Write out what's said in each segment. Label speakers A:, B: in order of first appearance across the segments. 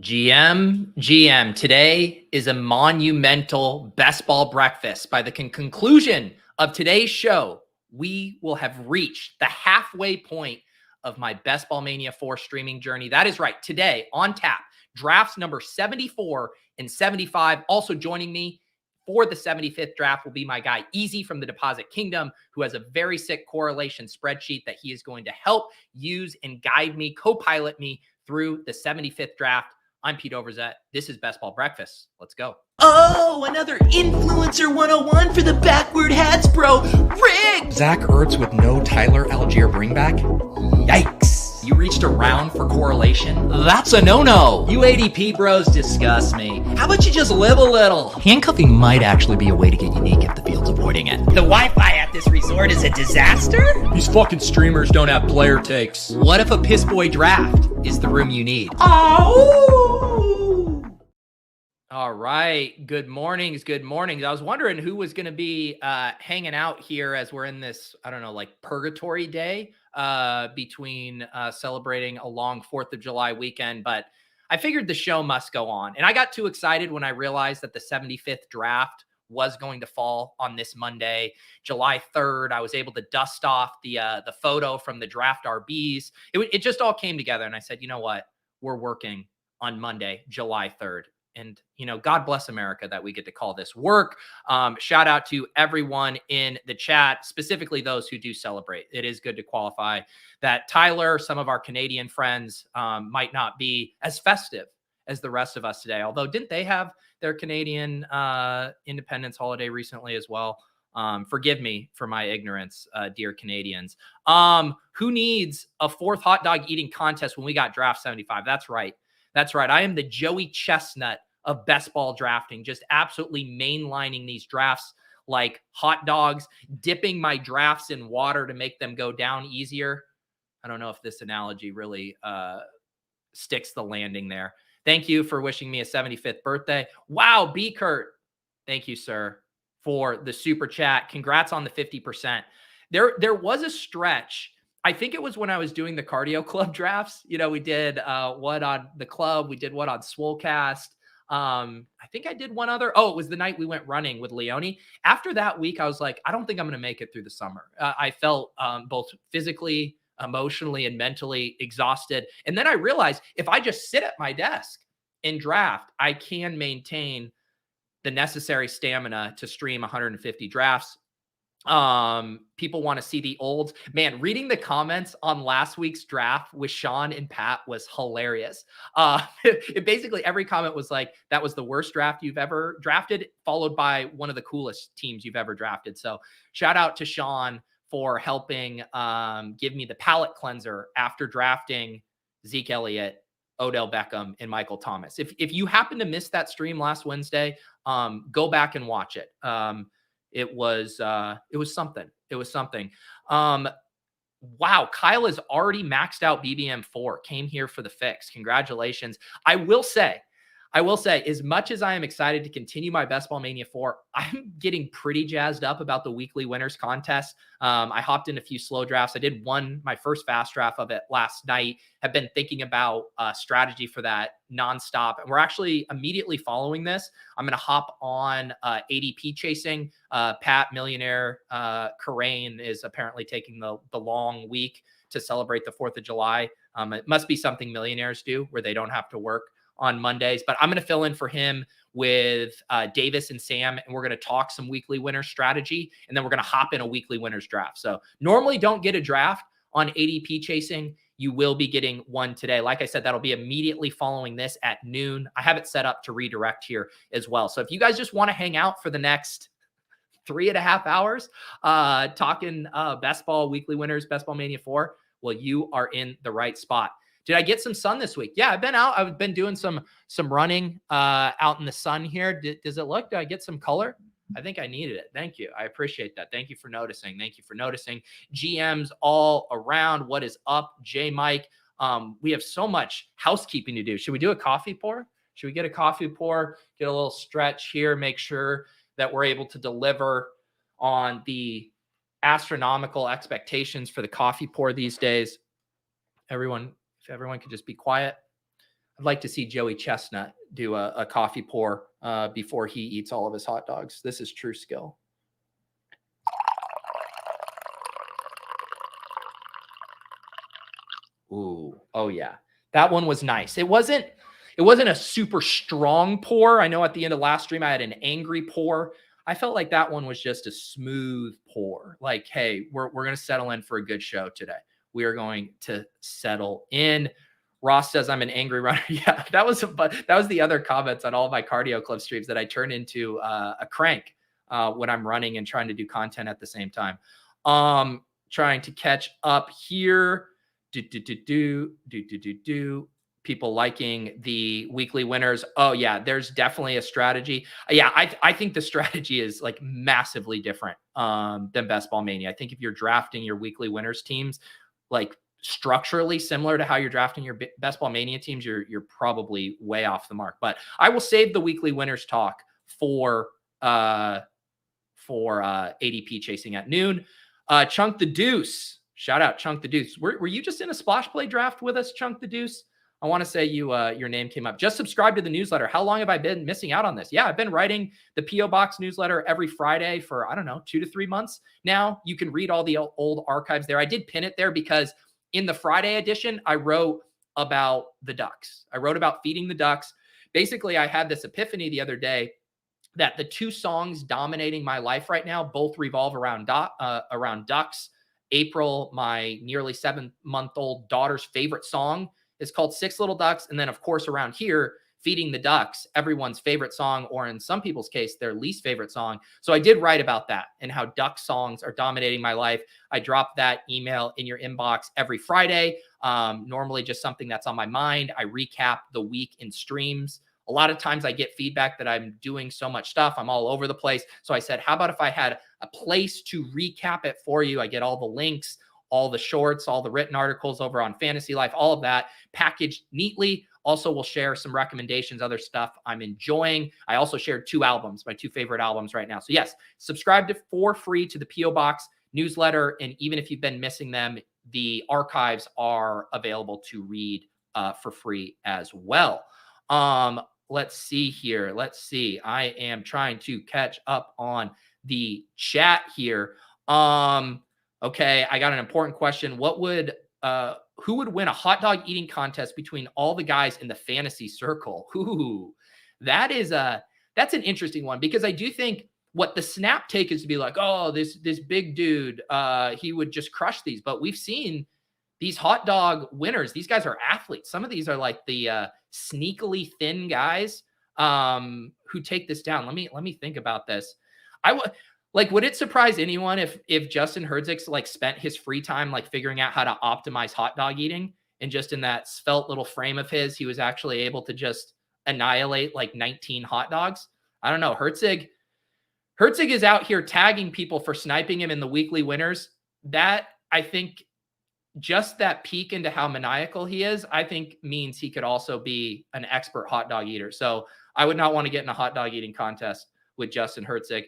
A: GM, today is a monumental best ball breakfast. By the conclusion of today's show, we will have reached the halfway point of my Best Ball Mania 4 streaming journey. That is right. Today on tap, drafts number 74 and 75. Also joining me for the 75th draft will be my guy, Easy from the Deposit Kingdom, who has a very sick correlation spreadsheet that he is going to help use and guide me, co-pilot me through the 75th draft. I'm Pete Overzet. This is Best Ball Breakfast. Let's go.
B: Oh, another Influencer 101 for the backward hats, bro. Rigged!
C: Zach Ertz with no Tyler Algier bringback? Yikes.
A: You reached around for correlation? That's a no-no. You ADP bros disgust me. How about you just live a little?
B: Handcuffing might actually be a way to get unique if the field's avoiding it.
D: The Wi-Fi at this resort is a disaster?
A: These fucking streamers don't have player takes. What if a piss boy draft is the room you need?
B: Oh!
A: All right. Good mornings. I was wondering who was going to be hanging out here as we're in this, I don't know, like purgatory day between celebrating a long 4th of July weekend. But I figured the show must go on. And I got too excited when I realized that the 75th draft was going to fall on this Monday, July 3rd. I was able to dust off the photo from the draft RBs. It just all came together. And I said, you know what? We're working on Monday, July 3rd. And, you know, God bless America that we get to call this work. Shout out to everyone in the chat, specifically those who do celebrate. It is good to qualify that Tyler, some of our Canadian friends might not be as festive as the rest of us today. Although, didn't they have their Canadian Independence holiday recently as well? Forgive me for my ignorance, dear Canadians. Who needs a 4th hot dog eating contest when we got draft 75? That's right. I am the Joey Chestnut of best ball drafting, just absolutely mainlining these drafts like hot dogs, dipping my drafts in water to make them go down easier. I don't know if this analogy really sticks the landing there. Thank you for wishing me a 75th birthday. Wow, B. Kurt. Thank you, sir, for the super chat. Congrats on the 50%. There was a stretch. I think it was when I was doing the cardio club drafts. You know, we did one on the club. We did one on Swolecast. I think I did one other. Oh, it was the night we went running with Leone. After that week, I was like, I don't think I'm going to make it through the summer. I felt both physically, emotionally, and mentally exhausted. And then I realized if I just sit at my desk and draft, I can maintain the necessary stamina to stream 150 drafts. People want to see the olds. Man, reading the comments on last week's draft with Sean and Pat was hilarious. Basically every comment was like, that was the worst draft you've ever drafted, followed by one of the coolest teams you've ever drafted. So shout out to Sean for helping give me the palate cleanser after drafting Zeke Elliott, Odell Beckham, and Michael Thomas. If you happen to miss that stream last Wednesday, go back and watch it. It was something. Wow. Kyle has already maxed out BBM4, came here for the fix. Congratulations. I will say, as much as I am excited to continue my Best Ball Mania 4, I'm getting pretty jazzed up about the weekly winners contest. I hopped in a few slow drafts. I did my first fast draft of it last night. Have been thinking about strategy for that nonstop. And we're actually immediately following this. I'm going to hop on ADP chasing. Pat Millionaire Karain is apparently taking the long week to celebrate the 4th of July. It must be something millionaires do where they don't have to work on Mondays, but I'm going to fill in for him with Davis and Sam, and we're going to talk some weekly winner strategy, and then we're going to hop in a weekly winners draft. So normally don't get a draft on ADP chasing. You will be getting one today. Like I said, that'll be immediately following this at noon. I have it set up to redirect here as well. So if you guys just want to hang out for the next 3.5 hours talking best ball weekly winners, Best Ball Mania 4, well, you are in the right spot. Did I get some sun this week? Yeah, I've been out. I've been doing some running out in the sun here. Does it look? Did I get some color? I think I needed it. Thank you. I appreciate that. Thank you for noticing. GMs all around. What is up, J Mike? We have so much housekeeping to do. Should we do a coffee pour? Should we get a coffee pour? Get a little stretch here. Make sure that we're able to deliver on the astronomical expectations for the coffee pour these days. If everyone could just be quiet. I'd like to see Joey Chestnut do a coffee pour before he eats all of his hot dogs. This is true skill. Ooh, oh yeah. That one was nice. It wasn't a super strong pour. I know at the end of last stream I had an angry pour. I felt like that one was just a smooth pour. Like, hey, we're going to settle in for a good show today. We are going to settle in. Ross says I'm an angry runner. Yeah, that was the other comments on all of my cardio club streams, that I turn into a crank when I'm running and trying to do content at the same time. Trying to catch up here. People liking the weekly winners. Oh yeah, there's definitely a strategy. Yeah, I think the strategy is like massively different than Best Ball Mania. I think if you're drafting your weekly winners teams, like structurally similar to how you're drafting your Best Ball Mania teams, you're probably way off the mark. But I will save the weekly winners talk for ADP chasing at noon. Chunk the Deuce. Shout out Chunk the Deuce. Were you just in a splash play draft with us, Chunk the Deuce? I want to say your name came up. Just subscribe to the newsletter. How long have I been missing out on this? Yeah, I've been writing the P.O. Box newsletter every Friday for, I don't know, 2 to 3 months now. You can read all the old archives there. I did pin it there because in the Friday edition, I wrote about the Ducks. I wrote about feeding the Ducks. Basically, I had this epiphany the other day that the 2 songs dominating my life right now both revolve around Ducks. April, my nearly 7-month-old daughter's favorite song is called 6 Little Ducks. And then, of course, around here, Feeding the Ducks, everyone's favorite song, or in some people's case, their least favorite song. So I did write about that and how Duck songs are dominating my life. I drop that email in your inbox every Friday. Normally just something that's on my mind. I recap the week in streams. A lot of times I get feedback that I'm doing so much stuff, I'm all over the place. So I said, how about if I had a place to recap it for you? I get all the links, all the shorts, all the written articles over on Fantasy Life, all of that packaged neatly. Also, we'll share some recommendations, other stuff I'm enjoying. I also shared 2 albums, my 2 favorite albums right now. So yes, subscribe for free to the P.O. Box newsletter. And even if you've been missing them, the archives are available to read for free as well. Let's see here. Let's see. I am trying to catch up on the chat here. Okay, I got an important question. Who would win a hot dog eating contest between all the guys in the fantasy circle? Ooh, that's an interesting one, because I do think what the snap take is to be like, oh, this big dude, he would just crush these. But we've seen these hot dog winners. These guys are athletes. Some of these are like the sneakily thin guys who take this down. Let me think about this. Would it surprise anyone if Justin Herzig's like spent his free time like figuring out how to optimize hot dog eating, and just in that svelte little frame of his, he was actually able to just annihilate like 19 hot dogs? I don't know. Herzig is out here tagging people for sniping him in the weekly winners. That, I think, just that peek into how maniacal he is, I think means he could also be an expert hot dog eater. So I would not want to get in a hot dog eating contest with Justin Herzig.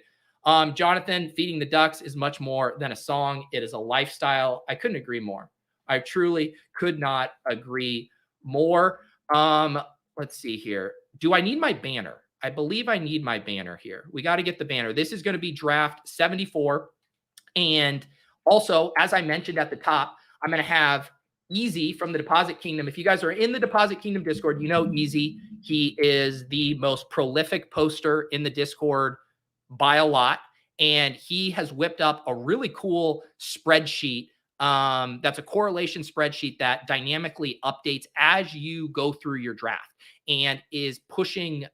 A: Jonathan, Feeding the Ducks is much more than a song. It is a lifestyle. I couldn't agree more. I truly could not agree more. Let's see here. Do I need my banner? I believe I need my banner here. We got to get the banner. This is going to be draft 74. And also, as I mentioned at the top, I'm going to have Easy from the Deposit Kingdom. If you guys are in the Deposit Kingdom Discord, you know Easy. He is the most prolific poster in the Discord by a lot. And he has whipped up a really cool spreadsheet. That's a correlation spreadsheet that dynamically updates as you go through your draft, and is pushing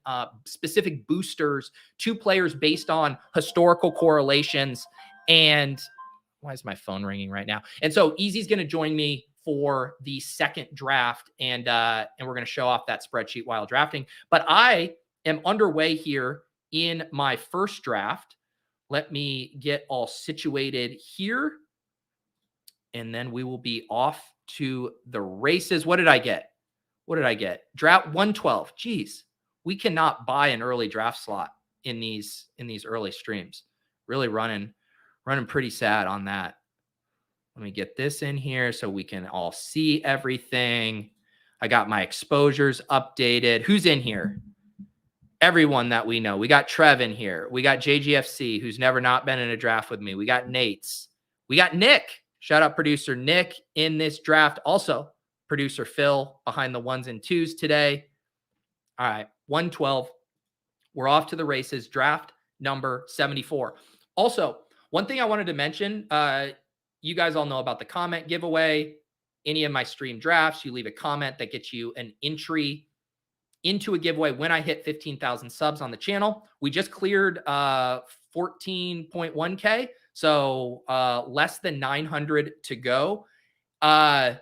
A: specific boosters to players based on historical correlations. And why is my phone ringing right now? And so Easy's going to join me for the second draft, and we're going to show off that spreadsheet while drafting. But I am underway here in my first draft. Let me get all situated here, and then we will be off to the races. What did I get? Draft 112. Geez, we cannot buy an early draft slot in these early streams. Really running pretty sad on that. Let me get this in here so we can all see everything. I got my exposures updated. Who's in here? Everyone that we know. We got Trev in here. We got JGFC, who's never not been in a draft with me. We got Nate's. We got Nick. Shout out producer Nick in this draft. Also, producer Phil behind the ones and twos today. All right, 112. We're off to the races. Draft number 74. Also, one thing I wanted to mention, you guys all know about the comment giveaway. Any of my stream drafts, you leave a comment that gets you an entry into a giveaway when I hit 15,000 subs on the channel. We just cleared 14.1K, so less than 900 to go. I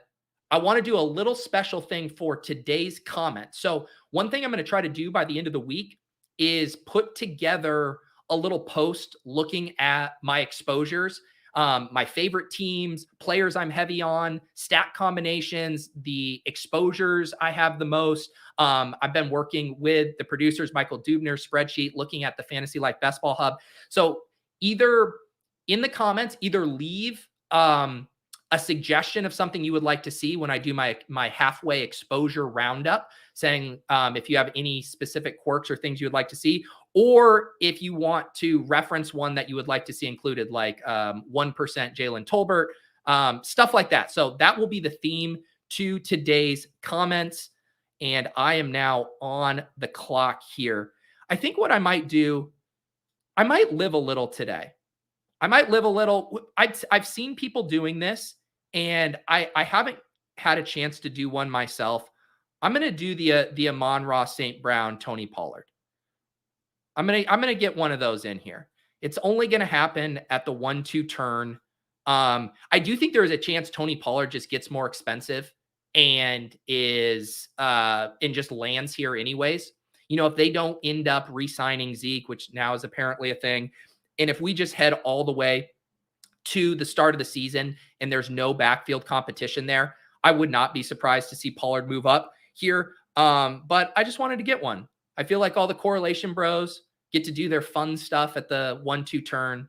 A: want to do a little special thing for today's comment. So one thing I'm going to try to do by the end of the week is put together a little post looking at my exposures, my favorite teams, players I'm heavy on, stat combinations, the exposures I have the most. I've been working with the producers, Michael Dubner's spreadsheet, looking at the Fantasy Life Best Ball Hub. So either in the comments, either leave a suggestion of something you would like to see when I do my halfway exposure roundup, saying if you have any specific quirks or things you would like to see, or if you want to reference one that you would like to see included, like 1% Jalen Tolbert, stuff like that. So that will be the theme to today's comments. And I am now on the clock here. I think what I might do, I might live a little today. I might live a little. I've seen people doing this, and I haven't had a chance to do one myself. I'm going to do the Amon-Ra St. Brown, Tony Pollard. I'm gonna get one of those in here. It's only going to happen at the 1-2 turn. I do think there is a chance Tony Pollard just gets more expensive and is and just lands here anyways. You know, if they don't end up re-signing Zeke, which now is apparently a thing, and if we just head all the way to the start of the season and there's no backfield competition there, I would not be surprised to see Pollard move up here. But I just wanted to get one. I feel like all the correlation bros get to do their fun stuff at the 1-2 turn.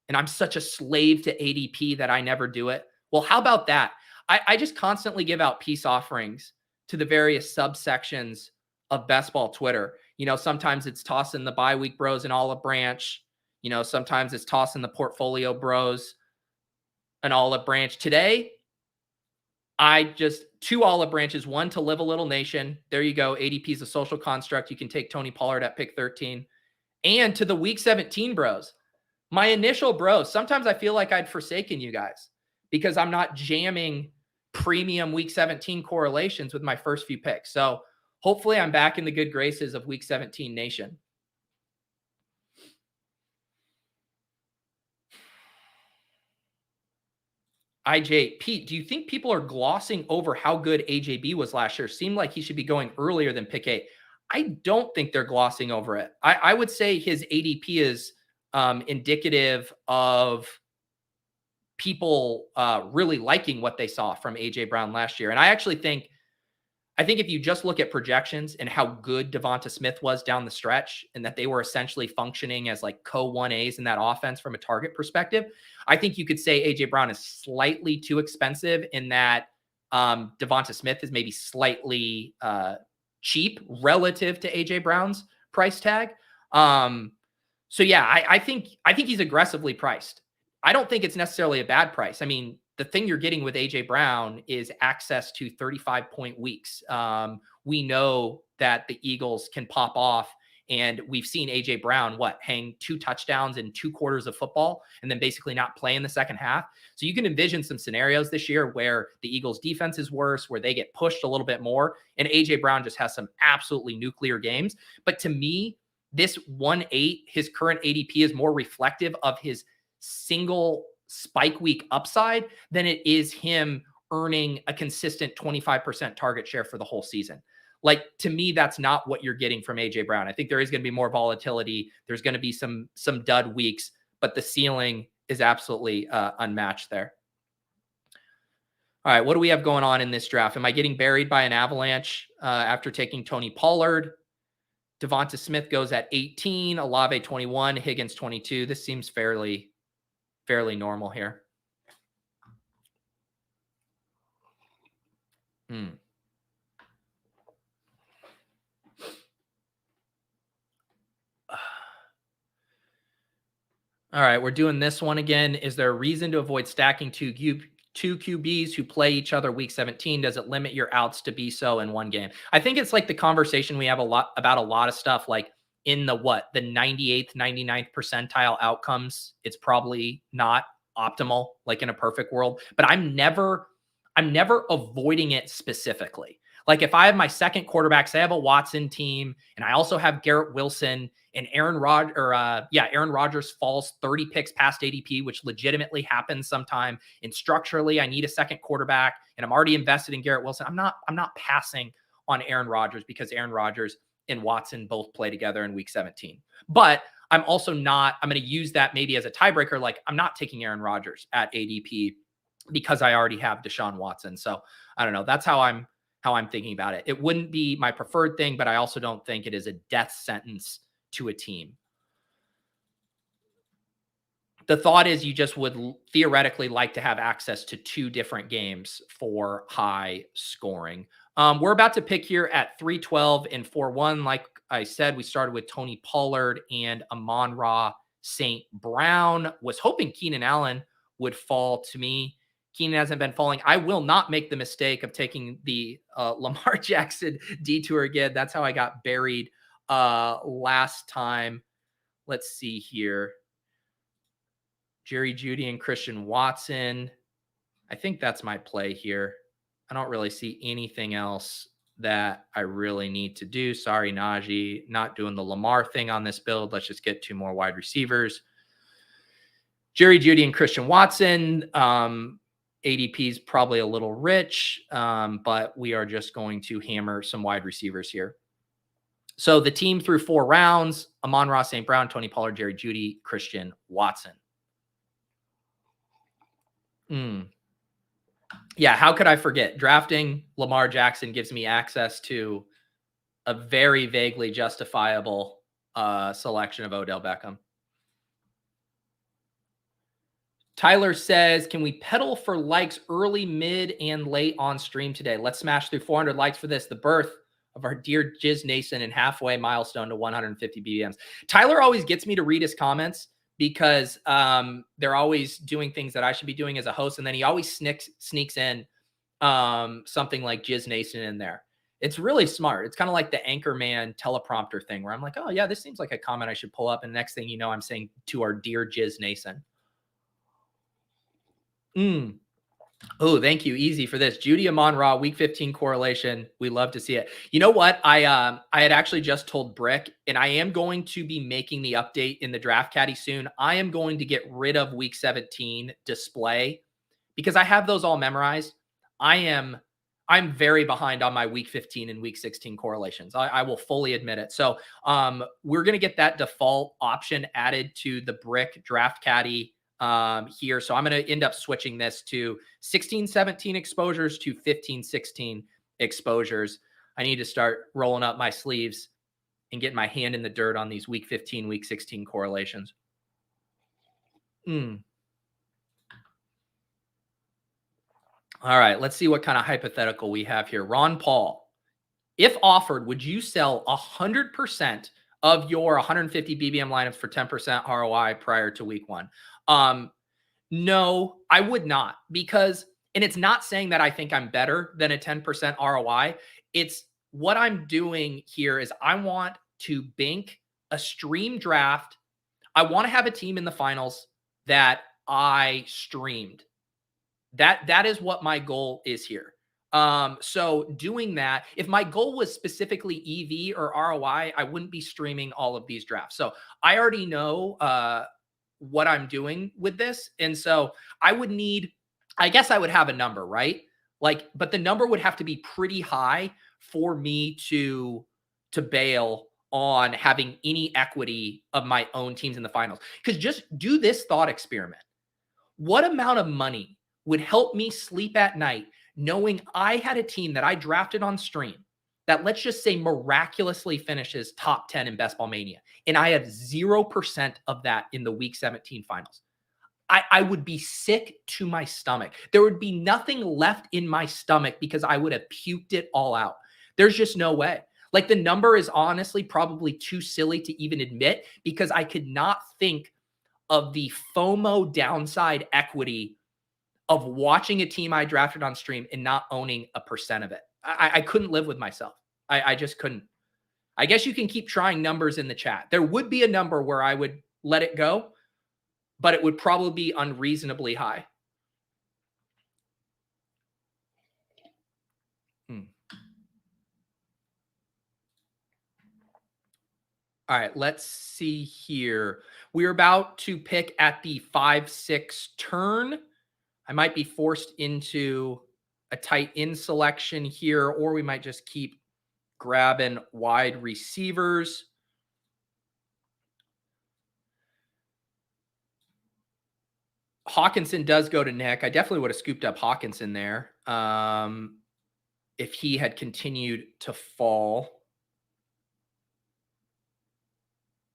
A: And I'm such a slave to ADP that I never do it. Well, how about that? I just constantly give out peace offerings to the various subsections of Best Ball Twitter. You know, sometimes it's tossing the bye week bros and Olive Branch. You know, sometimes it's tossing the portfolio bros an Olive Branch. Today, I just 2 olive branches, one to Live a Little Nation. There you go. ADP is a social construct. You can take Tony Pollard at pick 13. And to the week 17 bros, my initial bros. Sometimes I feel like I'd forsaken you guys because I'm not jamming premium week 17 correlations with my first few picks. So hopefully I'm back in the good graces of week 17 nation. IJ, Pete, do you think people are glossing over how good AJB was last year? Seemed like he should be going earlier than pick 8. I don't think they're glossing over it. I would say his ADP is indicative of people really liking what they saw from AJ Brown last year. And I actually think if you just look at projections and how good Devonta Smith was down the stretch and that they were essentially functioning as like co-1As in that offense from a target perspective, I think you could say AJ Brown is slightly too expensive in that Devonta Smith is maybe slightly cheap relative to AJ Brown's price tag. So yeah, I think he's aggressively priced. I don't think it's necessarily a bad price. I mean, the thing you're getting with AJ Brown is access to 35-point weeks. We know that the Eagles can pop off, and we've seen AJ Brown, hang 2 touchdowns in 2 quarters of football and then basically not play in the second half. So you can envision some scenarios this year where the Eagles defense is worse, where they get pushed a little bit more, and AJ Brown just has some absolutely nuclear games. But to me, this 1-8, his current ADP is more reflective of his single spike week upside than it is him earning a consistent 25% target share for the whole season. Like, to me, that's not what you're getting from AJ Brown. I think there is going to be more volatility. There's going to be some dud weeks, but the ceiling is absolutely unmatched there. All right, what do we have going on in this draft? Am I getting buried by an avalanche after taking Tony Pollard? Devonta Smith goes at 18, Olave 21, Higgins 22. This seems fairly normal here. All right, we're doing this one again. Is there a reason to avoid stacking two QBs who play each other week 17? Does it limit your outs to be so in one game? I think it's like the conversation we have a lot about a lot of stuff, like in the 98th, 99th percentile outcomes. It's probably not optimal, like in a perfect world, but I'm never avoiding it specifically. Like if I have my second quarterback, say I have a Watson team, and I also have Garrett Wilson and Aaron Rodgers falls 30 picks past ADP, which legitimately happens sometime. And structurally, I need a second quarterback, and I'm already invested in Garrett Wilson. I'm not passing on Aaron Rodgers because Aaron Rodgers and Watson both play together in week 17. But I'm also not, I'm going to use that maybe as a tiebreaker. Like I'm not taking Aaron Rodgers at ADP because I already have Deshaun Watson. So I don't know. That's how I'm thinking about it. It wouldn't be my preferred thing, but I also don't think it is a death sentence to a team. The thought is you just would theoretically like to have access to two different games for high scoring. We're about to pick here at 312 and 4-1. Like I said, we started with Tony Pollard and Amon-Ra St. Brown. Was hoping Keenan Allen would fall to me. Keenan hasn't been falling. I will not make the mistake of taking the Lamar Jackson detour again. That's how I got buried last time. Let's see here. Jerry Jeudy and Christian Watson. I think that's my play here. I don't really see anything else that I really need to do. Sorry, Najee, not doing the Lamar thing on this build. Let's just get two more wide receivers. Jerry Jeudy and Christian Watson. ADP is probably a little rich, but we are just going to hammer some wide receivers here. So the team through 4 rounds: Amon-Ra St. Brown, Tony Pollard, Jerry Jeudy, Christian Watson. Yeah, how could I forget? Drafting Lamar Jackson gives me access to a very vaguely justifiable selection of Odell Beckham. Tyler says, can we pedal for likes early, mid, and late on stream today? Let's smash through 400 likes for this. The birth of our dear Jiz Nason and halfway milestone to 150 BBMs. Tyler always gets me to read his comments because they're always doing things that I should be doing as a host. And then he always sneaks in something like Jiz Nason in there. It's really smart. It's kind of like the Anchorman teleprompter thing where I'm like, oh yeah, this seems like a comment I should pull up. And the next thing you know, I'm saying to our dear Jiz Nason. Oh, thank you. Easy for this. Jeudy Amon-Ra, week 15 correlation. We love to see it. You know what? I had actually just told Brick, and I am going to be making the update in the Draft Caddy soon. I am going to get rid of week 17 display because I have those all memorized. I'm very behind on my week 15 and week 16 correlations. I will fully admit it. So we're going to get that default option added to the Brick Draft Caddy here. So I'm going to end up switching this to 16-17 exposures to 15-16 exposures. I need to start rolling up my sleeves and getting my hand in the dirt on these week 15, week 16 correlations. All right, let's see what kind of hypothetical we have here. Ron Paul, if offered, would you sell 100% of your 150 BBM lineups for 10% ROI prior to week 1? No, I would not, because, and it's not saying that I think I'm better than a 10% ROI. It's what I'm doing here is I want to bank a stream draft. I want to have a team in the finals that I streamed. That is what my goal is here. So doing that, if my goal was specifically EV or ROI, I wouldn't be streaming all of these drafts. So I already know, what I'm doing with this. And so I would need, I guess I would have a number, right? Like, but the number would have to be pretty high for me to bail on having any equity of my own teams in the finals. Because just do this thought experiment. What amount of money would help me sleep at night knowing I had a team that I drafted on stream that, let's just say, miraculously finishes top 10 in Best Ball Mania, and I have 0% of that in the week 17 finals? I would be sick to my stomach. There would be nothing left in my stomach because I would have puked it all out. There's just no way. Like, the number is honestly probably too silly to even admit, because I could not think of the FOMO downside equity of watching a team I drafted on stream and not owning a percent of it. I couldn't live with myself. I just couldn't. I guess you can keep trying numbers in the chat. There would be a number where I would let it go, but it would probably be unreasonably high. All right, let's see here. We're about to pick at the 5-6 turn. I might be forced into a tight end selection here, or we might just keep grabbing wide receivers. Hawkinson does go to Nick. I definitely would have scooped up Hawkinson there if he had continued to fall.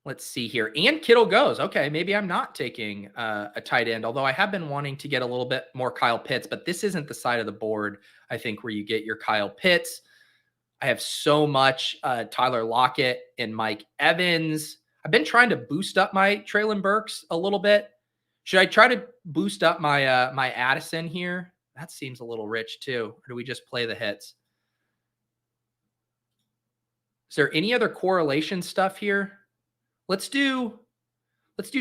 A: Let's see here. And Kittle goes. Okay, maybe I'm not taking a tight end, although I have been wanting to get a little bit more Kyle Pitts, but this isn't the side of the board, I think, where you get your Kyle Pitts. I have so much Tyler Lockett and Mike Evans. I've been trying to boost up my Treylon Burks a little bit. Should I try to boost up my my Addison here? That seems a little rich too. Or do we just play the hits? Is there any other correlation stuff here? Let's do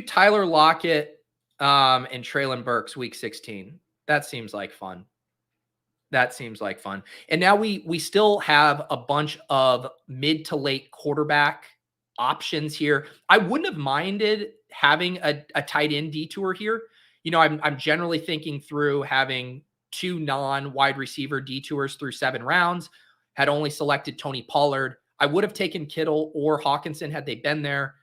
A: Tyler Lockett and Treylon Burks week 16. That seems like fun. That seems like fun. And now we still have a bunch of mid to late quarterback options here. I wouldn't have minded having a tight end detour here. You know, I'm generally thinking through having 2 non-wide receiver detours through 7 rounds. Had only selected Tony Pollard. I would have taken Kittle or Hawkinson had they been there.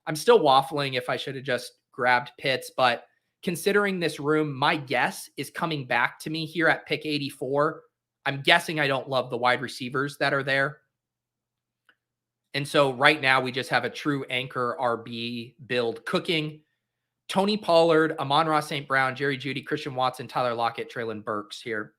A: I'm still waffling if I should have just grabbed Pitts, but considering this room, my guess is coming back to me here at pick 84. I'm guessing I don't love the wide receivers that are there. And so right now we just have a true anchor RB build cooking. Tony Pollard, Amon-Ra St. Brown, Jerry Jeudy, Christian Watson, Tyler Lockett, Treylon Burks here.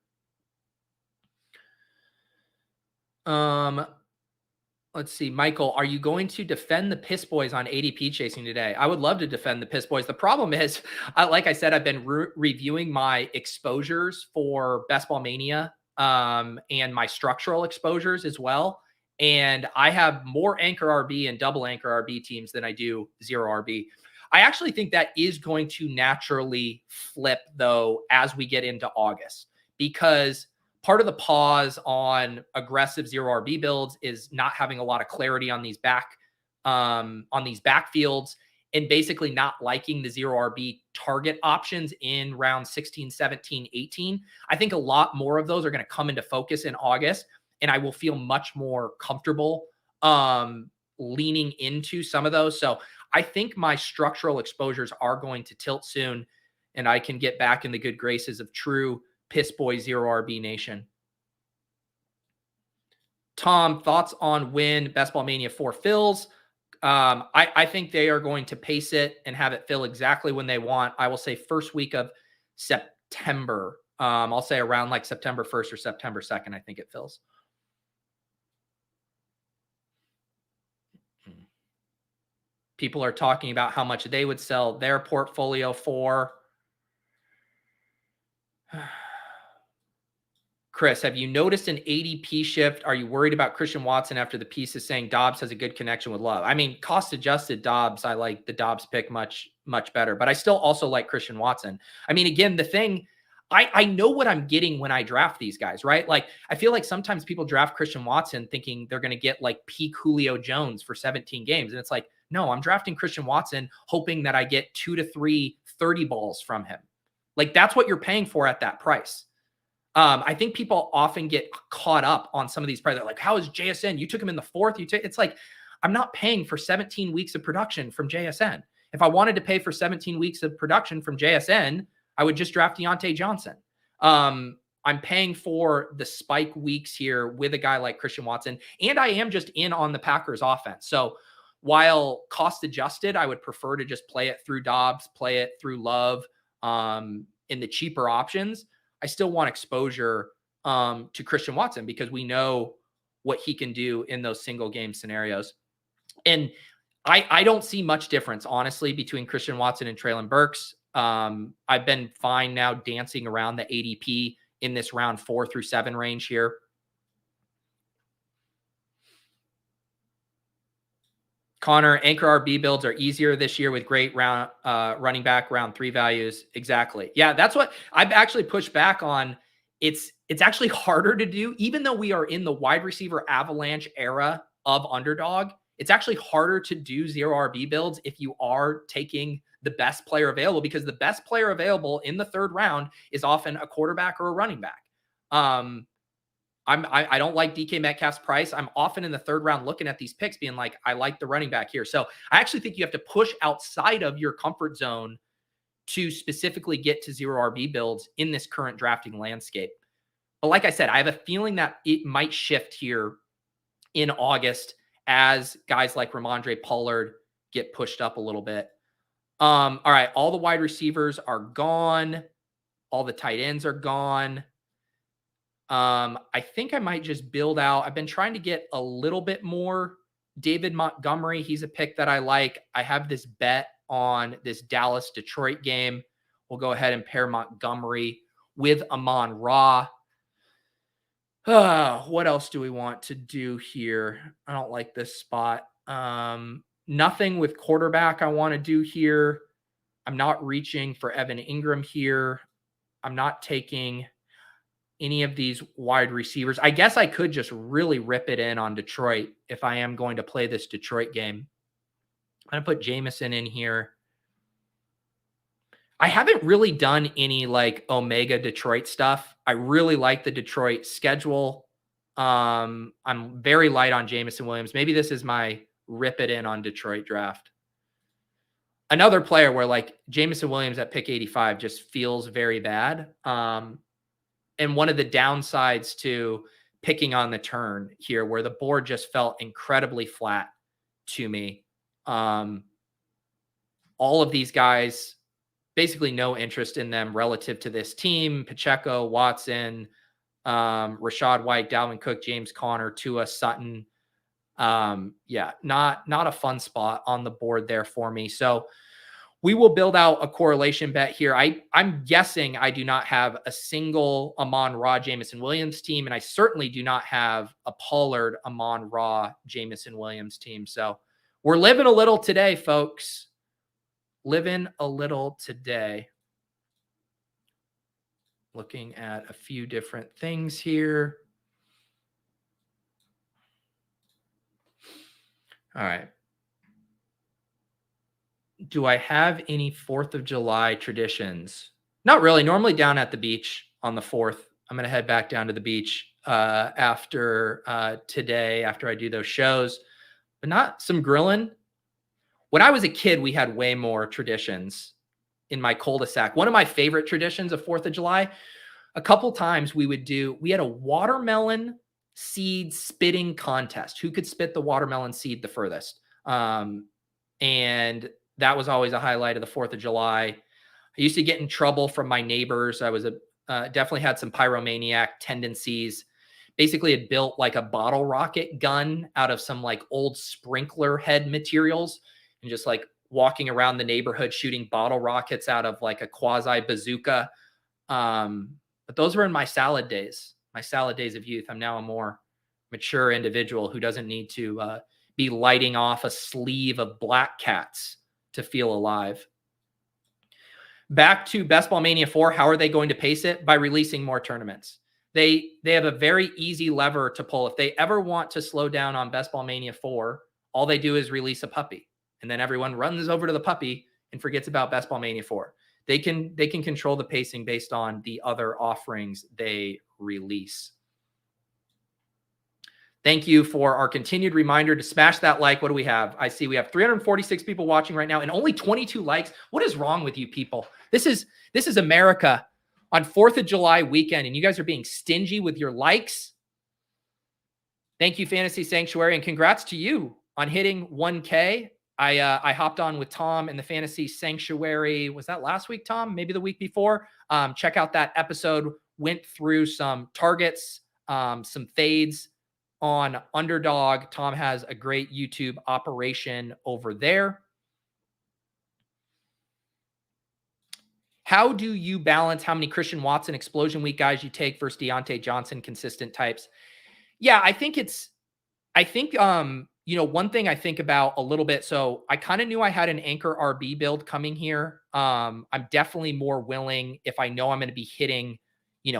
A: Let's see. Michael, are you going to defend the Piss Boys on ADP chasing today? I would love to defend the Piss Boys. The problem is, like I said, I've been reviewing my exposures for Best Ball Mania and my structural exposures as well. And I have more anchor RB and double anchor RB teams than I do zero RB. I actually think that is going to naturally flip, though, as we get into August, because part of the pause on aggressive zero RB builds is not having a lot of clarity on these backfields and basically not liking the zero RB target options in round 16, 17, 18. I think a lot more of those are going to come into focus in August, and I will feel much more comfortable leaning into some of those. So I think my structural exposures are going to tilt soon, and I can get back in the good graces of true Piss Boy Zero RB Nation. Tom, thoughts on when Best Ball Mania 4 fills? I think they are going to pace it and have it fill exactly when they want. I will say first week of September. I'll say around like September 1st or September 2nd, I think it fills. People are talking about how much they would sell their portfolio for. Chris, have you noticed an ADP shift? Are you worried about Christian Watson after the piece is saying Doubs has a good connection with Love? I mean, cost adjusted Doubs, I like the Doubs pick much better, but I still also like Christian Watson. I mean, again, the thing, I know what I'm getting when I draft these guys, right? Like, I feel like sometimes people draft Christian Watson thinking they're going to get like peak Julio Jones for 17 games. And it's like, no, I'm drafting Christian Watson hoping that I get 2 to 3 30 balls from him. Like, that's what you're paying for at that price. I think people often get caught up on some of these prices. Like, how is JSN? You took him in the 4th. It's like, I'm not paying for 17 weeks of production from JSN. If I wanted to pay for 17 weeks of production from JSN, I would just draft Deontay Johnson. I'm paying for the spike weeks here with a guy like Christian Watson, and I am just in on the Packers offense. So while cost adjusted, I would prefer to just play it through Doubs, play it through Love in the cheaper options. I still want exposure to Christian Watson because we know what he can do in those single game scenarios. And I don't see much difference, honestly, between Christian Watson and Treylon Burks. I've been fine now dancing around the ADP in this round 4 through 7 range here. Connor, anchor RB builds are easier this year with great running back round 3 values. Exactly. Yeah, that's what I've actually pushed back on. It's actually harder to do, even though we are in the wide receiver avalanche era of underdog. It's actually harder to do 0 RB builds if you are taking the best player available, because the best player available in the 3rd round is often a quarterback or a running back. I don't like DK Metcalf's price. I'm often in the 3rd round looking at these picks being like, I like the running back here. So I actually think you have to push outside of your comfort zone to specifically get to 0 RB builds in this current drafting landscape. But like I said, I have a feeling that it might shift here in August as guys like Ramondre Pollard get pushed up a little bit. All right. All the wide receivers are gone. All the tight ends are gone. I think I might just build out. I've been trying to get a little bit more David Montgomery. He's a pick that I like. I have this bet on this Dallas-Detroit game. We'll go ahead and pair Montgomery with Amon-Ra. What else do we want to do here? I don't like this spot. Nothing with quarterback I want to do here. I'm not reaching for Evan Ingram here. I'm not taking any of these wide receivers. I guess I could just really rip it in on Detroit if I am going to play this Detroit game. I'm going to put Jameson in here. I haven't really done any like Omega Detroit stuff. I really like the Detroit schedule. I'm very light on Jameson Williams. Maybe this is my rip it in on Detroit draft. Another player where like Jameson Williams at pick 85 just feels very bad. And one of the downsides to picking on the turn here, where the board just felt incredibly flat to me. All of these guys, basically no interest in them relative to this team. Pacheco, Watson, Rashad White, Dalvin Cook, James Conner, Tua, Sutton. Yeah, not a fun spot on the board there for me. So we will build out a correlation bet here. I'm guessing I do not have a single Amon-Ra Jameson Williams team, and I certainly do not have a Pollard Amon-Ra Jameson Williams team. So we're living a little today, folks. Living a little today. Looking at a few different things here. All right. Do I have any 4th of July traditions? Not really. Normally down at the beach on the 4th. I'm going to head back down to the beach after today, after I do those shows, but not some grilling. When I was a kid, we had way more traditions in my cul-de-sac. One of my favorite traditions of 4th of July, a couple times we had a watermelon seed spitting contest. Who could spit the watermelon seed the furthest? And that was always a highlight of the 4th of July. I used to get in trouble from my neighbors. I was definitely had some pyromaniac tendencies. Basically had built like a bottle rocket gun out of some like old sprinkler head materials and just like walking around the neighborhood shooting bottle rockets out of like a quasi bazooka. But those were in my salad days of youth. I'm now a more mature individual who doesn't need to be lighting off a sleeve of black cats to feel alive. Back to Best Ball Mania 4. How are they going to pace it? By releasing more tournaments. They have a very easy lever to pull. If they ever want to slow down on Best Ball Mania 4, all they do is release a puppy. And then everyone runs over to the puppy and forgets about Best Ball Mania 4. They can control the pacing based on the other offerings they release. Thank you for our continued reminder to smash that like. What do we have? I see we have 346 people watching right now and only 22 likes. What is wrong with you people? This is America on 4th of July weekend, and you guys are being stingy with your likes. Thank you, Fantasy Sanctuary, and congrats to you on hitting 1K. I hopped on with Tom in the Fantasy Sanctuary. Was that last week, Tom? Maybe the week before. Check out that episode. Went through some targets, some fades. on Underdog. Tom has a great YouTube operation over there. How do you balance how many Christian Watson explosion week guys you take versus Deontay Johnson consistent types? Yeah, I think one thing I think about a little bit. So I kind of knew I had an anchor RB build coming here. I'm definitely more willing if I know I'm going to be hitting,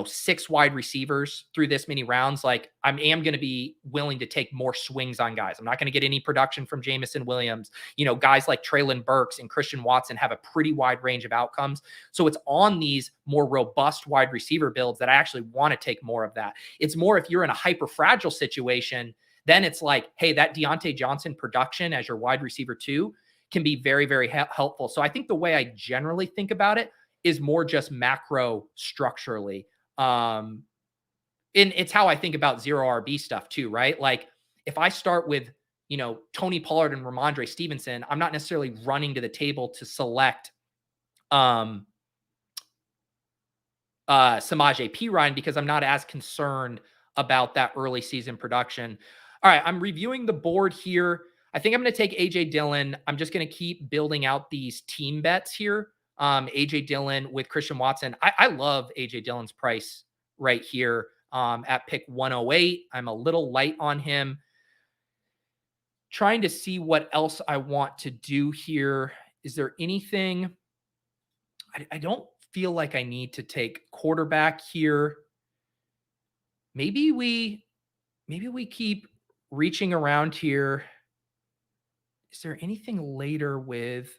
A: 6 wide receivers through this many rounds. Like I am going to be willing to take more swings on guys. I'm not going to get any production from Jamison Williams. Guys like Treylon Burks and Christian Watson have a pretty wide range of outcomes. So it's on these more robust wide receiver builds that I actually want to take more of that. It's more if you're in a hyper fragile situation, then it's like, hey, that Deontay Johnson production as your wide receiver 2 can be very, very helpful. So I think the way I generally think about it is more just macro structurally. And it's how I think about zero RB stuff too, right? Like if I start with, Tony Pollard and Ramondre Stevenson, I'm not necessarily running to the table to select Samaje Perine because I'm not as concerned about that early season production. All right, I'm reviewing the board here. I think I'm going to take AJ Dillon. I'm just going to keep building out these team bets here. AJ Dillon with Christian Watson. I love AJ Dillon's price right here at pick 108. I'm a little light on him. Trying to see what else I want to do here. Is there anything? I don't feel like I need to take quarterback here. Maybe we keep reaching around here. Is there anything later with,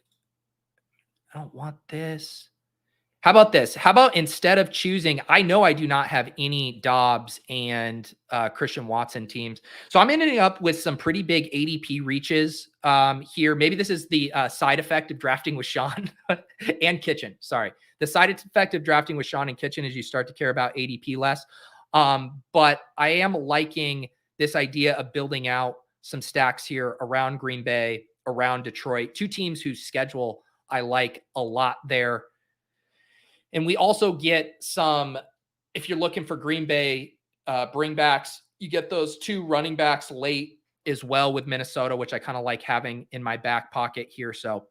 A: I don't want this. How about this? How about instead of choosing, I know I do not have any Doubs and Christian Watson teams. So I'm ending up with some pretty big ADP reaches here. Maybe this is the side effect of drafting with Sean and Kitchen. Sorry. The side effect of drafting with Sean and Kitchen is you start to care about ADP less. But I am liking this idea of building out some stacks here around Green Bay, around Detroit, 2 teams whose schedule I like a lot there. And we also get some, if you're looking for Green Bay bringbacks, you get those 2 running backs late as well with Minnesota, which I kind of like having in my back pocket here. So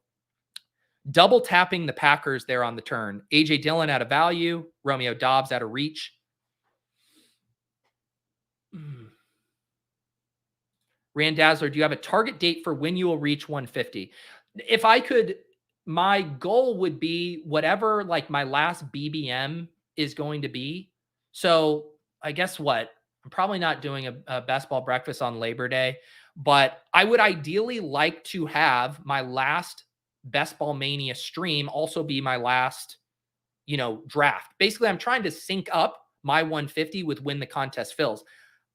A: double tapping the Packers there on the turn. AJ Dillon at a value, Romeo Doubs at a reach. Randazzler, do you have a target date for when you will reach 150? If I could, my goal would be whatever like my last BBM is going to be. So I guess what? I'm probably not doing a best ball breakfast on Labor Day, but I would ideally like to have my last Best Ball Mania stream also be my last, draft. Basically, I'm trying to sync up my 150 with when the contest fills.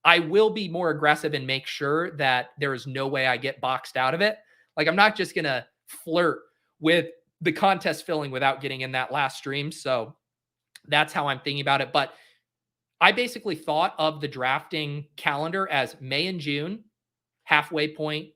A: I will be more aggressive and make sure that there is no way I get boxed out of it. Like I'm not just going to flirt with the contest filling without getting in that last stream. So that's how I'm thinking about it. But I basically thought of the drafting calendar as May and June, halfway point,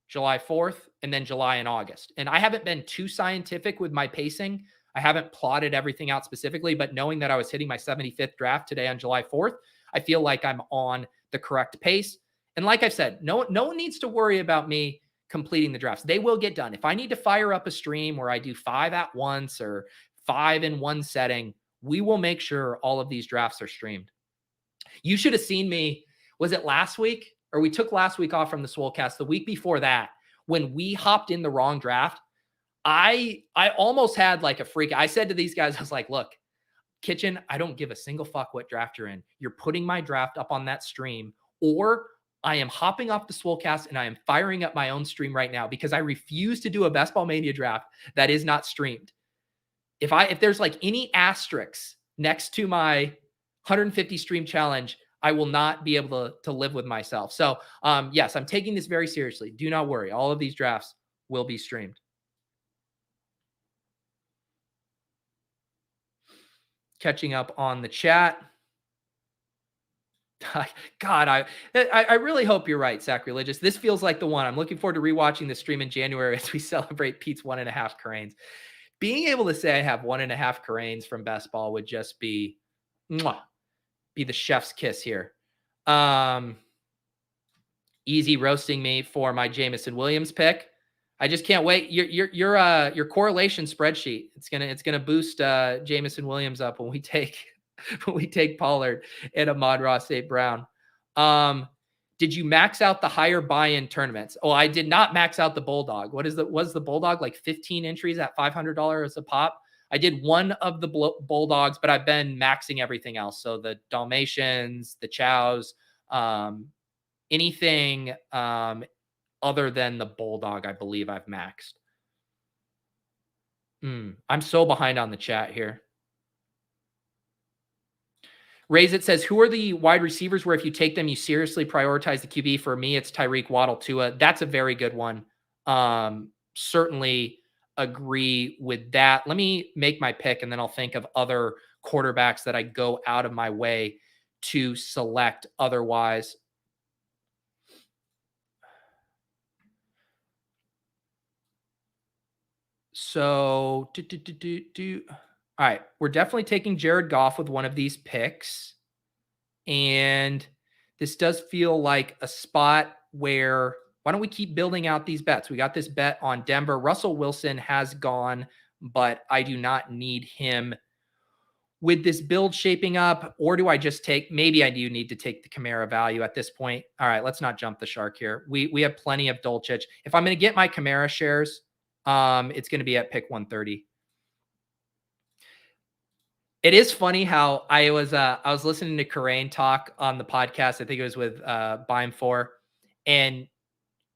A: July 4th, and then July and August. And I haven't been too scientific with my pacing. I haven't plotted everything out specifically, but knowing that I was hitting my 75th draft today on July 4th, I feel like I'm on the correct pace. And like I've said, no one needs to worry about me completing the drafts. They will get done. If I need to fire up a stream where I do 5 at once or 5 in one setting, we will make sure all of these drafts are streamed. You should have seen me. Was it last week? Or we took last week off from the Swolecast. The week before that, when we hopped in the wrong draft, I almost had like a freak. I said to these guys, I was like, look, Kitchen, I don't give a single fuck what draft you're in. You're putting my draft up on that stream, or I am hopping off the Swolecast and I am firing up my own stream right now because I refuse to do a Best Ball Mania draft that is not streamed. If there's like any asterisks next to my 150 stream challenge, I will not be able to live with myself. So yes, I'm taking this very seriously. Do not worry. All of these drafts will be streamed. Catching up on the chat. God, I really hope you're right, Sacrilegious. This feels like the one. I'm looking forward to rewatching the stream in January as we celebrate Pete's 1.5 Cranes. Being able to say I have 1.5 Cranes from Best Ball would just be the chef's kiss here. easy roasting me for my Jameson Williams pick. I just can't wait. Your correlation spreadsheet. It's gonna boost Jameson Williams up when we take when we take Pollard and Amon-Ra St. Brown. Did you max out the higher buy-in tournaments? Oh, I did not max out the Bulldog. Was the Bulldog like 15 entries at $500 a pop? I did one of the Bulldogs, but I've been maxing everything else. So the Dalmatians, the Chows, anything other than the Bulldog, I believe I've maxed. I'm so behind on the chat here. Raise It says, who are the wide receivers where if you take them, you seriously prioritize the QB? For me, it's Tyreek, Waddle, Tua. That's a very good one. Certainly agree with that. Let me make my pick, and then I'll think of other quarterbacks that I go out of my way to select otherwise. So, all right, we're definitely taking Jared Goff with one of these picks. And this does feel like a spot where, why don't we keep building out these bets? We got this bet on Denver. Russell Wilson has gone, but I do not need him with this build shaping up. Or do I just take, maybe I do need to take the Kamara value at this point. All right, let's not jump the shark here. We have plenty of Dulcich. If I'm going to get my Kamara shares, it's going to be at pick 130. It is funny how I was listening to Karain talk on the podcast. I think it was with Bime 4, and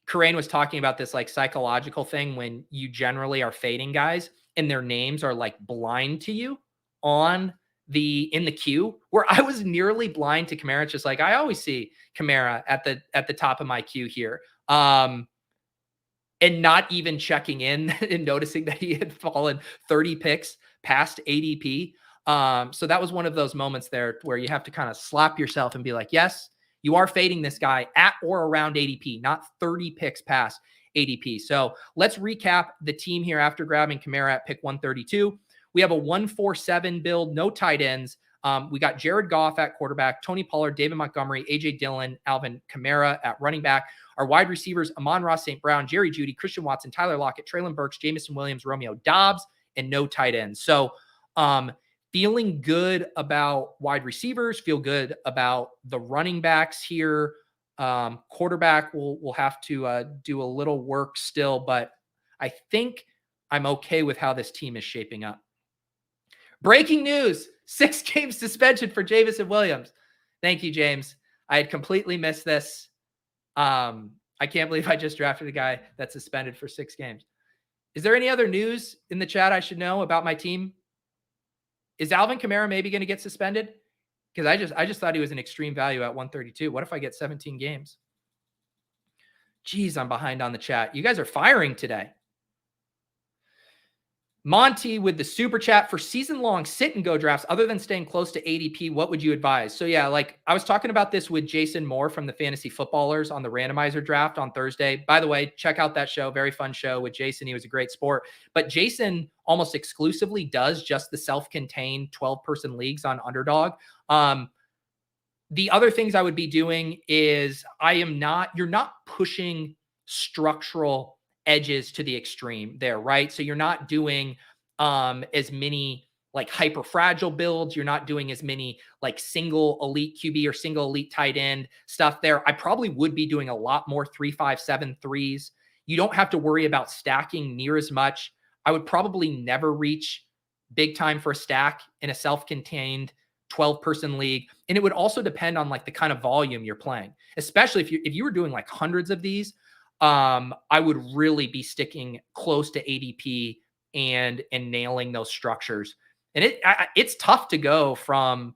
A: Karain was talking about this like psychological thing when you generally are fading guys and their names are like blind to you in the queue, where I was nearly blind to Kamara. It's just like I always see Kamara at the top of my queue here. And not even checking in and noticing that he had fallen 30 picks past ADP. So that was one of those moments there where you have to kind of slap yourself and be like, yes, you are fading this guy at or around ADP, not 30 picks past ADP. So let's recap the team here after grabbing Kamara at pick 132. We have a 1-4-7 build, no tight ends. We got Jared Goff at quarterback, Tony Pollard, David Montgomery, AJ Dillon, Alvin Kamara at running back. Our wide receivers, Amon-Ra St. Brown, Jerry Jeudy, Christian Watson, Tyler Lockett, Treylon Burks, Jameson Williams, Romeo Doubs, and no tight ends. So feeling good about wide receivers, feel good about the running backs here. Quarterback, we'll have to do a little work still, but I think I'm okay with how this team is shaping up. Breaking news, 6-game suspension for Jameson Williams. Thank you, James. I had completely missed this. I can't believe I just drafted a guy that's suspended for 6 games. Is there any other news in the chat I should know about my team? Is Alvin Kamara maybe going to get suspended? Because I just thought he was an extreme value at 132. What if I get 17 games? Jeez, I'm behind on the chat. You guys are firing today. Monty with the super chat, for season-long sit-and-go drafts, other than staying close to ADP, what would you advise? So yeah, like I was talking about this with Jason Moore from the Fantasy Footballers on the randomizer draft on Thursday. By the way, check out that show. Very fun show with Jason. He was a great sport. But Jason almost exclusively does just the self-contained 12-person leagues on Underdog. The other things I would be doing is you're not pushing structural edges to the extreme there, right? So you're not doing as many like hyper fragile builds. You're not doing as many like single elite QB or single elite tight end stuff there. I probably would be doing a lot more 3-5-7 threes. You don't have to worry about stacking near as much. I would probably never reach big time for a stack in a self-contained 12-person league. And it would also depend on like the kind of volume you're playing, especially if you were doing like hundreds of these. I would really be sticking close to ADP and nailing those structures. And it's tough to go from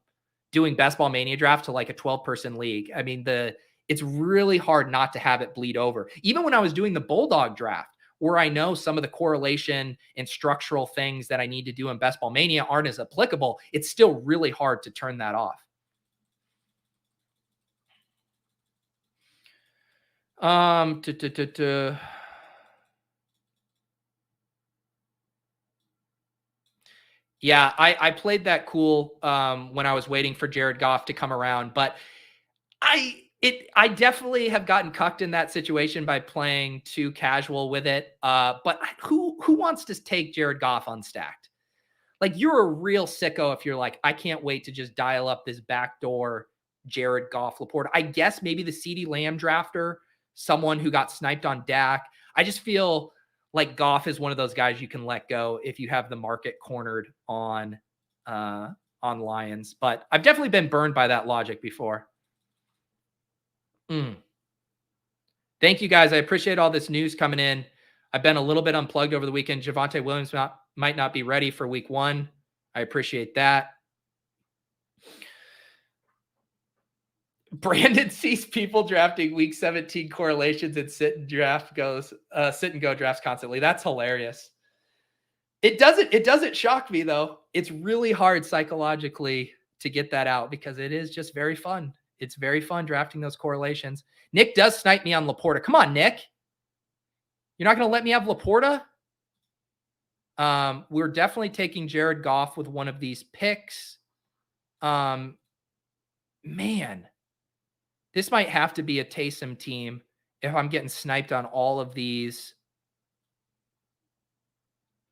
A: doing Best Ball Mania draft to like a 12-person league. I mean, it's really hard not to have it bleed over. Even when I was doing the Bulldog draft, where I know some of the correlation and structural things that I need to do in Best Ball Mania aren't as applicable, it's still really hard to turn that off. Yeah, I played that cool when I was waiting for Jared Goff to come around, but I I definitely have gotten cucked in that situation by playing too casual with it. But who wants to take Jared Goff unstacked? Like, you're a real sicko if you're like, I can't wait to just dial up this backdoor Jared Goff Laporta. I guess maybe the CeeDee Lamb drafter, someone who got sniped on Dak. I just feel like Goff is one of those guys you can let go if you have the market cornered on Lions. But I've definitely been burned by that logic before. Thank you, guys. I appreciate all this news coming in. I've been a little bit unplugged over the weekend. Javonte Williams might not be ready for week 1. I appreciate that. Brandon sees people drafting week 17 correlations and sit and go drafts constantly. That's hilarious. It doesn't shock me though. It's really hard psychologically to get that out because it is just very fun. It's very fun drafting those correlations. Nick does snipe me on Laporta. Come on, Nick. You're not going to let me have Laporta? We're definitely taking Jared Goff with one of these picks. Man, this might have to be a Taysom team if I'm getting sniped on all of these.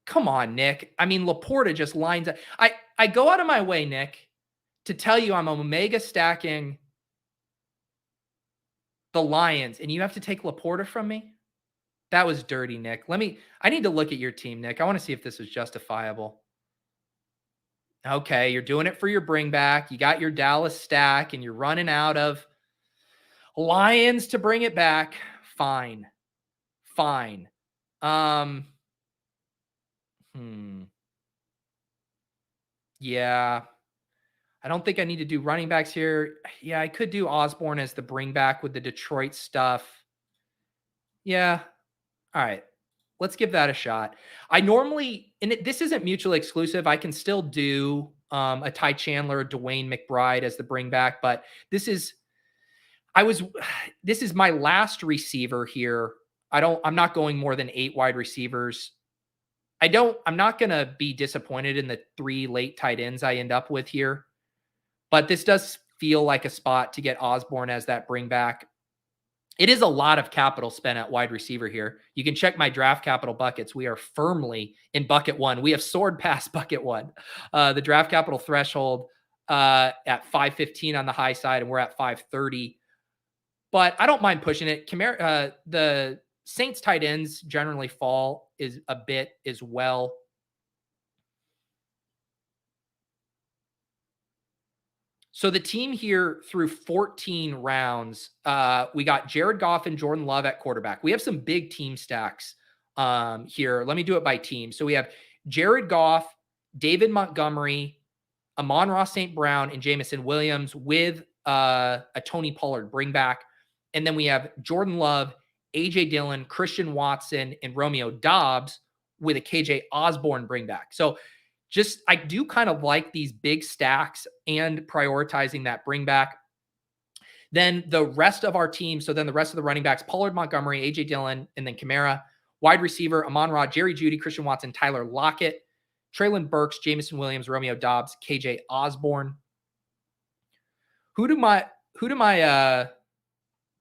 A: Come on, Nick. I mean, Laporta just lines up. I go out of my way, Nick, to tell you I'm omega stacking the Lions, and you have to take Laporta from me? That was dirty, Nick. I need to look at your team, Nick. I want to see if this is justifiable. Okay, you're doing it for your bring back. You got your Dallas stack, and you're running out of Lions to bring it back. Fine. Yeah. I don't think I need to do running backs here. Yeah, I could do Osborne as the bring back with the Detroit stuff. Yeah. All right. Let's give that a shot. I normally, this isn't mutually exclusive. I can still do a Ty Chandler, Dwayne McBride as the bring back, but this is my last receiver here. I'm not going more than 8 wide receivers. I'm not going to be disappointed in the 3 late tight ends I end up with here, but this does feel like a spot to get Osborne as that bring back. It is a lot of capital spent at wide receiver here. You can check my draft capital buckets. We are firmly in bucket 1. We have soared past bucket 1. The draft capital threshold at 515 on the high side, and we're at 530. But I don't mind pushing it. The Saints tight ends generally fall is a bit as well. So the team here through 14 rounds, we got Jared Goff and Jordan Love at quarterback. We have some big team stacks here. Let me do it by team. So we have Jared Goff, David Montgomery, Amon-Ra St. Brown, and Jamison Williams with a Tony Pollard bring back. And then we have Jordan Love, A.J. Dillon, Christian Watson, and Romeo Doubs with a KJ Osborne bring back. So I do kind of like these big stacks and prioritizing that bring back. Then the rest of our team, so then the rest of the running backs, Pollard, Montgomery, A.J. Dillon, and then Kamara. Wide receiver, Amon-Ra, Jerry Jeudy, Christian Watson, Tyler Lockett, Treylon Burks, Jamison Williams, Romeo Doubs, KJ Osborne. Who do my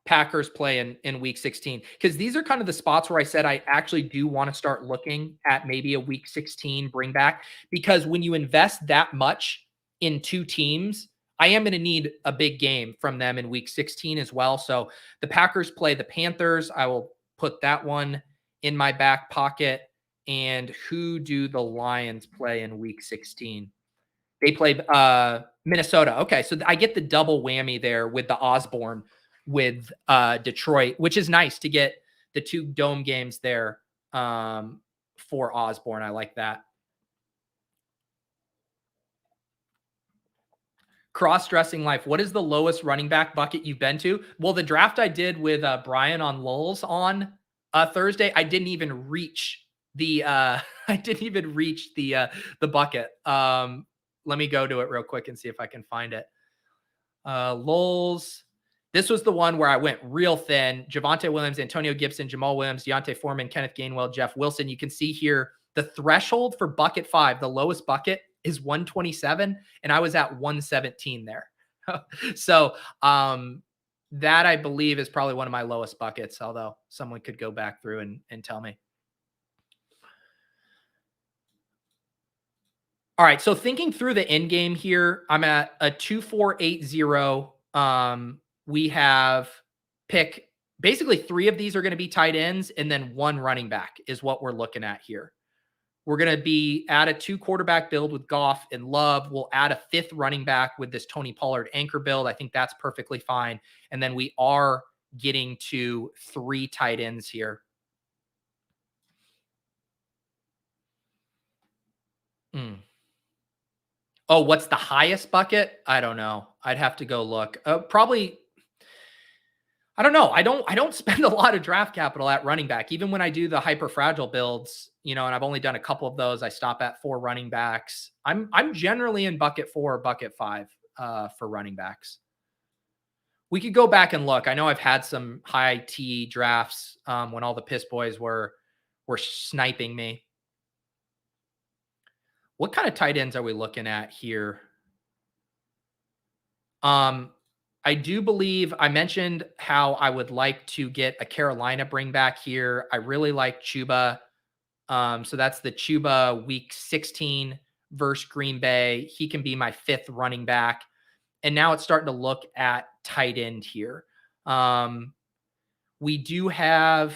A: Packers play in week 16? Because these are kind of the spots where I said I actually do want to start looking at maybe a week 16 bring back, because when you invest that much in 2 teams, I am going to need a big game from them in week 16 as well. So the Packers play the Panthers. I will put that one in my back pocket. And who do the Lions play in week 16? They play Minnesota. Okay, so I get the double whammy there with the Osborne with Detroit, which is nice to get the 2 dome games there for Osborne. I like that. Cross-dressing life. What is the lowest running back bucket you've been to? Well, the draft I did with Brian on Lulz on Thursday, I didn't even reach the bucket. Let me go to it real quick and see if I can find it. Lulz. This was the one where I went real thin. Javonte Williams, Antonio Gibson, Jamal Williams, Deontay Foreman, Kenneth Gainwell, Jeff Wilson. You can see here the threshold for bucket 5, the lowest bucket is 127, and I was at 117 there. So That I believe is probably one of my lowest buckets, although someone could go back through and tell me. All right. So thinking through the end game here, I'm at a 2-4-8-0. We have pick basically 3 of these are going to be tight ends, and then 1 running back is what we're looking at here. We're going to be at a 2 quarterback build with Goff and Love. We'll add a 5th running back with this Tony Pollard anchor build. I think that's perfectly fine. And then we are getting to 3 tight ends here. Oh, what's the highest bucket? I don't know. I'd have to go look. Probably. I don't know. I don't spend a lot of draft capital at running back. Even when I do the hyper fragile builds, and I've only done a couple of those, I stop at 4 running backs. I'm generally in bucket 4 or bucket 5 for running backs. We could go back and look. I know I've had some high T drafts when all the piss boys were sniping me. What kind of tight ends are we looking at here? I do believe I mentioned how I would like to get a Carolina bring back here. I really like Chuba. So that's the Chuba week 16 versus Green Bay. He can be my 5th running back. And now it's starting to look at tight end here. We do have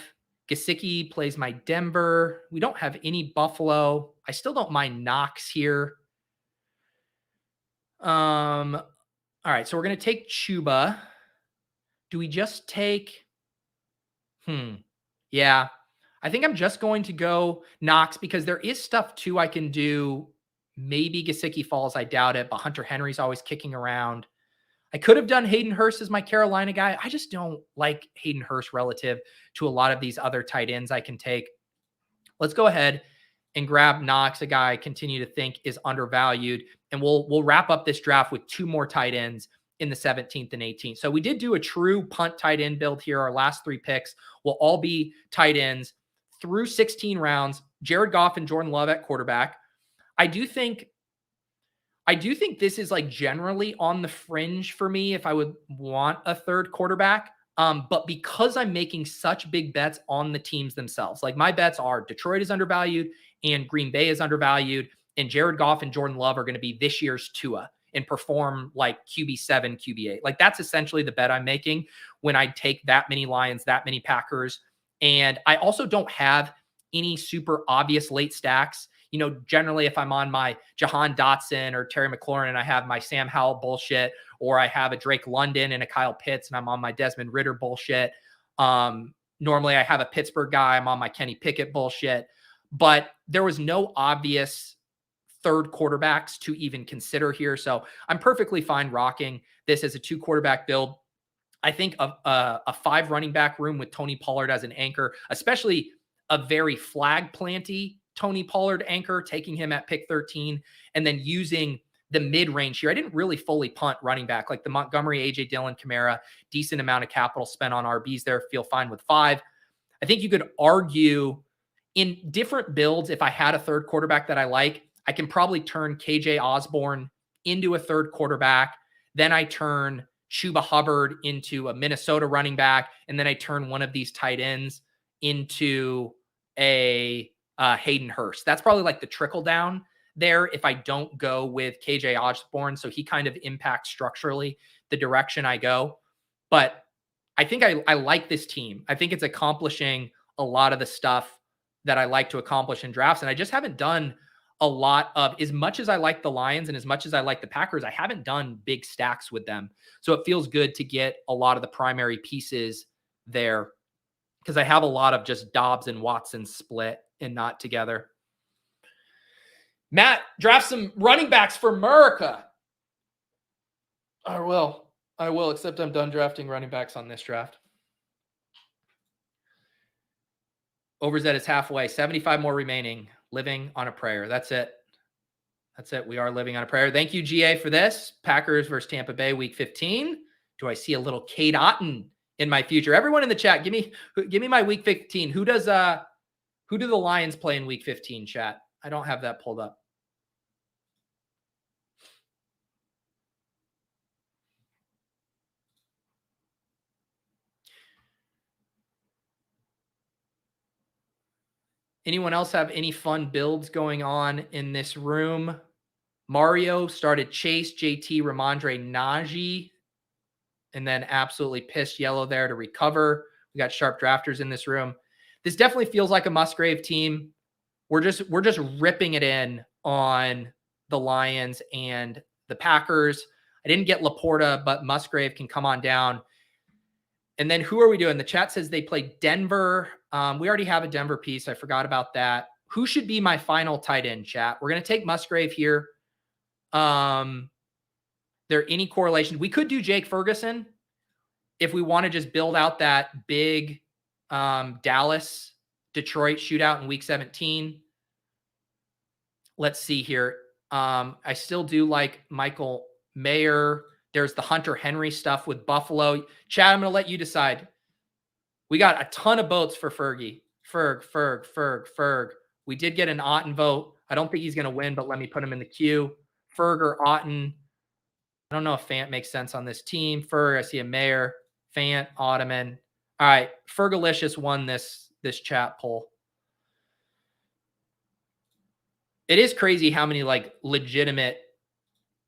A: Gesicki plays my Denver. We don't have any Buffalo. I still don't mind Knox here. All right, so we're going to take Chuba. Do we just take... Yeah, I think I'm just going to go Knox because there is stuff, too, I can do. Maybe Gesicki falls. I doubt it, but Hunter Henry's always kicking around. I could have done Hayden Hurst as my Carolina guy. I just don't like Hayden Hurst relative to a lot of these other tight ends I can take. Let's go ahead and grab Knox, a guy I continue to think is undervalued. And we'll wrap up this draft with 2 more tight ends in the 17th and 18th. So we did do a true punt tight end build here. Our last 3 picks will all be tight ends through 16 rounds. Jared Goff and Jordan Love at quarterback. I do think this is like generally on the fringe for me if I would want a 3rd quarterback. But because I'm making such big bets on the teams themselves, like my bets are Detroit is undervalued and Green Bay is undervalued, and Jared Goff and Jordan Love are going to be this year's Tua and perform like QB7, QB8. Like that's essentially the bet I'm making when I take that many Lions, that many Packers. And I also don't have any super obvious late stacks. Generally if I'm on my Jahan Dotson or Terry McLaurin and I have my Sam Howell bullshit, or I have a Drake London and a Kyle Pitts and I'm on my Desmond Ridder bullshit. Normally I have a Pittsburgh guy. I'm on my Kenny Pickett bullshit, but there was no obvious 3rd quarterbacks to even consider here. So I'm perfectly fine rocking this as a 2 quarterback build. I think a 5 running back room with Tony Pollard as an anchor, especially a very flag planty Tony Pollard anchor, taking him at pick 13 and then using the mid-range here. I didn't really fully punt running back like the Montgomery, AJ Dillon, Kamara, decent amount of capital spent on RBs there. Feel fine with 5. I think you could argue in different builds, if I had a 3rd quarterback that I like, I can probably turn KJ Osborne into a 3rd quarterback. Then I turn Chuba Hubbard into a Minnesota running back. And then I turn one of these tight ends into a Hayden Hurst. That's probably like the trickle down there if I don't go with KJ Osborne. So he kind of impacts structurally the direction I go. But I think I like this team. I think it's accomplishing a lot of the stuff that I like to accomplish in drafts. And I just haven't done a lot of, as much as I like the Lions and as much as I like the Packers, I haven't done big stacks with them. So it feels good to get a lot of the primary pieces there because I have a lot of just Doubs and Watson split and not together. Matt, draft some running backs for America. I will, except I'm done drafting running backs on this draft. Overzet is halfway, 75 more remaining. Living on a prayer. That's it. We are living on a prayer. Thank you, GA, for this. Packers versus Tampa Bay, week 15. Do I see a little Cade Otton in my future? Everyone in the chat, give me my week 15. Who do the Lions play in week 15, chat? I don't have that pulled up. Anyone else have any fun builds going on in this room? Mario started Chase, JT, Ramondre, Najee, and then absolutely pissed yellow there to recover. We got sharp drafters in this room. This definitely feels like a Musgrave team. We're just ripping it in on the Lions and the Packers. I didn't get Laporta, but Musgrave can come on down. And then who are we doing? The chat says they play Denver. We already have a Denver piece. I forgot about that. Who should be my final tight end, chat? We're going to take Musgrave here. There any correlation? We could do Jake Ferguson if we want to just build out that big Dallas Detroit shootout in week 17. Let's see here. I still do like Michael Mayer. There's the Hunter Henry stuff with Buffalo. Chad, I'm going to let you decide. We got a ton of votes for Fergie. Ferg. We did get an Otten vote. I don't think he's going to win, but let me put him in the queue. Ferg or Otten. I don't know if Fant makes sense on this team. Ferg, I see a Mayer. Fant, Ottoman. All right. Fergalicious won this chat poll. It is crazy how many like legitimate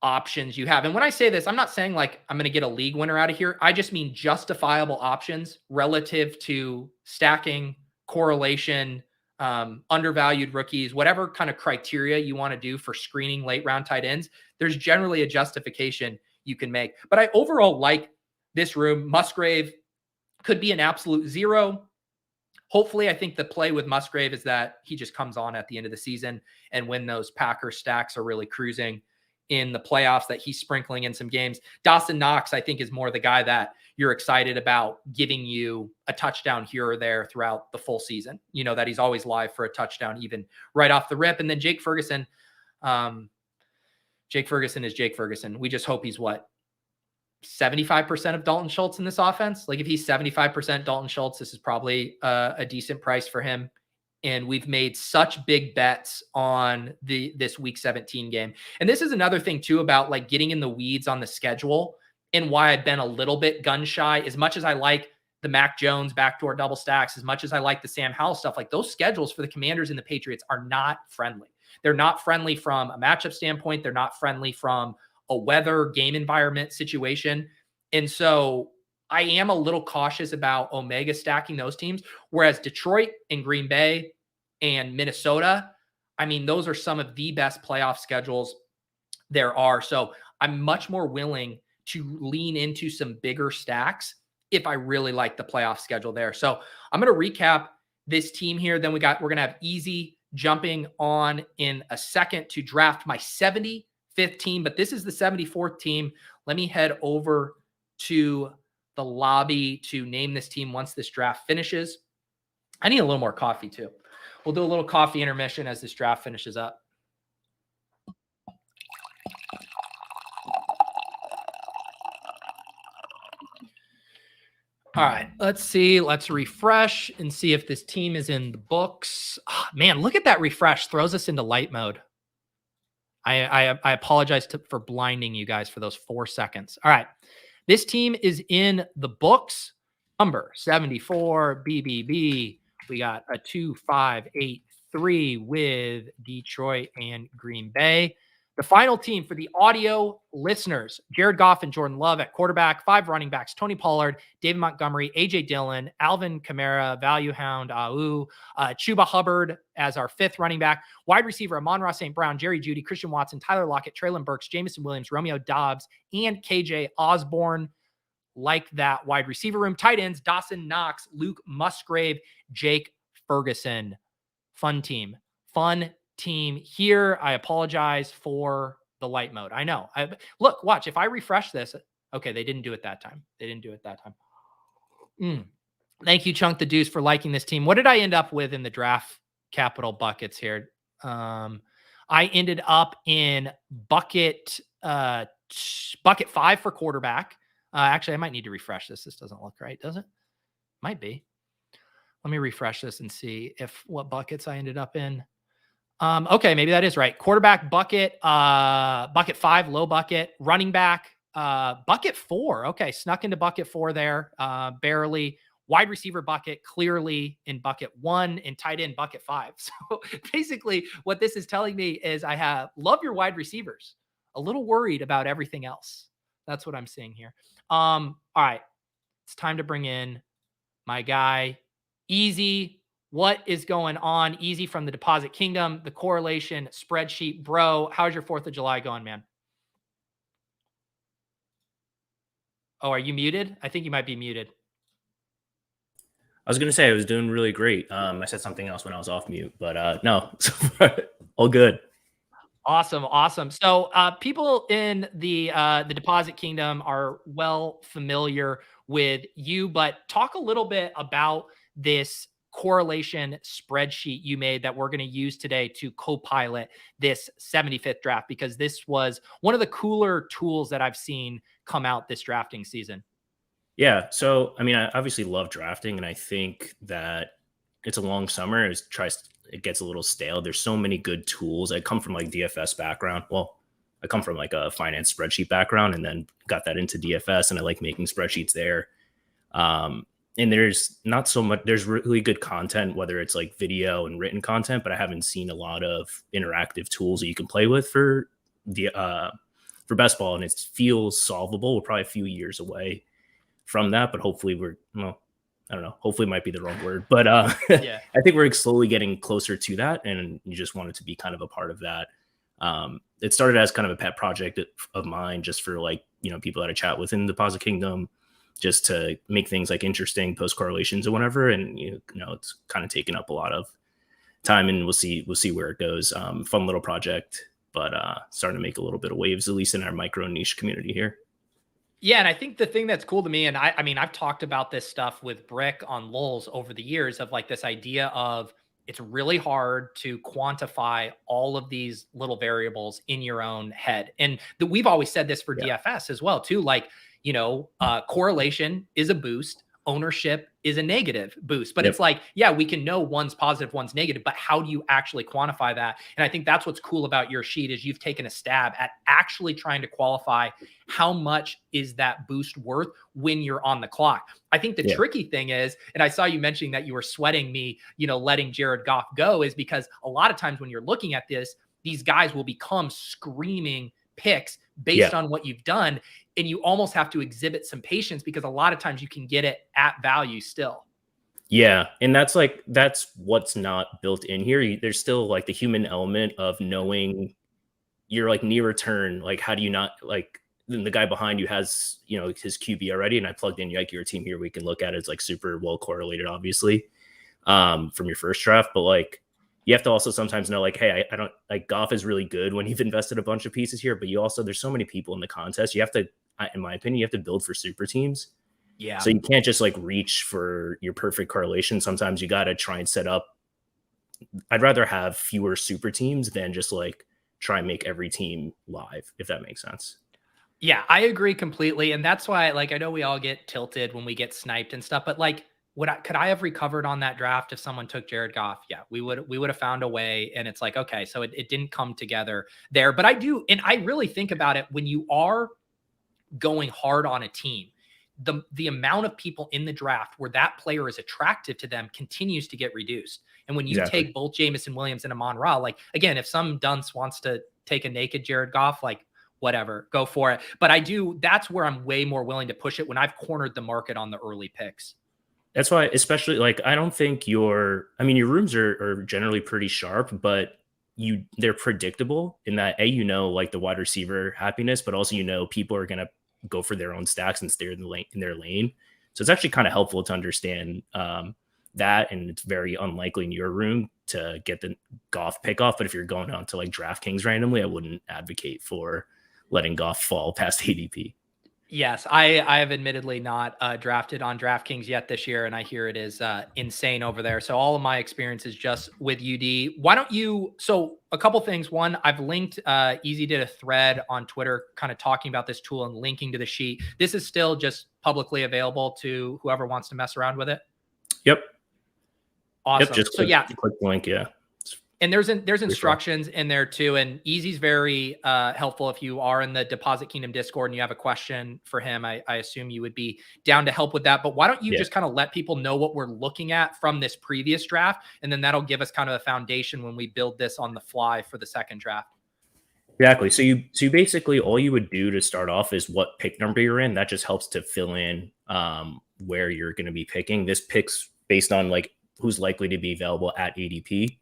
A: options you have. And when I say this, I'm not saying like I'm going to get a league winner out of here. I just mean justifiable options relative to stacking, correlation, undervalued rookies, whatever kind of criteria you want to do for screening late round tight ends. There's generally a justification you can make. But I overall like this room. Musgrave could be an absolute zero. Hopefully, I think the play with Musgrave is that he just comes on at the end of the season, and when those Packer stacks are really cruising in the playoffs, that he's sprinkling in some games. Dawson Knox, I think, is more the guy that you're excited about giving you a touchdown here or there throughout the full season. You know, that he's always live for a touchdown, even right off the rip. And then Jake Ferguson. Jake Ferguson is Jake Ferguson. We just hope he's 75% of Dalton Schultz in this offense. Like if he's 75% Dalton Schultz, this is probably a decent price for him. And we've made such big bets on this week 17 game. And this is another thing too about like getting in the weeds on the schedule and why I've been a little bit gun shy. As much as I like the Mac Jones backdoor double stacks, as much as I like the Sam Howell stuff, like those schedules for the Commanders and the Patriots are not friendly. They're not friendly from a matchup standpoint. They're not friendly from a weather game environment situation. And so I am a little cautious about Omega stacking those teams, whereas Detroit and Green Bay and Minnesota, I mean, those are some of the best playoff schedules there are. So I'm much more willing to lean into some bigger stacks if I really like the playoff schedule there. So I'm going to recap this team here. Then we're going to have Easy jumping on in a second to draft my 75th team, but this is the 74th team. Let me head over to the lobby to name this team once this draft finishes. I need a little more coffee too. We'll do a little coffee intermission as this draft finishes up. All right, let's see. Let's refresh and see if this team is in the books. Oh, man, look at that refresh. Throws us into light mode. I apologize for blinding you guys for those 4 seconds. All right. This team is in the books. Number 74, BBB. We got a 2-5-8-3 with Detroit and Green Bay. The final team for the audio listeners, Jared Goff and Jordan Love at quarterback, 5 running backs, Tony Pollard, David Montgomery, A.J. Dillon, Alvin Kamara, Value Hound, Chuba Hubbard as our 5th running back, wide receiver, Amon-Ra St. Brown, Jerry Jeudy, Christian Watson, Tyler Lockett, Treylon Burks, Jamison Williams, Romeo Doubs, and KJ Osborne. Like that wide receiver room. Tight ends, Dawson Knox, Luke Musgrave, Jake Ferguson. Fun team here. I apologize for the light mode. I know. Look, watch. If I refresh this, okay, they didn't do it that time. Thank you, Chunk the Deuce, for liking this team. What did I end up with in the draft capital buckets here? I ended up in bucket 5 for quarterback. Actually, I might need to refresh this. This doesn't look right, does it? Might be. Let me refresh this and see what buckets I ended up in. Okay, maybe that is right. Quarterback bucket 5, low bucket. Running back bucket 4. Okay, snuck into bucket 4 there, barely. wide receiver bucket clearly in bucket 1 and tight end bucket 5. So basically what this is telling me is I love your wide receivers, a little worried about everything else. That's what I'm seeing here. All right, it's time to bring in my guy, Easy. What is going on? Easy from the Deposit Kingdom, the correlation spreadsheet. Bro, how's your 4th of July going, man? Oh, are you muted? I think you might be muted.
E: I was going to say I was doing really great. I said something else when I was off mute, but no, all good.
A: Awesome. So people in the Deposit Kingdom are well familiar with you, but talk a little bit about this correlation spreadsheet you made that we're going to use today to co-pilot this 75th draft, because this was one of the cooler tools that I've seen come out this drafting season.
E: Yeah. So, I mean, I obviously love drafting, and I think that it's a long summer. It gets a little stale. There's so many good tools. I come from like DFS background. Well, I come from like a finance spreadsheet background, and then got that into DFS, and I like making spreadsheets there. And there's not so much, there's really good content, whether it's like video and written content, but I haven't seen a lot of interactive tools that you can play with for best ball, and it feels solvable. We're probably a few years away from that, but hopefully I don't know, hopefully might be the wrong word, but
A: yeah.
E: I think we're slowly getting closer to that, and you just wanted to be kind of a part of that. It started as kind of a pet project of mine, just for like, people that I chat with in the Deposit Kingdom, just to make things like interesting, post correlations or whatever. And, it's kind of taken up a lot of time, and we'll see where it goes. Fun little project, but starting to make a little bit of waves, at least in our micro niche community here.
A: Yeah, and I think the thing that's cool to me, and I mean, I've talked about this stuff with Brick on Lulz over the years, of like this idea of it's really hard to quantify all of these little variables in your own head. And we've always said this for DFS as well, too. Like, correlation is a boost. Ownership is a negative boost, but it's like, yeah, we can know one's positive, one's negative, but how do you actually quantify that? And I think that's what's cool about your sheet, is you've taken a stab at actually trying to qualify how much is that boost worth when you're on the clock. I think the tricky thing is, and I saw you mentioning that you were sweating me, letting Jared Goff go, is because a lot of times when you're looking at this, these guys will become screaming picks based on what you've done. And you almost have to exhibit some patience, because a lot of times you can get it at value still.
E: Yeah. And that's what's not built in here. There's still like the human element of knowing you're like near return. Like, how do you not, like, then the guy behind you has, his QB already. And I plugged in like your team here. We can look at it. It's like super well correlated, obviously, from your first draft. But like, you have to also sometimes know, like, hey, I don't like, Goff is really good when you've invested a bunch of pieces here, but there's so many people in the contest. You have to, in my opinion, you have to build for super teams.
A: Yeah.
E: So you can't just like reach for your perfect correlation. Sometimes you got to try and set up. I'd rather have fewer super teams than just like try and make every team live, if that makes sense.
A: Yeah, I agree completely. And that's why, like, I know we all get tilted when we get sniped and stuff, but like, could I have recovered on that draft if someone took Jared Goff? Yeah, we would have found a way. And it's like, okay, so it didn't come together there. But I do, and I really think about it, when you are going hard on a team, the amount of people in the draft where that player is attractive to them continues to get reduced. And when you take both Jameson Williams and Amon-Ra, like, again, if some dunce wants to take a naked Jared Goff, like, whatever, go for it. But that's where I'm way more willing to push it, when I've cornered the market on the early picks.
E: That's why, especially like, I don't think your rooms are generally pretty sharp, but they're predictable in that, like the wide receiver happiness, but also, people are going to go for their own stacks and stay in their lane. So it's actually kind of helpful to understand that. And it's very unlikely in your room to get the Goff pick off. But if you're going on to like DraftKings randomly, I wouldn't advocate for letting Goff fall past ADP.
A: Yes, I have admittedly not drafted on DraftKings yet this year, and I hear it is insane over there. So all of my experience is just with UD. Why don't you? So a couple things. One, I've linked. Easy did a thread on Twitter, kind of talking about this tool and linking to the sheet. This is still just publicly available to whoever wants to mess around with it.
E: Yep.
A: Awesome.
E: Yep, just
A: click
E: the link. Yeah.
A: And there's
E: For sure.
A: instructions in there too. And Easy's very helpful. If you are in the Deposit Kingdom Discord and you have a question for him, I assume you would be down to help with that. But why don't you
E: Yeah.
A: just kind of let people know what we're looking at from this previous draft? And then that'll give us kind of a foundation when we build this on the fly for the second draft.
E: Exactly. So you basically, all you would do to start off is what pick number you're in. That just helps to fill in where you're going to be picking. This picks based on like who's likely to be available at ADP,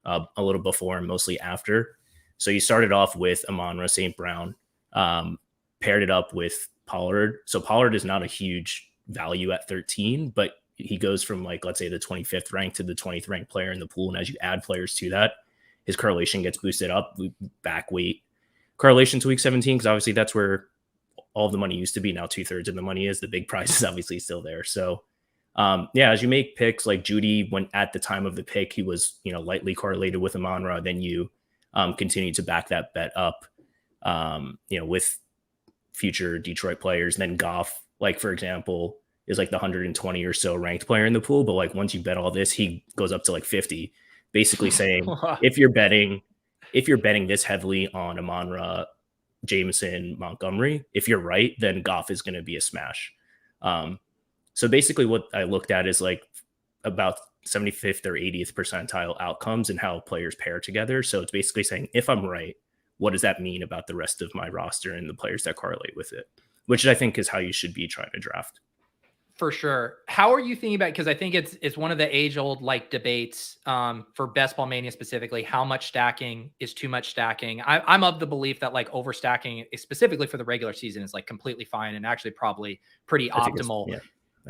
E: a little before and mostly after. So you started off with Amon-Ra St. Brown, paired it up with Pollard. So Pollard is not a huge value at 13, but he goes from like, let's say the 25th rank to the 20th ranked player in the pool. And as you add players to that, his correlation gets boosted up. We back weight correlation to week 17, because obviously that's where all of the money used to be. Now 2/3 of the money is. The big prize is obviously still there. So yeah, as you make picks, like Judy, when at the time of the pick, he was, lightly correlated with Amon-Ra, then you continue to back that bet up, with future Detroit players. And then Goff, like, for example, is like the 120 or so ranked player in the pool. But like, once you bet all this, he goes up to like 50, basically saying, if you're betting this heavily on Amon-Ra, Jameson, Montgomery, if you're right, then Goff is going to be a smash. So basically what I looked at is like about 75th or 80th percentile outcomes and how players pair together. So it's basically saying, if I'm right, what does that mean about the rest of my roster and the players that correlate with it, which I think is how you should be trying to draft.
A: For sure. How are you thinking about, because I think it's one of the age-old like debates for Best Ball Mania specifically, how much stacking is too much stacking? I'm of the belief that like overstacking, specifically for the regular season, is like completely fine and actually probably pretty optimal.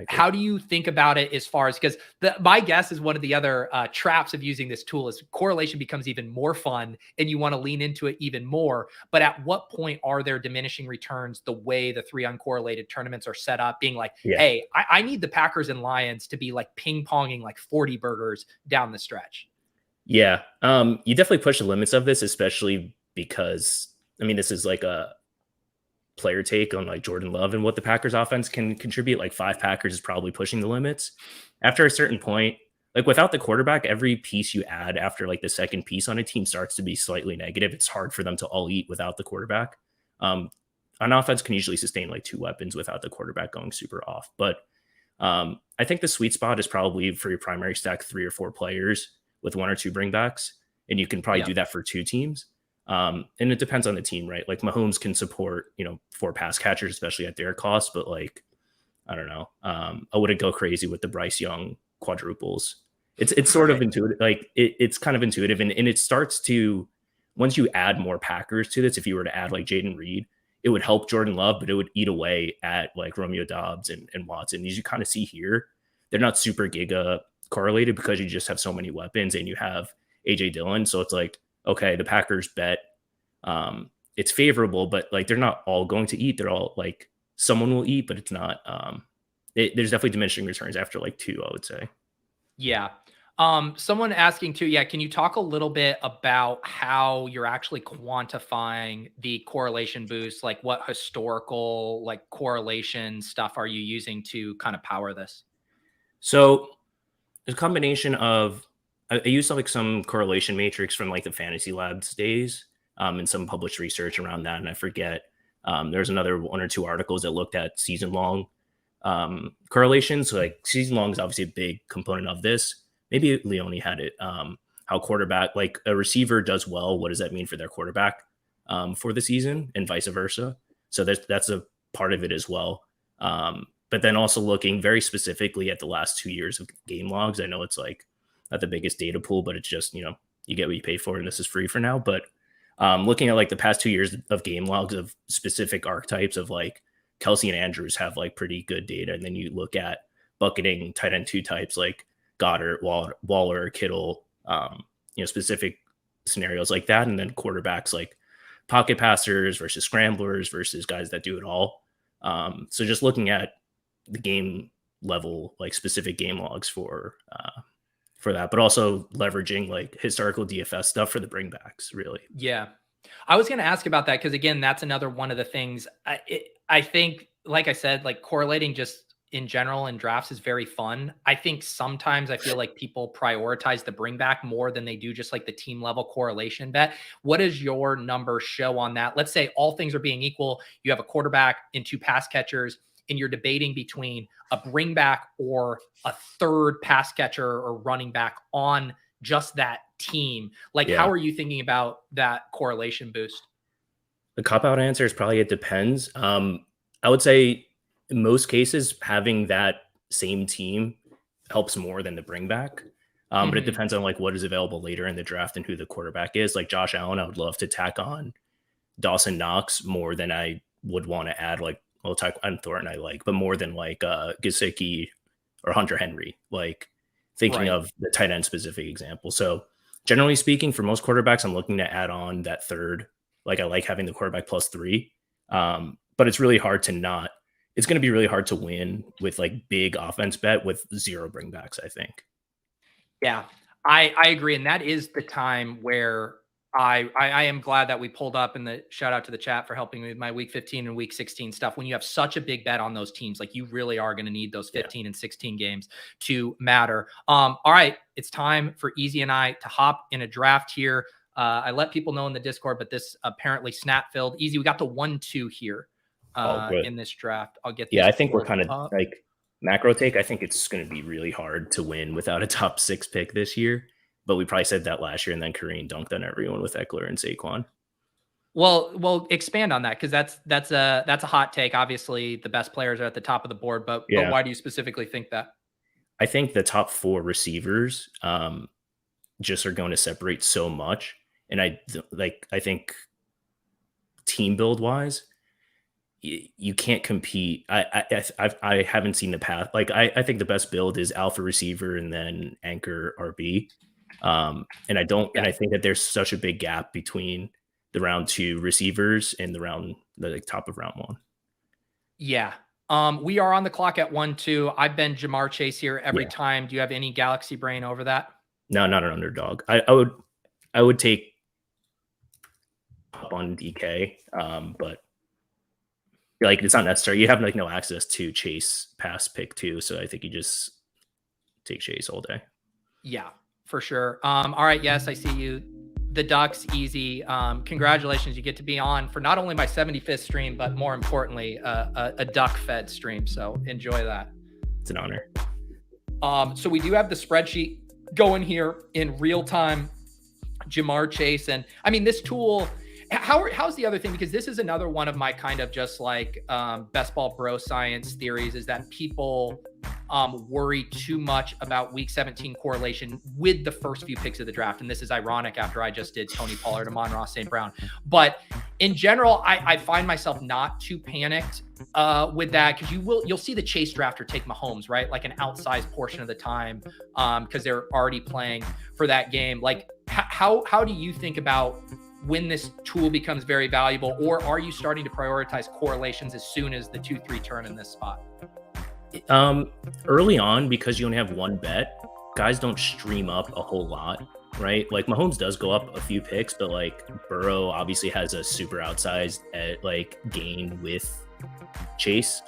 A: How do you think about it as far as, because my guess is one of the other traps of using this tool is correlation becomes even more fun and you want to lean into it even more. But at what point are there diminishing returns the way the 3 uncorrelated tournaments are set up, being like, hey, I need the Packers and Lions to be like ping ponging like 40 burgers down the stretch?
E: Yeah. You definitely push the limits of this, especially because, I mean, this is like a player take on like Jordan Love and what the Packers offense can contribute. Like 5 Packers is probably pushing the limits. After a certain point, like without the quarterback, every piece you add after like the second piece on a team starts to be slightly negative. It's hard for them to all eat without the quarterback. An offense can usually sustain like 2 weapons without the quarterback going super off. But I think the sweet spot is probably for your primary stack 3 or 4 players with 1 or 2 bringbacks. And you can probably do that for 2 teams. And it depends on the team, right? Like Mahomes can support, 4 pass catchers, especially at their cost. But like, I don't know. I wouldn't go crazy with the Bryce Young quadruples. It's sort of intuitive. Like it's kind of intuitive. And it starts to, once you add more Packers to this, if you were to add like Jaden Reed, it would help Jordan Love, but it would eat away at like Romeo Doubs and Watson. As you kind of see here, they're not super giga correlated because you just have so many weapons and you have AJ Dillon. So it's like, okay, the Packers bet it's favorable, but like they're not all going to eat. They're all like someone will eat, but it's not. There's definitely diminishing returns after like 2, I would say.
A: Yeah. Someone asking too, can you talk a little bit about how you're actually quantifying the correlation boost? Like what historical like correlation stuff are you using to kind of power this?
E: So there's a combination of, I used like some correlation matrix from like the Fantasy Labs days and some published research around that. And I forget, there's another 1 or 2 articles that looked at season long correlations. So like season long is obviously a big component of this. Maybe Leone had it, how quarterback, like a receiver does well. What does that mean for their quarterback for the season and vice versa? So that's a part of it as well. But then also looking very specifically at the last 2 years of game logs. I know it's like not the biggest data pool, but it's just, you get what you pay for and this is free for now. But looking at like the past 2 years of game logs of specific archetypes of like Kelsey and Andrews have like pretty good data. And then you look at bucketing tight end 2 types like Goddard, Waller, Kittle, specific scenarios like that. And then quarterbacks like pocket passers versus scramblers versus guys that do it all. So just looking at the game level, like specific game logs for that, but also leveraging like historical DFS stuff for the bringbacks, really.
A: Yeah. I was going to ask about that because, again, that's another one of the things I think, like I said, like correlating just in general in drafts is very fun. I think sometimes I feel like people prioritize the bring back more than they do just like the team level correlation bet. What does your number show on that? Let's say all things are being equal. You have a quarterback and 2 pass catchers, and you're debating between a bring back or a third pass catcher or running back on just that team. Like, how are you thinking about that correlation boost?
E: The cop out answer is probably it depends. I would say in most cases, having that same team helps more than the bring back. But it depends on like what is available later in the draft and who the quarterback is. Like Josh Allen, I would love to tack on Dawson Knox more than I would want to add like, well, Tyquan Thornton I like, but more than like Gesicki or Hunter Henry, like thinking of the tight end specific example. So generally speaking, for most quarterbacks, I'm looking to add on that third. Like I like having the quarterback +3, but it's really hard to not. It's going to be really hard to win with like big offense bet with 0 bringbacks, I think.
A: Yeah, I agree. And that is the time where I am glad that we pulled up, and the shout out to the chat for helping me with my week 15 and week 16 stuff. When you have such a big bet on those teams, like you really are going to need those 15 and 16 games to matter. All right, it's time for Easy and I to hop in a draft here. I let people know in the Discord, but this apparently snap filled. Easy, we got to 1-2 here. In this draft. I'll get
E: I think we're kind of like macro take. I think it's going to be really hard to win without a top 6 pick this year, but we probably said that last year, and then Kareem dunked on everyone with Eckler and Saquon.
A: Well, expand on that, because that's a hot take. Obviously, the best players are at the top of the board, but why do you specifically think that?
E: I think the top 4 receivers just are going to separate so much, and I think team build wise, you can't compete. I haven't seen the path. Like I think the best build is alpha receiver and then anchor RB. And I think that there's such a big gap between the round 2 receivers and the top of round 1.
A: Yeah. We are on the clock at 1-2. I've been Jamar Chase here every time. Do you have any galaxy brain over that? No,
E: not an underdog. I would take up on DK, but like it's not necessary. You have like no access to Chase pass pick 2, so I think you just take Chase all day.
A: Yeah, for sure. All right, yes, I see you. The Ducks, Easy. Congratulations, you get to be on for not only my 75th stream, but more importantly, a duck fed stream. So enjoy that.
E: It's an honor.
A: So we do have the spreadsheet going here in real time. Jamar Chase, and I mean this tool. How's the other thing? Because this is another one of my kind of just like best ball bro science theories, is that people worry too much about week 17 correlation with the first few picks of the draft. And this is ironic after I just did Tony Pollard, Amon-Ra St. Brown. But in general, I find myself not too panicked with that, because you'll see the Chase drafter take Mahomes, right? Like an outsized portion of the time because they're already playing for that game. Like how do you think about when this tool becomes very valuable, or are you starting to prioritize correlations as soon as the 2-3 turn in this spot?
E: Early on, because you only have one bet, guys don't stream up a whole lot, right? Like Mahomes does go up a few picks, but like Burrow obviously has a super outsized like gain with Chase.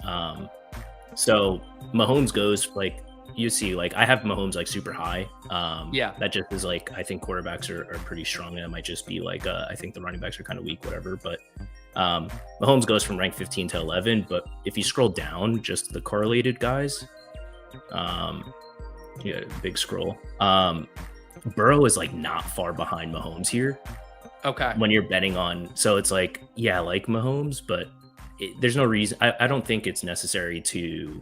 E: So Mahomes goes like, you see, like I have Mahomes like super high. That just is like, I think quarterbacks are pretty strong, and it might just be like I think the running backs are kind of weak, whatever. But Mahomes goes from rank 15 to 11. But if you scroll down, just the correlated guys, big scroll. Burrow is like not far behind Mahomes here.
A: Okay.
E: When you're betting on, so it's like, yeah, I like Mahomes, but there's no reason. I don't think it's necessary to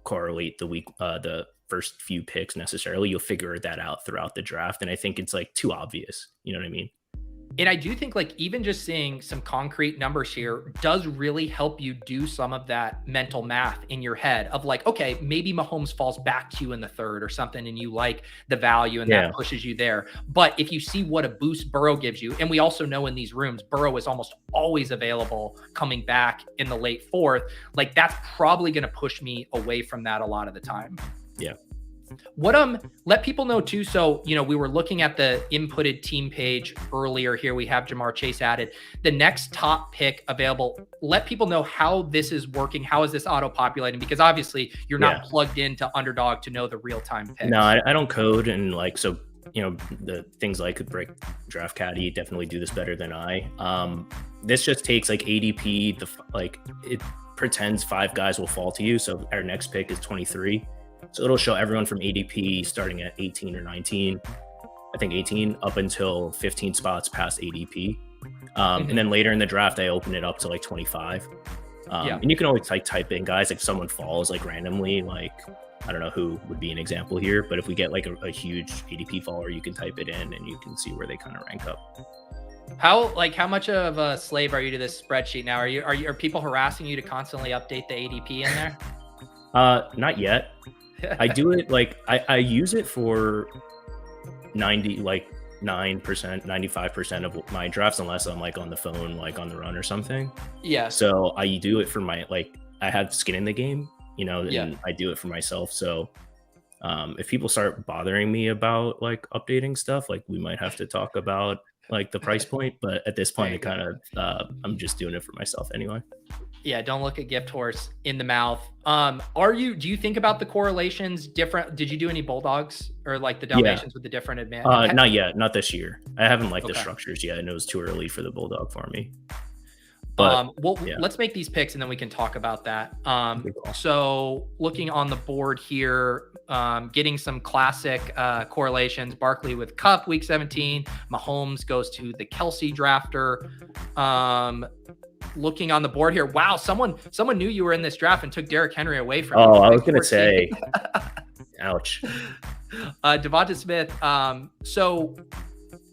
E: correlate the first few picks necessarily. You'll figure that out throughout the draft, and I think it's like too obvious. You know what I mean?
A: And I do think like even just seeing some concrete numbers here does really help you do some of that mental math in your head of like, okay, maybe Mahomes falls back to you in the third or something, and you like the value, and that pushes you there. But if you see what a boost Burrow gives you, and we also know in these rooms, Burrow is almost always available coming back in the late fourth, like that's probably going to push me away from that a lot of the time.
E: Yeah.
A: Let people know too. So, we were looking at the inputted team page earlier here. We have Jamar Chase added. The next top pick available. Let people know how this is working. How is this auto populating? Because obviously you're not plugged into Underdog to know the real time picks.
E: No, I don't code, and so the things like Break Draft Caddy definitely do this better than I. This just takes like ADP. It pretends 5 guys will fall to you. So our next pick is 23. So it'll show everyone from ADP starting at 18 or 19, I think 18, up until 15 spots past ADP. And then later in the draft, I open it up to like 25. And you can always type in guys, like someone falls like randomly, like I don't know who would be an example here, but if we get like a huge ADP faller, you can type it in and you can see where they kind of rank up.
A: How much of a slave are you to this spreadsheet now? Are people harassing you to constantly update the ADP in there?
E: Not yet. I do it I use it for 9%, 95% of my drafts, unless I'm like on the phone, like on the run or something.
A: Yeah.
E: So I do it for my, I have skin in the game, and I do it for myself. So if people start bothering me about like updating stuff, like we might have to talk about like the price point, but at this point, I'm just doing it for myself anyway.
A: Yeah, don't look at gift horse in the mouth. Do you think about the correlations different? Did you do any bulldogs or like the Dalmatians with the different advantage?
E: Not yet, not this year. I haven't liked the structures yet, and it was too early for the bulldog for me. But
A: let's make these picks and then we can talk about that. So looking on the board here, getting some classic correlations. Barkley with Cup week 17. Mahomes goes to the Kelsey drafter. Looking on the board here, wow, someone knew you were in this draft and took Derrick Henry away from you.
E: I was gonna say, ouch.
A: Devonta Smith. So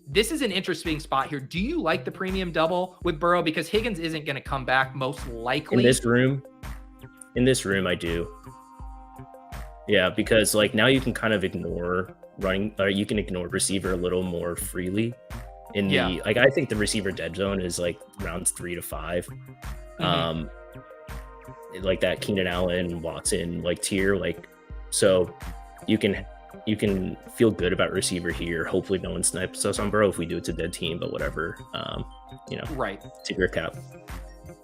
A: this is an interesting spot here. Do you like the premium double with Burrow? Because Higgins isn't going to come back most likely.
E: In this room, I do. Yeah, because like now you can kind of ignore running, or you can ignore receiver a little more freely. I think the receiver dead zone is like rounds 3 to 5. Like that Keenan Allen, Watson like tier, so you can feel good about receiver here. Hopefully no one snipes us on Burrow if we do it to dead team, but whatever.
A: Right.
E: Tip your cap.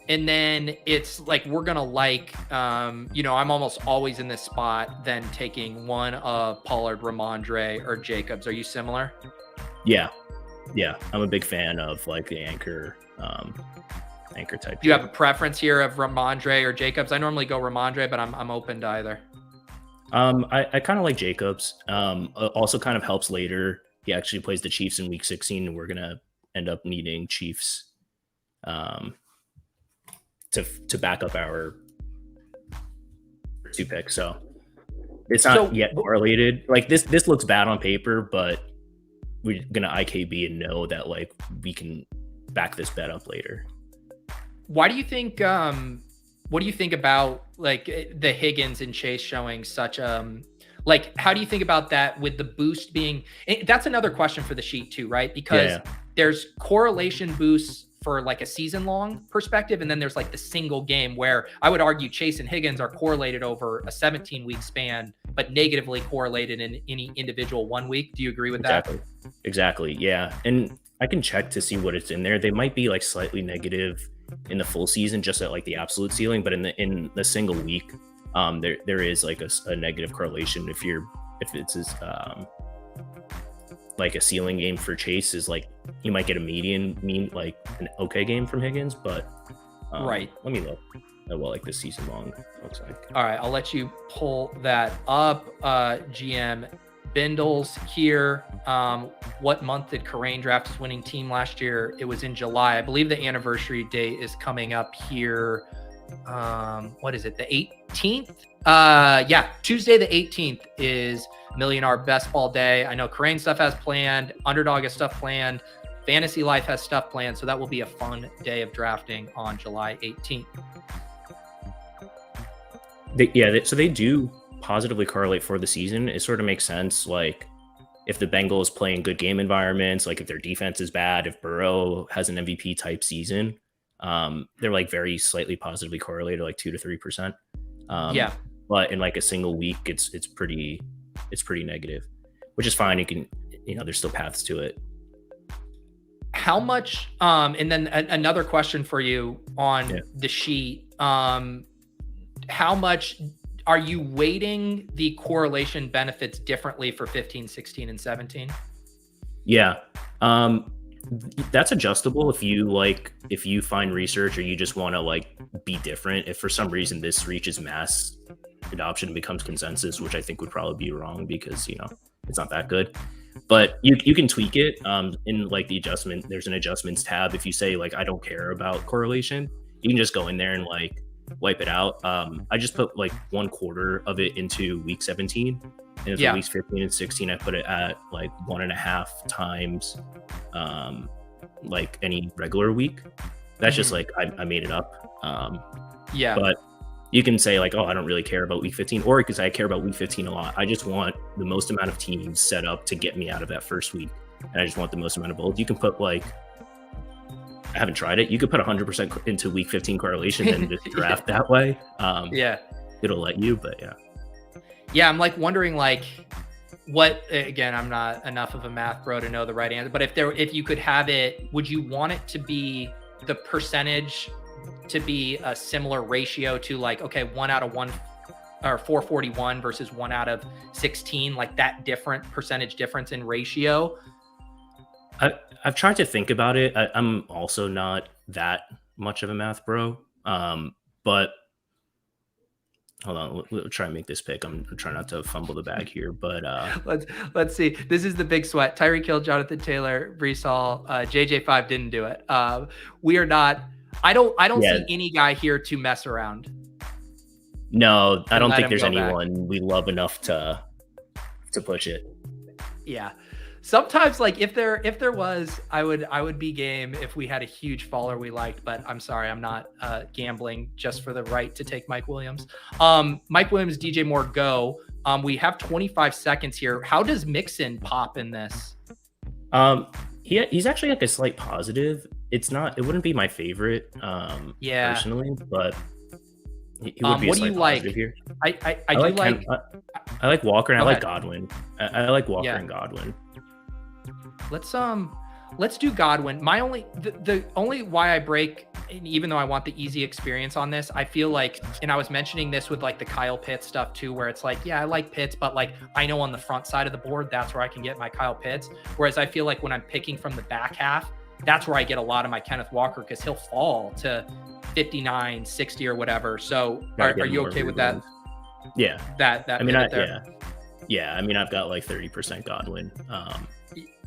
A: And then it's like we're gonna I'm almost always in this spot then taking one of Pollard, Ramondre, or Jacobs. Are you similar?
E: Yeah, I'm a big fan of like the anchor type.
A: Do you have a preference here of Ramondre or Jacobs? I normally go Ramondre, but I'm open to either.
E: I kind of like Jacobs. Also kind of helps later. He actually plays the Chiefs in week 16, and we're gonna end up needing Chiefs to back up our 2 picks. So it's not yet correlated. Like this looks bad on paper, but we're gonna IKB and know that like we can back this bet up later.
A: Why do you think? What do you think about like the Higgins and Chase showing such how do you think about that with the boost being? That's another question for the sheet too, right? Because there's correlation boosts for like a season long perspective, and then there's like the single game where I would argue Chase and Higgins are correlated over a 17-week span, but negatively correlated in any individual 1 week. Do you agree with that?
E: Exactly. Yeah. And I can check to see what it's in there. They might be like slightly negative in the full season, just at like the absolute ceiling, but in the single week, there is like a negative correlation. If it's like a ceiling game for Chase is like you might get a mean like an okay game from Higgins, but
A: right.
E: Let me look at what like the season long looks like.
A: All right, I'll let you pull that up. GM Bindles here. What month did Karain draft his winning team last year? It was in July. I believe the anniversary date is coming up here. What is it? The 18th? Tuesday the 18th is Millionaire Best Ball Day. I know Karain stuff has planned. Underdog has stuff planned. Fantasy Life has stuff planned. So that will be a fun day of drafting on July 18th.
E: So they do positively correlate for the season. It sort of makes sense. Like if the Bengals play in good game environments, like if their defense is bad, if Burrow has an MVP type season, they're like very slightly positively correlated, like 2 to 3%. But in like a single week, it's pretty it's pretty negative, which is fine. You can, there's still paths to it.
A: How much, and then another question for you on the sheet. How much are you weighting the correlation benefits differently for 15, 16, and 17?
E: Yeah. That's adjustable if you find research or you just want to be different. If for some reason this reaches mass adoption and becomes consensus, which I think would probably be wrong because, it's not that good. But you can tweak it in the adjustment. There's an adjustments tab. If you say I don't care about correlation, you can just go in there and wipe it out. I just put 1/4 of it into week 17, and for weeks 15 and 16, I put it at 1.5 times any regular week. That's just I made it up. But you can say oh, I don't really care about week 15, or because I care about week 15 a lot. I just want the most amount of teams set up to get me out of that first week, and I just want the most amount of bolds. You can put I haven't tried it. You could put 100% into week 15 correlation and just draft that way. It'll let you, but
A: I'm wondering what, again, I'm not enough of a math bro to know the right answer, but if you could have it, would you want it to be the percentage to be a similar ratio to 1 out of 1 or 441 versus 1 out of 16, that different percentage difference in ratio?
E: I've tried to think about it. I'm also not that much of a math bro. But hold on, we'll try and make this pick. I'm trying not to fumble the bag here, but
A: let's see. This is the big sweat. Tyreek Hill, Jonathan Taylor, Breece Hall, JJ5 didn't do it. We are not. I don't see any guy here to mess around.
E: No, I don't think there's anyone we love enough to push it.
A: Yeah. Sometimes if there was, I would be game if we had a huge faller we liked, but I'm sorry, I'm not gambling just for the right to take Mike Williams. Mike Williams, DJ Moore, go. We have 25 seconds here. How does Mixon pop in this?
E: He's actually a slight positive. It wouldn't be my favorite personally, but he would be a slight positive here. I like Walker and I like Godwin. I like Walker and Godwin.
A: Let's do Godwin. The only why I break, even though I want the easy experience on this, I feel and I was mentioning this with the Kyle Pitts stuff too, where it's I like Pitts, but I know on the front side of the board, that's where I can get my Kyle Pitts. Whereas I feel when I'm picking from the back half, that's where I get a lot of my Kenneth Walker, because he'll fall to 59, 60 or whatever. So are you okay with that?
E: Yeah.
A: That
E: I mean, yeah. I mean, I've got 30% Godwin.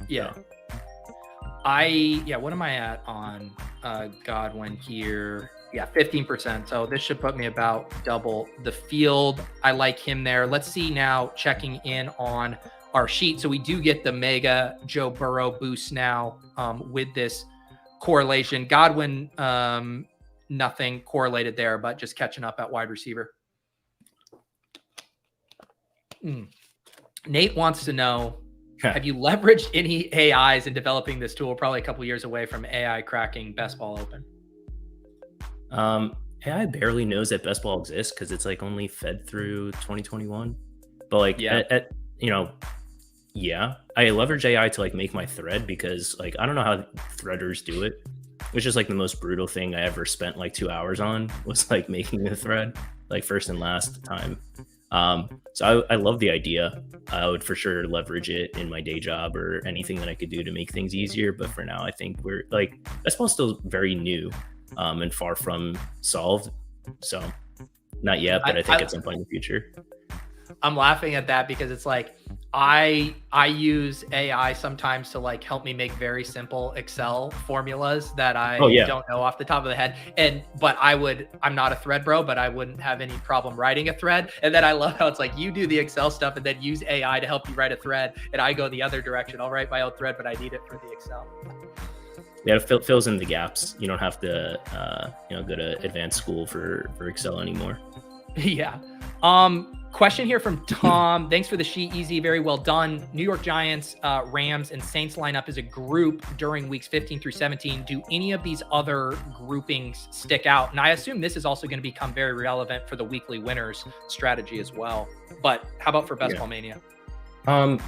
A: Yeah. What am I at on Godwin here? Yeah, 15%. So this should put me about double the field. I like him there. Let's see now, checking in on our sheet. So we do get the mega Joe Burrow boost now with this correlation. Godwin, nothing correlated there, but just catching up at wide receiver. Nate wants to know, have you leveraged any AIs in developing this tool? Probably a couple years away from AI cracking Best Ball Open.
E: AI barely knows that Best Ball exists because it's only fed through 2021. But I leverage AI to make my thread because I don't know how threaders do it. It's just the most brutal thing I ever spent 2 hours on was making the thread first and last time. So I love the idea. I would for sure leverage it in my day job or anything that I could do to make things easier. But for now, I think we're Best Ball's still very new and far from solved. So not yet, but I think at some point in the future.
A: I'm laughing at that because it's I use AI sometimes to help me make very simple Excel formulas that I don't know off the top of the head. But I'm not a thread bro, but I wouldn't have any problem writing a thread. And then I love how it's you do the Excel stuff and then use AI to help you write a thread. And I go the other direction. I'll write my own thread, but I need it for the Excel.
E: Yeah, it fills in the gaps. You don't have to, go to advanced school for Excel anymore.
A: Yeah. Question here from Tom. Thanks for the sheet. Easy. Very well done. New York Giants, Rams, and Saints line up as a group during weeks 15 through 17. Do any of these other groupings stick out? And I assume this is also going to become very relevant for the weekly winners strategy as well. But how about for Best Ball Mania?
E: Um,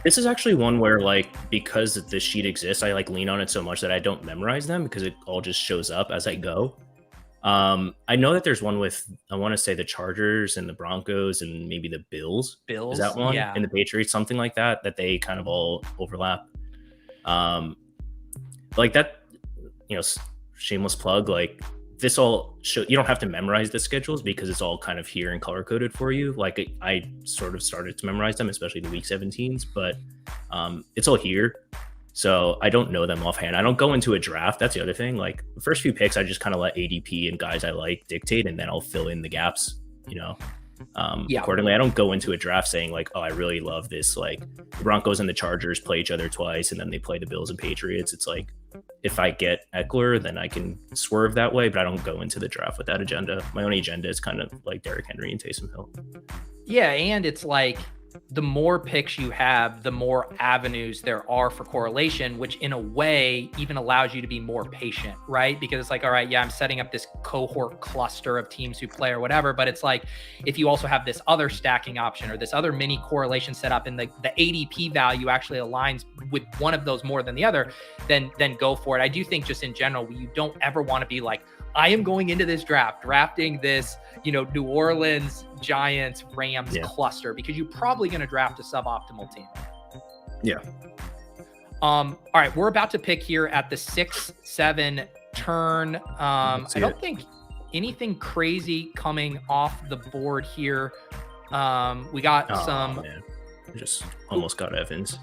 E: this is actually one where, like, because this sheet exists, I like lean on it so much that I don't memorize them because it all just shows up as I go. I know that there's one with, I want to say, the Chargers and the Broncos and maybe the Bills. Is that one?
A: Yeah.
E: And the Patriots, something like that, that they kind of all overlap. Like that, shameless plug, like this all show, you don't have to memorize the schedules because it's all kind of here and color coded for you. Like I sort of started to memorize them, especially the week 17s, but it's all here. So I don't know them offhand. I don't go into a draft. That's the other thing. Like the first few picks, I just kind of let ADP and guys I like dictate, and then I'll fill in the gaps, accordingly. I don't go into a draft saying like, oh, I really love this. Like the Broncos and the Chargers play each other twice, and then they play the Bills and Patriots. It's like, if I get Eckler, then I can swerve that way, but I don't go into the draft with that agenda. My only agenda is kind of like Derrick Henry and Taysom Hill.
A: Yeah, and it's like the more picks you have, the more avenues there are for correlation, which in a way even allows you to be more patient, right? Because it's like, all right, yeah, I'm setting up this cohort cluster of teams who play or whatever, but it's like, if you also have this other stacking option or this other mini correlation set up and the ADP value actually aligns with one of those more than the other, then go for it. I do think just in general, you don't ever want to be like, I am going into this draft, drafting this, New Orleans, Giants, Rams cluster, because you're probably going to draft a suboptimal team.
E: Yeah.
A: All right. We're about to pick here at the 6-7 turn. I don't think anything crazy coming off the board here. We got
E: Man. I just almost got Evans.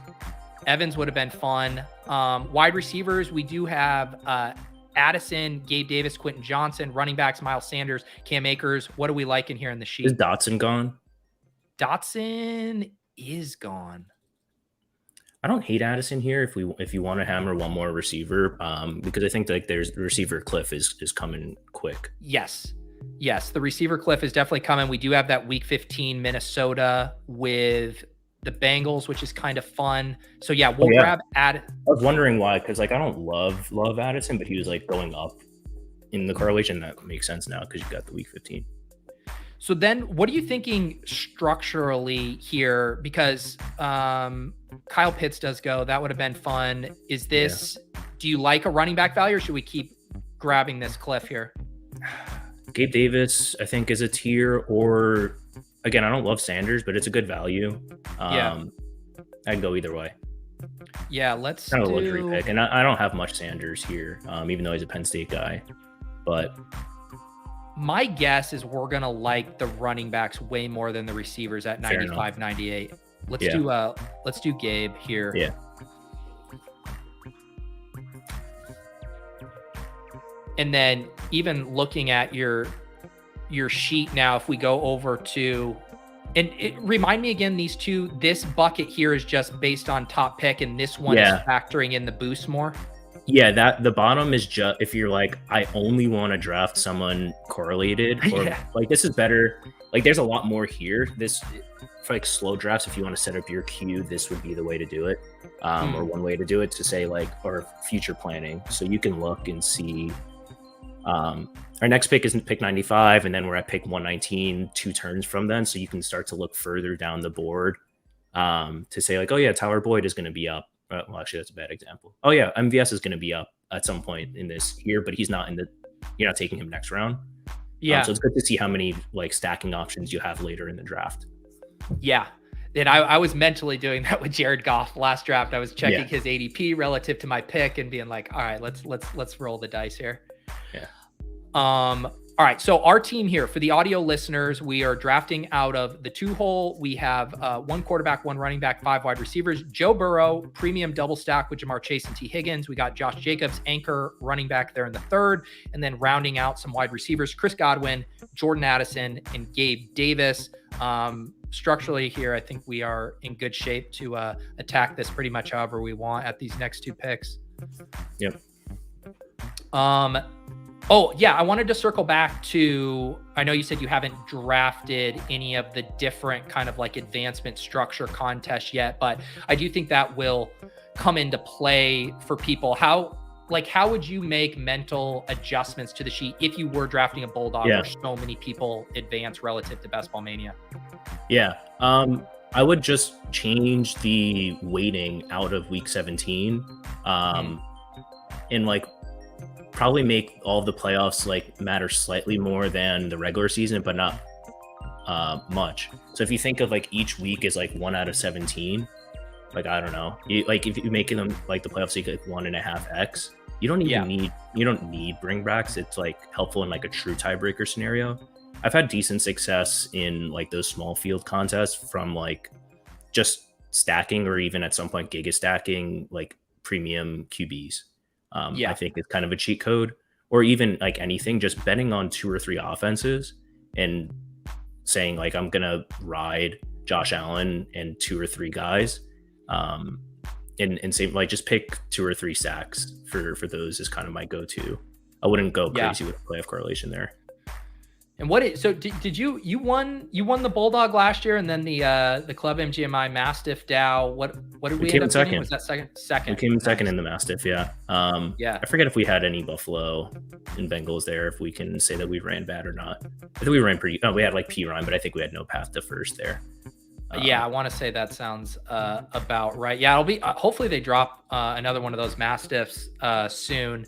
A: Evans would have been fun. Wide receivers, we do have Addison, Gabe Davis, Quentin Johnson, running backs, Miles Sanders, Cam Akers. What do we like in here in the sheet?
E: Is Dotson gone?
A: Dotson is gone.
E: I don't hate Addison here if you want to hammer one more receiver, because I think like there's the receiver cliff is coming quick.
A: Yes, the receiver cliff is definitely coming. We do have that week 15 Minnesota with the Bengals, which is kind of fun. So yeah, we'll grab Addison.
E: I was wondering why, because like I don't love Addison, but he was like going up in the correlation. That makes sense now because you got the week 15.
A: So then what are you thinking structurally here? Because Kyle Pitts does go. That would have been fun. Is this, do you like a running back value, or should we keep grabbing this cliff here?
E: Gabe Davis, I think, is a tier, or again, I don't love Sanders, but it's a good value. I can go either way.
A: Yeah, let's
E: kind of a luxury pick. And I don't have much Sanders here, even though he's a Penn State guy. But
A: my guess is we're going to like the running backs way more than the receivers at 95, 98. Let's do Gabe here.
E: Yeah.
A: And then even looking at your sheet now, if we go over to, and remind me again, this bucket here is just based on top pick, and this one is factoring in the boost more.
E: Yeah, that the bottom is just if you're like, I only want to draft someone correlated, or like this is better. Like there's a lot more here. This for like slow drafts, if you want to set up your queue, this would be the way to do it. Or one way to do it to say like, or future planning. So you can look and see. Our next pick is pick 95, and then we're at pick 119, 2 turns from then. So you can start to look further down the board to say like, oh yeah, Tyler Boyd is going to be up. Well, actually, that's a bad example. Oh yeah, MVS is going to be up at some point in this year, but he's not you're not taking him next round. Yeah. So it's good to see how many like stacking options you have later in the draft.
A: Yeah. And I was mentally doing that with Jared Goff last draft. I was checking his ADP relative to my pick and being like, all right, let's roll the dice here.
E: Yeah.
A: All right. So our team here, for the audio listeners, we are drafting out of the 2-hole. We have 1 quarterback, 1 running back, 5 wide receivers. Joe Burrow, premium double stack with Jamar Chase and T. Higgins. We got Josh Jacobs, anchor running back there in the 3rd. And then rounding out some wide receivers, Chris Godwin, Jordan Addison, and Gabe Davis. Structurally here, I think we are in good shape to attack this pretty much however we want at these next 2 picks.
E: Yep.
A: Oh, yeah, I wanted to circle back to, I know you said you haven't drafted any of the different kind of like advancement structure contests yet, but I do think that will come into play for people. How would you make mental adjustments to the sheet if you were drafting a Bulldog where so many people advance relative to Best Ball Mania?
E: Yeah. I I would just change the weighting out of week 17, and like probably make all of the playoffs like matter slightly more than the regular season, but not much. So if you think of like each week is like 1 out of 17, like I don't know, like if you make them like the playoffs like 1.5x, you don't even need bringbacks. It's like helpful in like a true tiebreaker scenario. I've had decent success in like those small field contests from like just stacking or even at some point giga stacking like premium QBs. I think it's kind of a cheat code, or even like anything, just betting on 2 or 3 offenses and saying like I'm gonna ride Josh Allen and 2 or 3 guys, and say like just pick 2 or 3 sacks for those is kind of my go-to. I wouldn't go crazy with playoff correlation there.
A: And did you won the Bulldog last year, and then the Club MGMI Mastiff DAO? What did we end up getting? Was that second?
E: We came in second in the Mastiff, yeah. I forget if we had any Buffalo and Bengals there, if we can say that we ran bad or not. I think we ran we had like P Ryan, but I think we had no path to first there.
A: I want to say that sounds about right. Yeah, it'll be hopefully they drop another one of those Mastiffs soon.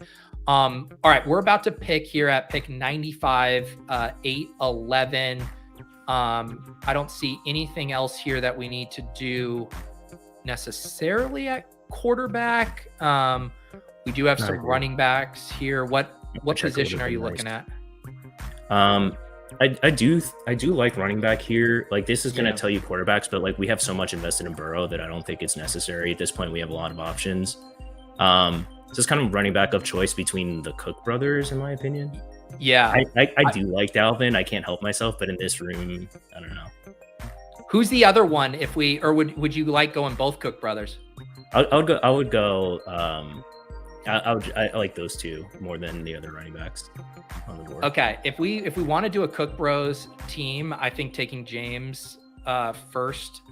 A: All right, we're about to pick here at pick 95, 8-11. I don't see anything else here that we need to do necessarily at quarterback. We do have some running backs here. What position are you looking at?
E: I do like running back here. Like this is going to tell you quarterbacks, but like we have so much invested in Burrow that I don't think it's necessary at this point. We have a lot of options. So it's kind of running back of choice between the Cook brothers, in my opinion.
A: Yeah.
E: I do like Dalvin. I can't help myself, but in this room, I don't know.
A: Who's the other one would you like going both Cook brothers?
E: I like those two more than the other running backs on the board.
A: Okay. If we want to do a Cook Bros team, I think taking James first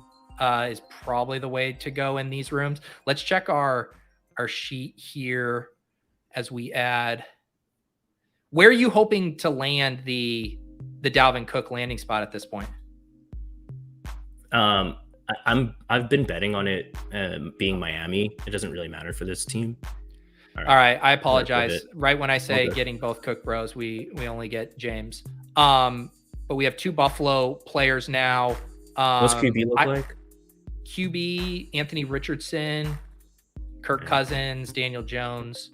A: is probably the way to go in these rooms. Let's check our sheet here as we add. Where are you hoping to land the Dalvin Cook landing spot at this point?
E: I've been betting on it being Miami. It doesn't really matter for this team.
A: All right. I apologize. Right when I say getting both Cook Bros, we only get James. But we have 2 Buffalo players now.
E: What's QB look like?
A: QB, Anthony Richardson, Kirk Cousins, Daniel Jones.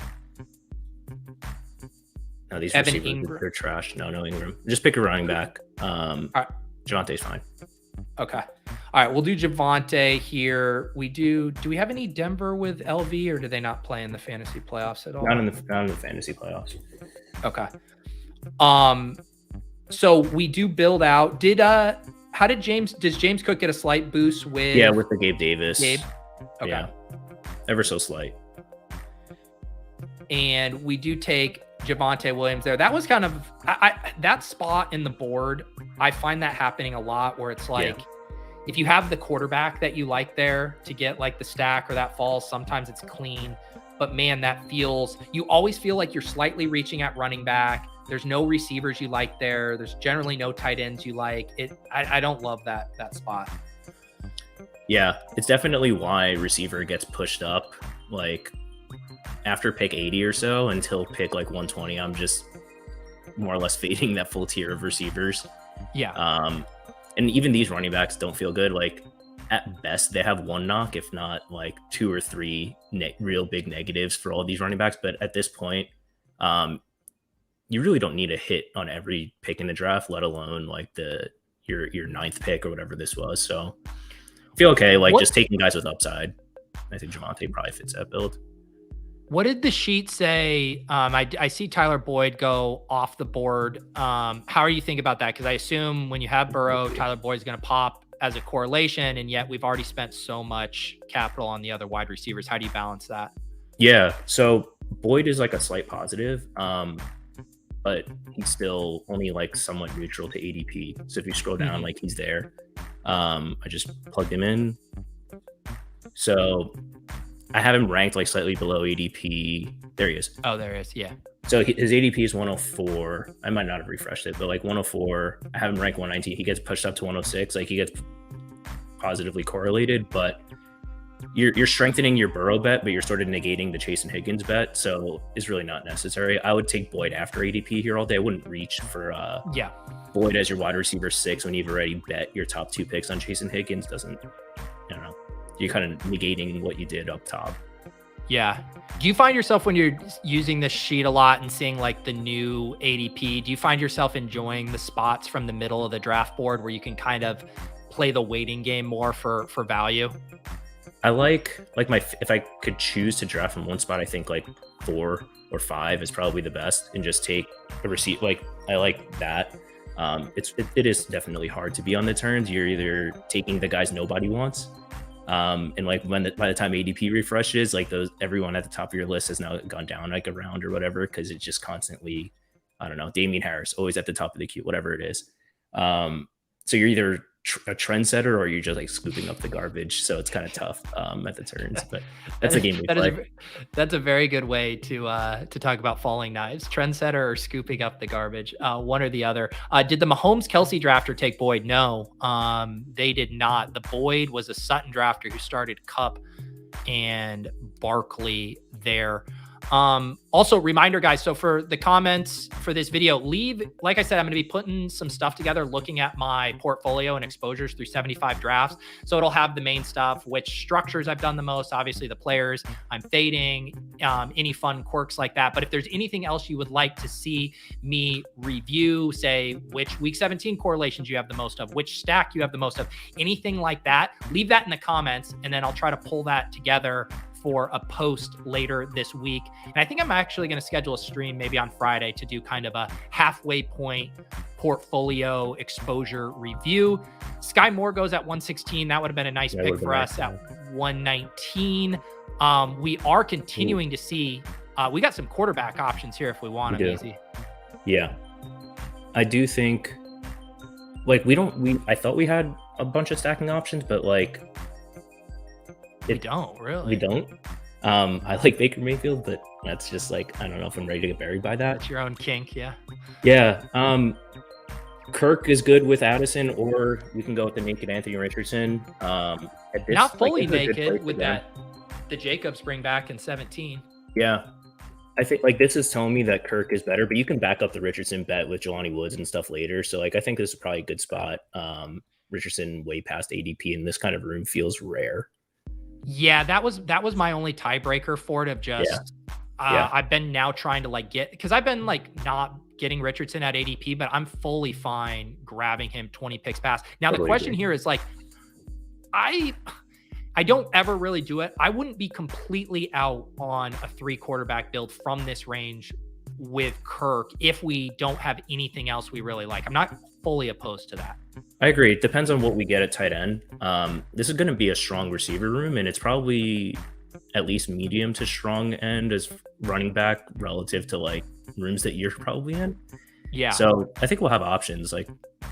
E: No, these
A: Evan
E: receivers,
A: Ingram.
E: they're trash. No Ingram. Just pick a running back.
A: All right.
E: Javante's fine.
A: Okay. All right. We'll do Javante here. Do we have any Denver with LV, or do they not play in the fantasy playoffs at all?
E: Not in the fantasy playoffs.
A: Okay. So we do build out. Does James Cook get a slight boost with?
E: Yeah, with the Gabe Davis.
A: Gabe? Okay.
E: Yeah. Ever so slight.
A: And we do take Javonte Williams there. That was kind of that spot in the board. I find that happening a lot where it's like, if you have the quarterback that you like there to get like the stack or that falls, sometimes it's clean, but man, you always feel like you're slightly reaching at running back. There's no receivers you like there. There's generally no tight ends you like. I don't love that spot.
E: Yeah, it's definitely why receiver gets pushed up like after pick 80 or so until pick like 120. I'm just more or less fading that full tier of receivers.
A: Yeah.
E: And even these running backs don't feel good. Like at best, they have 1 knock, if not like 2 or 3 real big negatives for all these running backs. But at this point, you really don't need a hit on every pick in the draft, let alone like your 9th pick or whatever this was. So I feel okay, like just taking guys with upside. I think Javonte probably fits that build.
A: What did the sheet say? I see Tyler Boyd go off the board. How are you thinking about that? Because I assume when you have Burrow, Tyler Boyd's going to pop as a correlation, and yet we've already spent so much capital on the other wide receivers. How do you balance that?
E: Yeah, so Boyd is like a slight positive, but he's still only like somewhat neutral to ADP. So if you scroll down, like he's there. I just plugged him in. So I have him ranked like slightly below ADP. There he is.
A: Oh, there he is. Yeah.
E: So his ADP is 104. I might not have refreshed it, but like 104. I have him ranked 119. He gets pushed up to 106. Like he gets positively correlated, but you're strengthening your Burrow bet, but you're sort of negating the Chase and Higgins bet, so it's really not necessary. I would take Boyd after ADP here all day. I wouldn't reach for Boyd as your wide receiver 6 when you've already bet your top 2 picks on Chase and Higgins. Doesn't, I don't know. You're kind of negating what you did up top.
A: Yeah. Do you find yourself, when you're using this sheet a lot and seeing like the new ADP, do you find yourself enjoying the spots from the middle of the draft board where you can kind of play the waiting game more for value?
E: I like if I could choose to draft from one spot, I think like 4 or 5 is probably the best, and just take a receipt. Like I like that. It is definitely hard to be on the turns. You're either taking the guys nobody wants, and like by the time ADP refreshes, like everyone at the top of your list has now gone down like a round or whatever, because it's just constantly, I don't know, Damian Harris always at the top of the queue, whatever it is. So you're either a trendsetter or you're just like scooping up the garbage. So it's kind of tough at the turns, but that's a game we play.
A: That's a very good way to talk about falling knives. Trendsetter or scooping up the garbage, one or the other. Did the Mahomes Kelsey drafter take Boyd? No, they did not. The Boyd was a Sutton drafter who started Cup and Barkley there. Also, reminder, guys, so for the comments for this video, like I said, I'm going to be putting some stuff together, looking at my portfolio and exposures through 75 drafts. So it'll have the main stuff, which structures I've done the most, obviously the players I'm fading, any fun quirks like that. But if there's anything else you would like to see me review, say which week 17 correlations you have the most of, which stack you have the most of, anything like that, leave that in the comments, and then I'll try to pull that together for a post later this week. And I think I'm actually going to schedule a stream maybe on Friday to do kind of a halfway point portfolio exposure review. Sky Moore goes at 116. That would have been a nice pick for us at 119. We are continuing to see, we got some quarterback options here if we want them easy.
E: Yeah. I do think like I thought we had a bunch of stacking options, but like,
A: we don't really.
E: We don't. I like Baker Mayfield, but that's just like, I don't know if I'm ready to get buried by that.
A: That's your own kink, yeah.
E: Yeah. Kirk is good with Addison, or we can go with the naked Anthony Richardson.
A: Not fully naked with that. The Jacobs bring back in 17.
E: Yeah. I think like this is telling me that Kirk is better, but you can back up the Richardson bet with Jelani Woods and stuff later. So like, I think this is probably a good spot. Richardson way past ADP, and this kind of room feels rare.
A: Yeah, that was my only tiebreaker for it, of just I've been now trying to like because I've been like not getting Richardson at ADP, but I'm fully fine grabbing him 20 picks past. Now the question here is like, I don't ever really do it. I wouldn't be completely out on a 3 quarterback build from this range with Kirk if we don't have anything else we really like. I'm not fully opposed to that.
E: I agree. It depends on what we get at tight end. This is going to be a strong receiver room, and it's probably at least medium to strong end as running back relative to like rooms that you're probably in.
A: Yeah.
E: So I think we'll have options. Like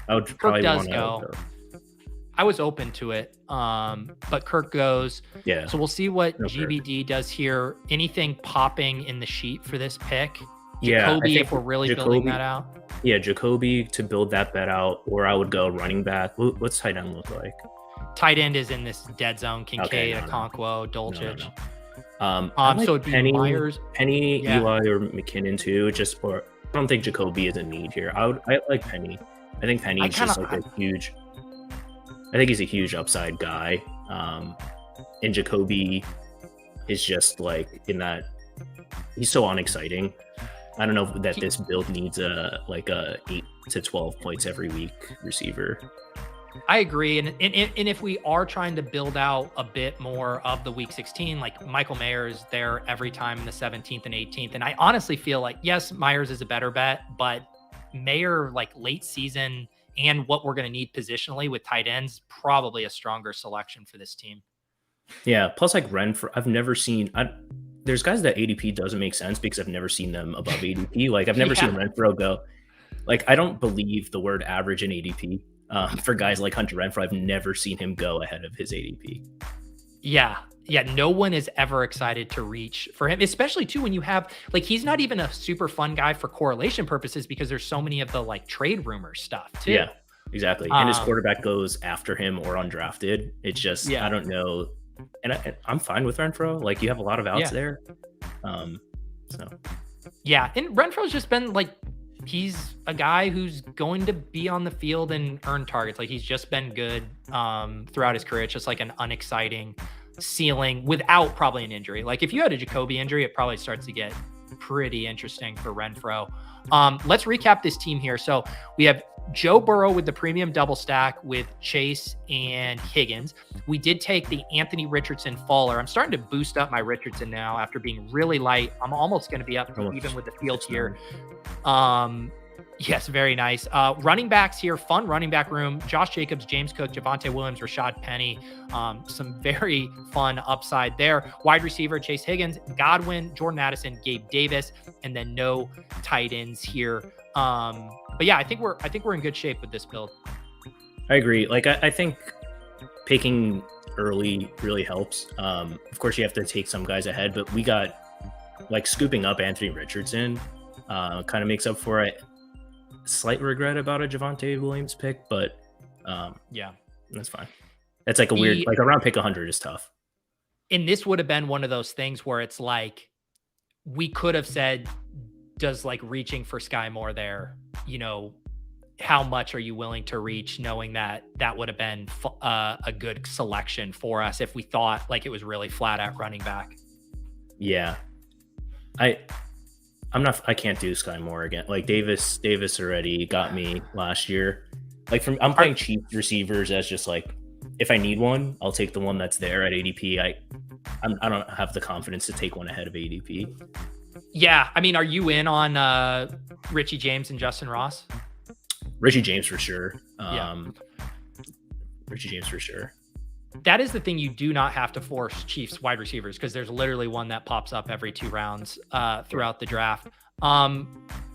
E: I would probably want to go.
A: I was open to it, but Kirk goes.
E: Yeah.
A: So we'll see what GBD does here. Anything popping in the sheet for this pick? Jacoby, if we're really building that out.
E: Yeah, Jacoby to build that bet out, or I would go running back. What's tight end look like?
A: Tight end is in this dead zone. Kincaid, Okonkwo, Dulcich.
E: Like
A: so it'd be Myers,
E: Penny, Eli, or McKinnon too. I don't think Jacoby is a need here. I like Penny. I think Penny is just like a huge. I think he's a huge upside guy. And Jacoby is just like in that. He's so unexciting. I don't know that this build needs a 8 to 12 points every week receiver.
A: I agree. And if we are trying to build out a bit more of the week 16, like Michael Mayer is there every time in the 17th and 18th. And I honestly feel like, yes, Myers is a better bet, but Mayer, like late season and what we're going to need positionally with tight ends, probably a stronger selection for this team.
E: Yeah. Plus like Renfro, I've never seen, there's guys that ADP doesn't make sense because I've never seen them above ADP. Like I've never seen Renfro go. Like I don't believe the word average in ADP for guys like Hunter Renfro. I've never seen him go ahead of his ADP.
A: Yeah. No one is ever excited to reach for him, especially too when you have like he's not even a super fun guy for correlation purposes because there's so many of the like trade rumor stuff too.
E: Yeah. Exactly. And his quarterback goes after him or undrafted. It's just,
A: Yeah.
E: I don't know. And I'm fine with Renfro. Like, you have a lot of outs there. So
A: Yeah, and Renfro's just been like, he's a guy who's going to be on the field and earn targets. Like, he's just been good throughout his career. It's just like an unexciting ceiling without probably an injury. Like, if you had a Jacoby injury, it probably starts to get pretty interesting for Renfro. Let's recap this team here. So we have Joe Burrow with the premium double stack with Chase and Higgins. We did take the Anthony Richardson faller. I'm starting to boost up my Richardson now after being really light. I'm almost going to be up even with the field here. Yes, very nice. Running backs here, fun running back room. Josh Jacobs, James Cook, Javonte Williams, Rashad Penny. Some very fun upside there. Wide receiver, Chase Higgins, Godwin, Jordan Addison, Gabe Davis, and then no tight ends here. But yeah, I think we're in good shape with this build.
E: I agree. Like, I think picking early really helps. Of course, you have to take some guys ahead, but we got, like, scooping up Anthony Richardson kind of makes up for it. Slight regret about a Javonte Williams pick, but
A: yeah,
E: that's fine. That's like a weird, like, around pick 100 is tough.
A: And this would have been one of those things where it's like, we could have said, does like reaching for Sky Moore there, you know, how much are you willing to reach, knowing that that would have been a good selection for us if we thought like it was really flat at running back.
E: Yeah. I can't do Sky Moore again. Like, Davis already got me last year. Like, I'm playing cheap receivers as just like, if I need one, I'll take the one that's there at ADP. I don't have the confidence to take one ahead of ADP.
A: Yeah, I mean, are you in on Richie James and Justin Ross?
E: Richie James for sure.
A: Yeah.
E: Richie James for sure.
A: That is the thing. You do not have to force Chiefs wide receivers because there's literally one that pops up every 2 rounds throughout the draft.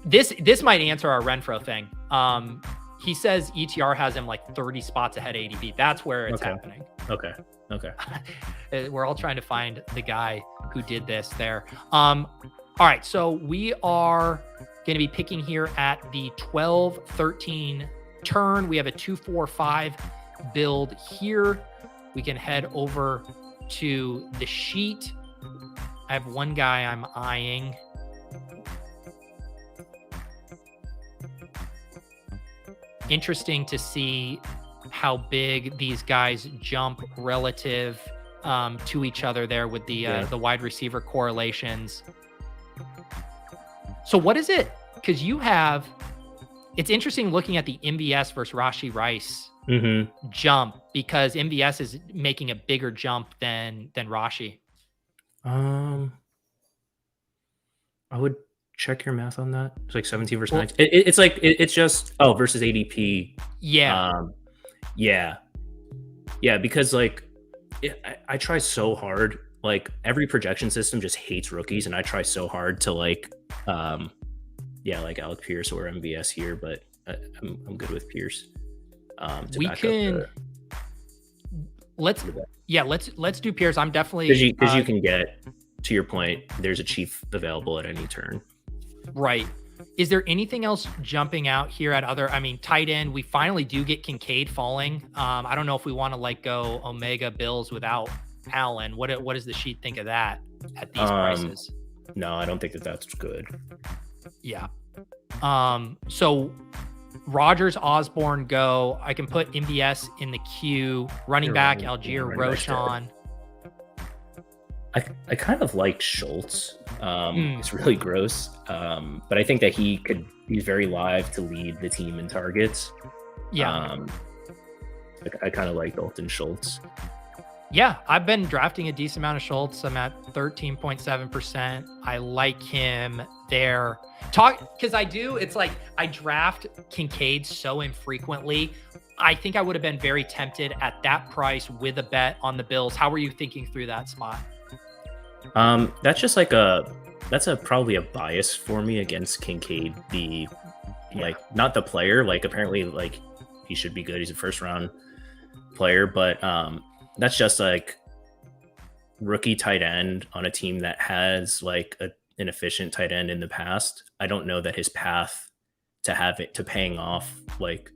A: This might answer our Renfro thing. He says ETR has him like 30 spots ahead of ADP. That's where it's happening.
E: Okay.
A: We're all trying to find the guy who did this there. All right, so we are going to be picking here at the 12-13 turn. We have a 2-4-5 build here. We can head over to the sheet. I have one guy I'm eyeing. Interesting to see how big these guys jump relative to each other there with the wide receiver correlations. So what is it? Because it's interesting looking at the MVS versus Rashee Rice jump, because MVS is making a bigger jump than Rashee.
E: I would check your math on that. It's like 17 versus 19. It's like, it's just, versus ADP.
A: Yeah.
E: Yeah, because like, I try so hard. Like, every projection system just hates rookies, and I try so hard to like, like Alec Pierce or MVS here, but I'm good with Pierce.
A: Let's do Pierce. I'm definitely
E: because you can get, to your point, there's a Chief available at any turn.
A: Right. Is there anything else jumping out here at tight end? We finally do get Kincaid falling. I don't know if we want to like go Omega Bills without Allen. What does the sheet think of that at these prices?
E: No, I don't think that's good.
A: Yeah. So Rodgers, Osborne go. I can put MVS in the queue. Running back, Algier, Roshan.
E: I kind of like Schultz. It's really gross. But I think that he's very live to lead the team in targets.
A: Yeah.
E: I kind of like Dalton Schultz.
A: Yeah, I've been drafting a decent amount of Schultz. I'm at 13.7%. I like him there. Because it's like I draft Kincaid so infrequently. I think I would have been very tempted at that price with a bet on the Bills. How were you thinking through that spot?
E: That's just like probably a bias for me against Kincaid. Like, not the player, like apparently like he should be good. He's a first round player, but that's just like rookie tight end on a team that has like an efficient tight end in the past. I don't know that his path to paying off like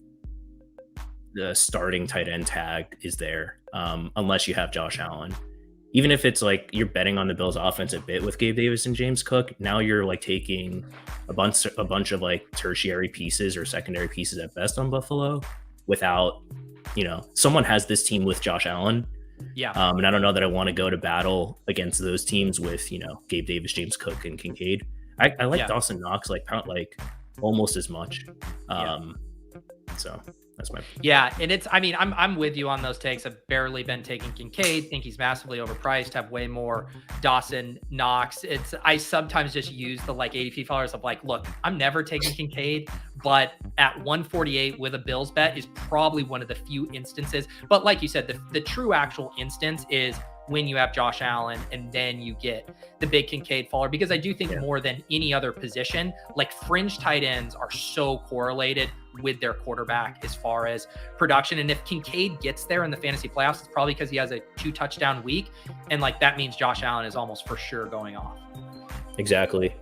E: the starting tight end tag is there, unless you have Josh Allen. Even if it's like you're betting on the Bills offense a bit with Gabe Davis and James Cook, now you're like taking a bunch of like tertiary pieces or secondary pieces at best on Buffalo without, someone has this team with Josh Allen.
A: Yeah.
E: And I don't know that I want to go to battle against those teams with, Gabe Davis, James Cook, and Kincaid. I like Dawson Knox like almost as much. So that's my
A: and I'm with you on those takes. I've barely been taking Kincaid, think he's massively overpriced, have way more Dawson Knox. I sometimes just use the like ADP followers of like, look, I'm never taking Kincaid, but at 148 with a Bills bet is probably one of the few instances. But like you said, the true actual instance is when you have Josh Allen and then you get the big Kincaid faller, because I do think more than any other position, like fringe tight ends are so correlated with their quarterback as far as production. And if Kincaid gets there in the fantasy playoffs, it's probably because he has a 2 touchdown week. And like, that means Josh Allen is almost for sure going off.
E: Exactly.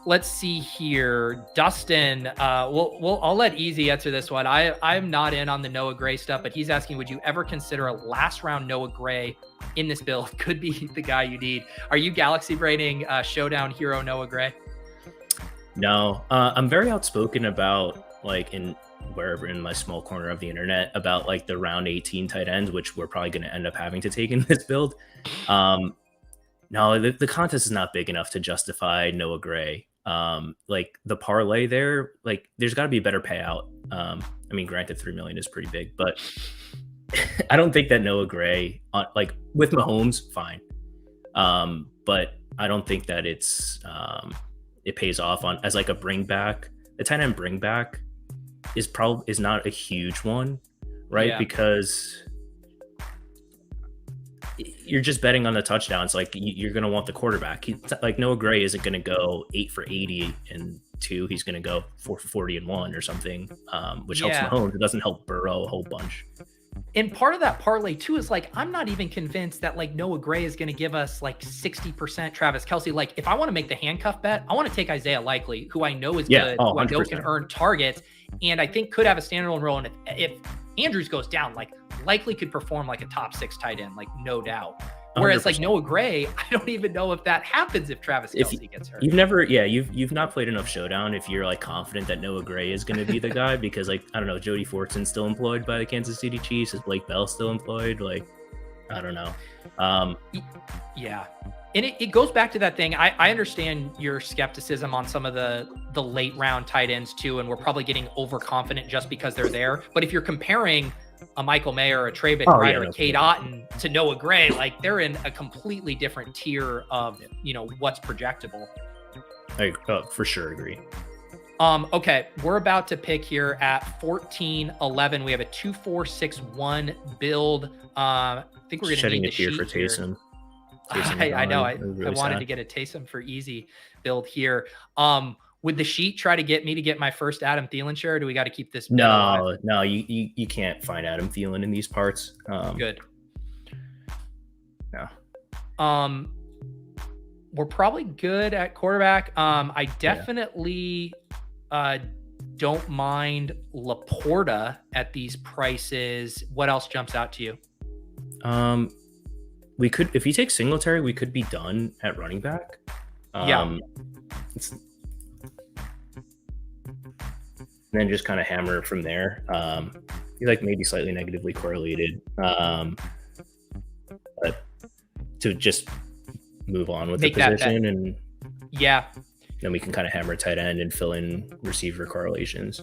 A: Let's see here. Dustin, I'll let Easy answer this one. I'm not in on the Noah Gray stuff, but he's asking, would you ever consider a last round Noah Gray in this build? Could be the guy you need. Are you galaxy braining showdown hero Noah Gray?
E: No, I'm very outspoken about like wherever in my small corner of the internet about like the round 18 tight ends, which we're probably going to end up having to take in this build. No, the contest is not big enough to justify Noah Gray. Like the parlay there, like there's got to be a better payout. Granted, $3 million is pretty big, but I don't think that Noah Gray, like with Mahomes, fine. But I don't think that it pays off on as like a bring back. The tight end bring back is not a huge one, right?
A: Yeah.
E: Because you're just betting on the touchdowns. Like you're going to want the quarterback. Like Noah Gray isn't going to go 8 for 80 and 2. He's going to go 4 for 40 and 1 or something, which helps Mahomes. It doesn't help Burrow a whole bunch.
A: And part of that parlay too is like, I'm not even convinced that like Noah Gray is going to give us like 60% Travis Kelce. Like if I want to make the handcuff bet, I want to take Isaiah Likely, who I know is good, who I know can earn targets, and I think could have a standalone role. And if Andrews goes down, like Likely could perform like a top 6 tight end, like no doubt. Whereas 100%. Like Noah Gray, I don't even know if that happens if Travis Kelce gets hurt.
E: You've not played enough Showdown if you're like confident that Noah Gray is going to be the guy, because like, I don't know, Jody Fortson's still employed by the Kansas City Chiefs. Is Blake Bell still employed? Like, I don't know.
A: Yeah. And it goes back to that thing. I understand your skepticism on some of the late round tight ends too, and we're probably getting overconfident just because they're there. But if you're comparing a Michael Mayer, a Trey McBride, or a Cade Otton to Noah Gray, like they're in a completely different tier of, what's projectable.
E: I for sure agree.
A: Okay, we're about to pick here at 14-11. We have a 2-4-6-1 build. I think we're going to need the sheet for Taysom. I know. I wanted to get a Taysom for easy build here. Would the sheet try to get me to get my first Adam Thielen share, or do we got to keep this?
E: No, you can't find Adam Thielen in these parts.
A: Good.
E: No.
A: We're probably good at quarterback. I definitely don't mind Laporta at these prices. What else jumps out to you?
E: We could, if you take Singletary, we could be done at running back. And then just kind of hammer from there. He's like maybe slightly negatively correlated. But to just move on with the position and then we can kind of hammer tight end and fill in receiver correlations.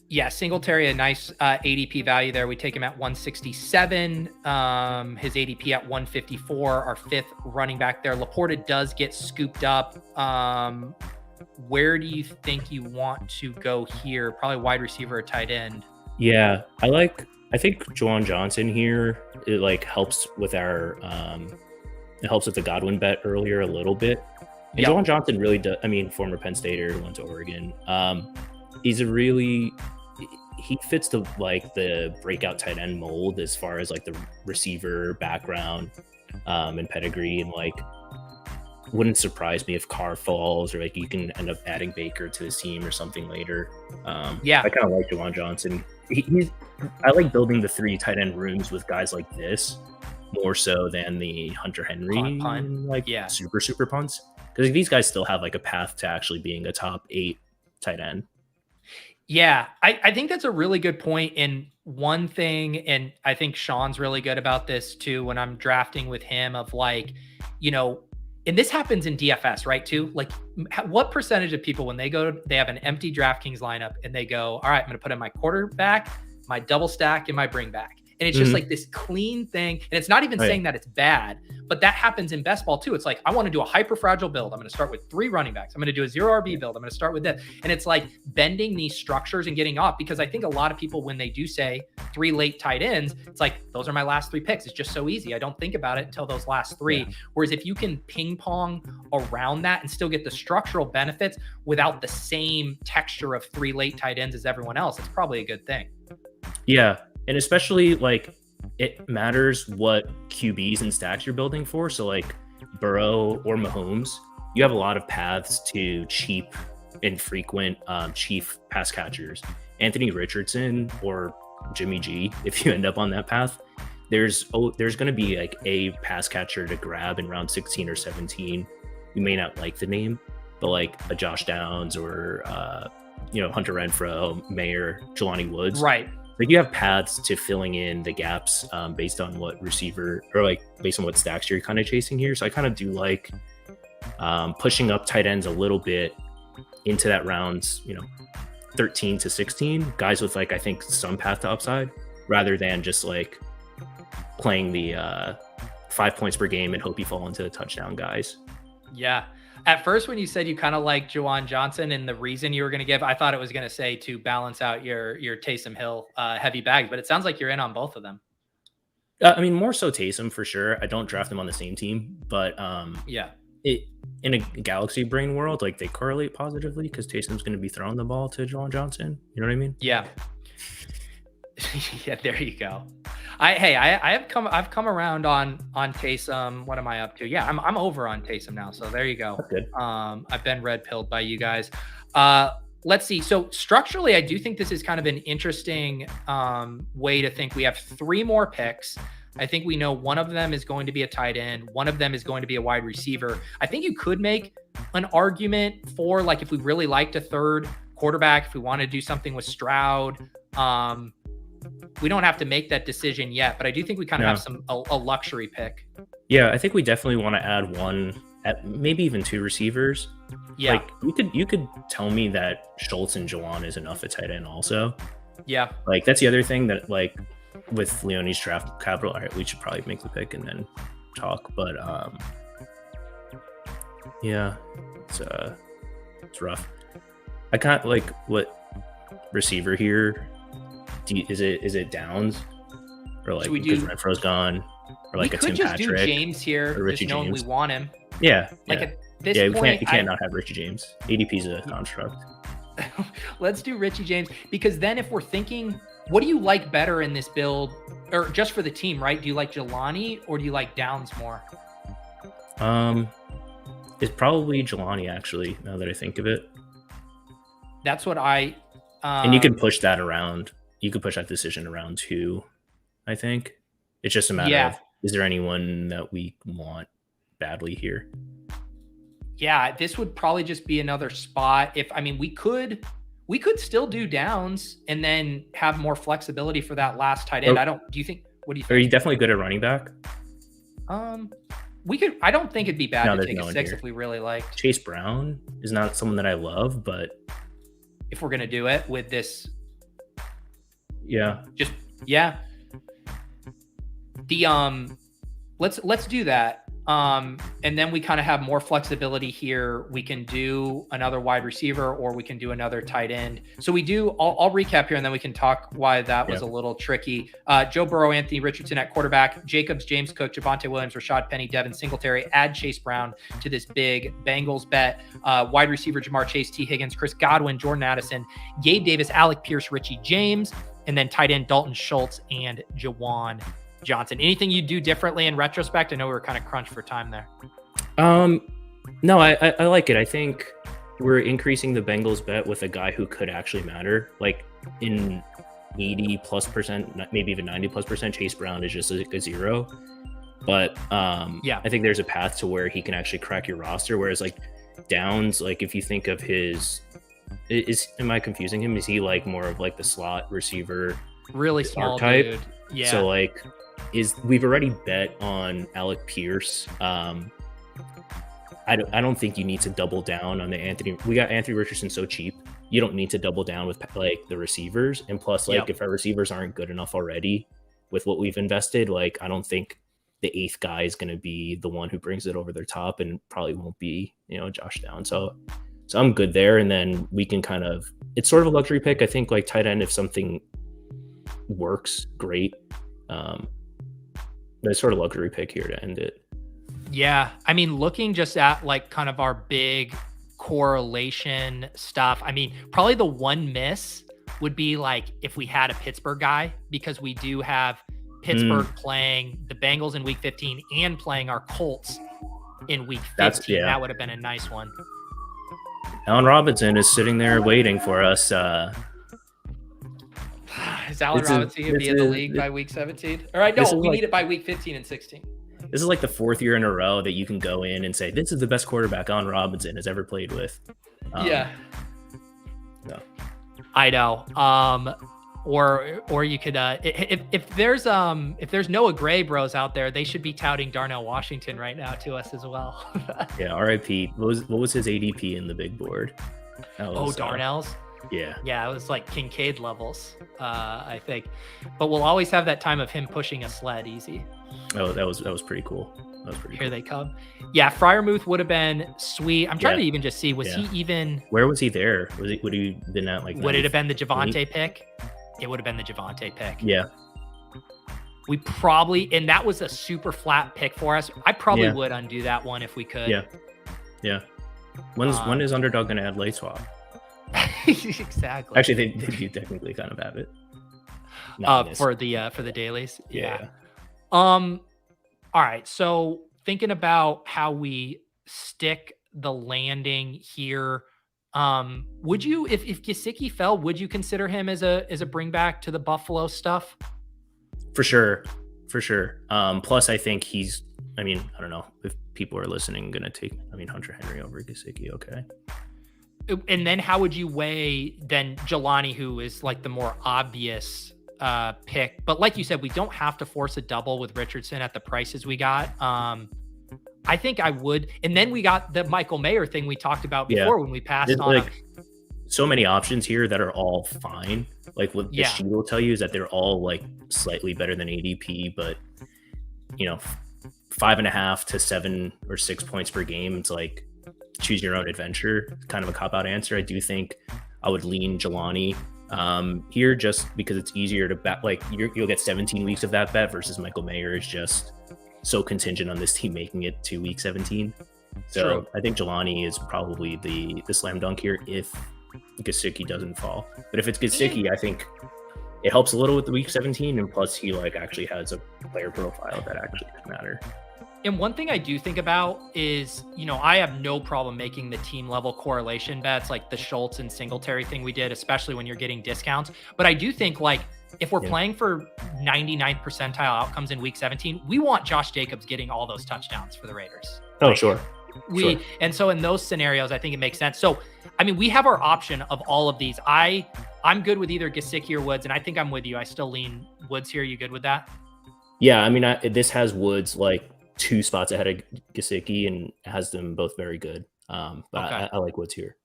A: Yeah, Singletary, a nice ADP value there. We take him at 167. His ADP at 154, our 5th running back there. Laporta does get scooped up. Where do you think you want to go here? Probably wide receiver or tight end.
E: Yeah, I think Juwan Johnson here, it like helps with our it helps with the Godwin bet earlier a little bit. And Juwan Johnson really does, former Penn Stater, went to Oregon. He fits the breakout tight end mold as far as like the receiver background and pedigree, and like wouldn't surprise me if Carr falls, or like you can end up adding Baker to the team or something later.
A: Yeah.
E: I kind of like Juwan Johnson. I like building the 3 tight end rooms with guys like this more so than the Hunter Henry super punts, because these guys still have like a path to actually being a top 8 tight end.
A: Yeah, I think that's a really good point. And one thing, and I think Sean's really good about this too, when I'm drafting with him, of like, and this happens in DFS, right? Too, like, what percentage of people, when they have an empty DraftKings lineup and they go, all right, I'm going to put in my quarterback, my double stack, and my bring back. And it's just like this clean thing. And it's not even saying that it's bad, but that happens in best ball too. It's like, I want to do a hyper fragile build. I'm going to start with 3 running backs. I'm going to do a 0 RB build. I'm going to start with this. And it's like bending these structures and getting off, because I think a lot of people, when they do say 3 late tight ends, it's like, those are my last 3 picks. It's just so easy. I don't think about it until those last 3. Yeah. Whereas if you can ping pong around that and still get the structural benefits without the same texture of 3 late tight ends as everyone else, it's probably a good thing.
E: Yeah. And especially like, it matters what QBs and stacks you're building for. So like Burrow or Mahomes, you have a lot of paths to cheap, infrequent, chief pass catchers. Anthony Richardson or Jimmy G, if you end up on that path, there's going to be like a pass catcher to grab in round 16 or 17. You may not like the name, but like a Josh Downs or Hunter Renfrow, Mayer, Jelani Woods.
A: Right.
E: Like you have paths to filling in the gaps based on what receiver, or like based on what stacks you're kind of chasing here. So I kind of do like pushing up tight ends a little bit into that rounds, 13 to 16, guys with like, I think some path to upside, rather than just like playing the 5 points per game and hope you fall into the touchdown guys.
A: Yeah. At first, when you said you kind of like Juwan Johnson, and the reason you were going to give, I thought it was going to say to balance out your Taysom Hill heavy bags, but it sounds like you're in on both of them.
E: I mean, more so Taysom for sure. I don't draft them on the same team, but in a galaxy brain world, like they correlate positively because Taysom's going to be throwing the ball to Juwan Johnson. You know what I mean?
A: Yeah. Yeah, there you go. I've come around on Taysom. What am I up to? Yeah, I'm over on Taysom now. So there you go.
E: That's good.
A: I've been red pilled by you guys. Let's see. So structurally, I do think this is kind of an interesting way to think. We have 3 more picks. I think we know one of them is going to be a tight end. One of them is going to be a wide receiver. I think you could make an argument for, like, if we really liked a third quarterback, if we want to do something with Stroud, we don't have to make that decision yet, but I do think we kind of have a luxury pick.
E: Yeah, I think we definitely want to add one, maybe even 2 receivers.
A: Yeah,
E: like you could tell me that Schultz and Juwan is enough at tight end also.
A: Yeah,
E: like that's the other thing that, like, with Leone's draft capital, all right, we should probably make the pick and then talk. But yeah, it's rough. I can't, like, what receiver here? Is it Downs, or like because Renfro's gone, or like a Tim Patrick? We could just do
A: James here,
E: or Richie
A: just knowing
E: James.
A: We want him.
E: Yeah,
A: At this point,
E: you can't not have Richie James. ADP's a construct.
A: Let's do Richie James, because then if we're thinking, what do you like better in this build, or just for the team, right? Do you like Jelani or do you like Downs more?
E: It's probably Jelani, actually, now that I think of it.
A: That's what I.
E: And you can push that around. You could push that decision around too, I think. It's just a matter of, is there anyone that we want badly here? Yeah,
A: this would probably just be another spot. We could still do Downs and then have more flexibility for that last tight end. What do you think?
E: Are you definitely good at running back?
A: We could. I don't think it'd be bad to take a 6
E: here.
A: if we really liked.
E: Chase Brown is not someone that I love, but
A: if we're gonna do it with this.
E: Yeah.
A: Let's do that. And then we kind of have more flexibility here. We can do another wide receiver, or we can do another tight end. So I'll recap here, and then we can talk why that was a little tricky. Joe Burrow, Anthony Richardson at quarterback, Jacobs, James Cook, Javonte Williams, Rashad Penny, Devin Singletary. Add Chase Brown to this big Bengals bet. Wide receiver, Jamar Chase, T. Higgins, Chris Godwin, Jordan Addison, Gabe Davis, Alec Pierce, Richie James, and then tight end Dalton Schultz and Juwan Johnson. Anything you do differently in retrospect? I know we were kind of crunched for time there.
E: No, I like it. I think we're increasing the Bengals bet with a guy who could actually matter. Like in 80+%, maybe even 90+%, Chase Brown is just a zero. But I think there's a path to where he can actually crack your roster. Whereas like Downs, like if you think of am I confusing him? Is he like more of like the slot receiver?
A: Really small
E: archetype?
A: dude. Yeah.
E: So like we've already bet on Alec Pierce. I don't think you need to double down on the Anthony. We got Anthony Richardson so cheap. You don't need to double down with like the receivers. And plus, like if our receivers aren't good enough already with what we've invested, like I don't think the eighth guy is going to be the one who brings it over their top, and probably won't be, Josh Downs. So I'm good there. And then we can it's sort of a luxury pick. I think like tight end, if something works, great. But it's sort of a luxury pick here to end it.
A: Yeah. I mean, looking just at like kind of our big correlation stuff, I mean, probably the one miss would be like if we had a Pittsburgh guy, because we do have Pittsburgh playing the Bengals in week 15 and playing our Colts in week 15. That would have been a nice one.
E: Allen Robinson is sitting there waiting for us.
A: Is Allen Robinson going to be in the league by week 17? All right, no, we need it by week 15 and 16.
E: This is like the fourth year in a row that you can go in and say, this is the best quarterback Allen Robinson has ever played with.
A: Yeah.
E: No.
A: I know. Or you could if there's Noah Gray bros out there, they should be touting Darnell Washington right now to us as well.
E: Yeah, RIP. What was his ADP in the big board?
A: Darnell's?
E: Yeah.
A: Yeah, it was like Kincaid levels, I think. But we'll always have that time of him pushing a sled easy.
E: Oh, that was pretty cool.
A: Here they come. Yeah, Freiermuth would have been sweet. I'm trying to even just see, was he even...
E: Where was he there? Would he been at like...
A: Would it have been the Javonte pick? It would have been the Javonte pick.
E: Yeah.
A: We probably... And that was a super flat pick for us. I probably would undo that one if we could.
E: Yeah. Yeah. When is Underdog going to add late swap?
A: Exactly.
E: Actually, they do technically kind of have it.
A: For the dailies. Yeah. All right. So thinking about how we stick the landing here, would you, if Gesicki fell, would you consider him as a bring back to the Buffalo stuff?
E: For sure. Plus, I think I don't know if people are listening, going to take, Hunter Henry over Gesicki. Okay.
A: And then how would you weigh then Jelani, who is like the more obvious pick? But like you said, we don't have to force a double with Richardson at the prices we got. I think I would. And then we got the Michael Mayer thing we talked about before when we passed on.
E: Like, so many options here that are all fine. Like what the sheet will tell you is that they're all like slightly better than ADP, but 5.5 to 7 or 6 points per game. It's like, choose your own adventure, kind of a cop-out answer. I do think I would lean Jelani here just because it's easier to bet. Like you'll get 17 weeks of that bet versus Michael Mayer is just so contingent on this team making it to week 17. So
A: True.
E: I think Jelani is probably the slam dunk here if Gesicki doesn't fall. But if it's Gesicki, I think it helps a little with the week 17, and plus he like actually has a player profile that actually could matter.
A: And one thing I do think about is, I have no problem making the team level correlation bets like the Schultz and Singletary thing we did, especially when you're getting discounts. But I do think like if we're playing for 99th percentile outcomes in week 17, we want Josh Jacobs getting all those touchdowns for the Raiders.
E: Oh, sure.
A: And so in those scenarios, I think it makes sense. So, we have our option of all of these. I'm good with either Gesicki or Woods, and I think I'm with you. I still lean Woods here. You good with that?
E: Yeah, this has Woods like 2 spots ahead of Gesicki and has them both very good. But okay. I like Woods here.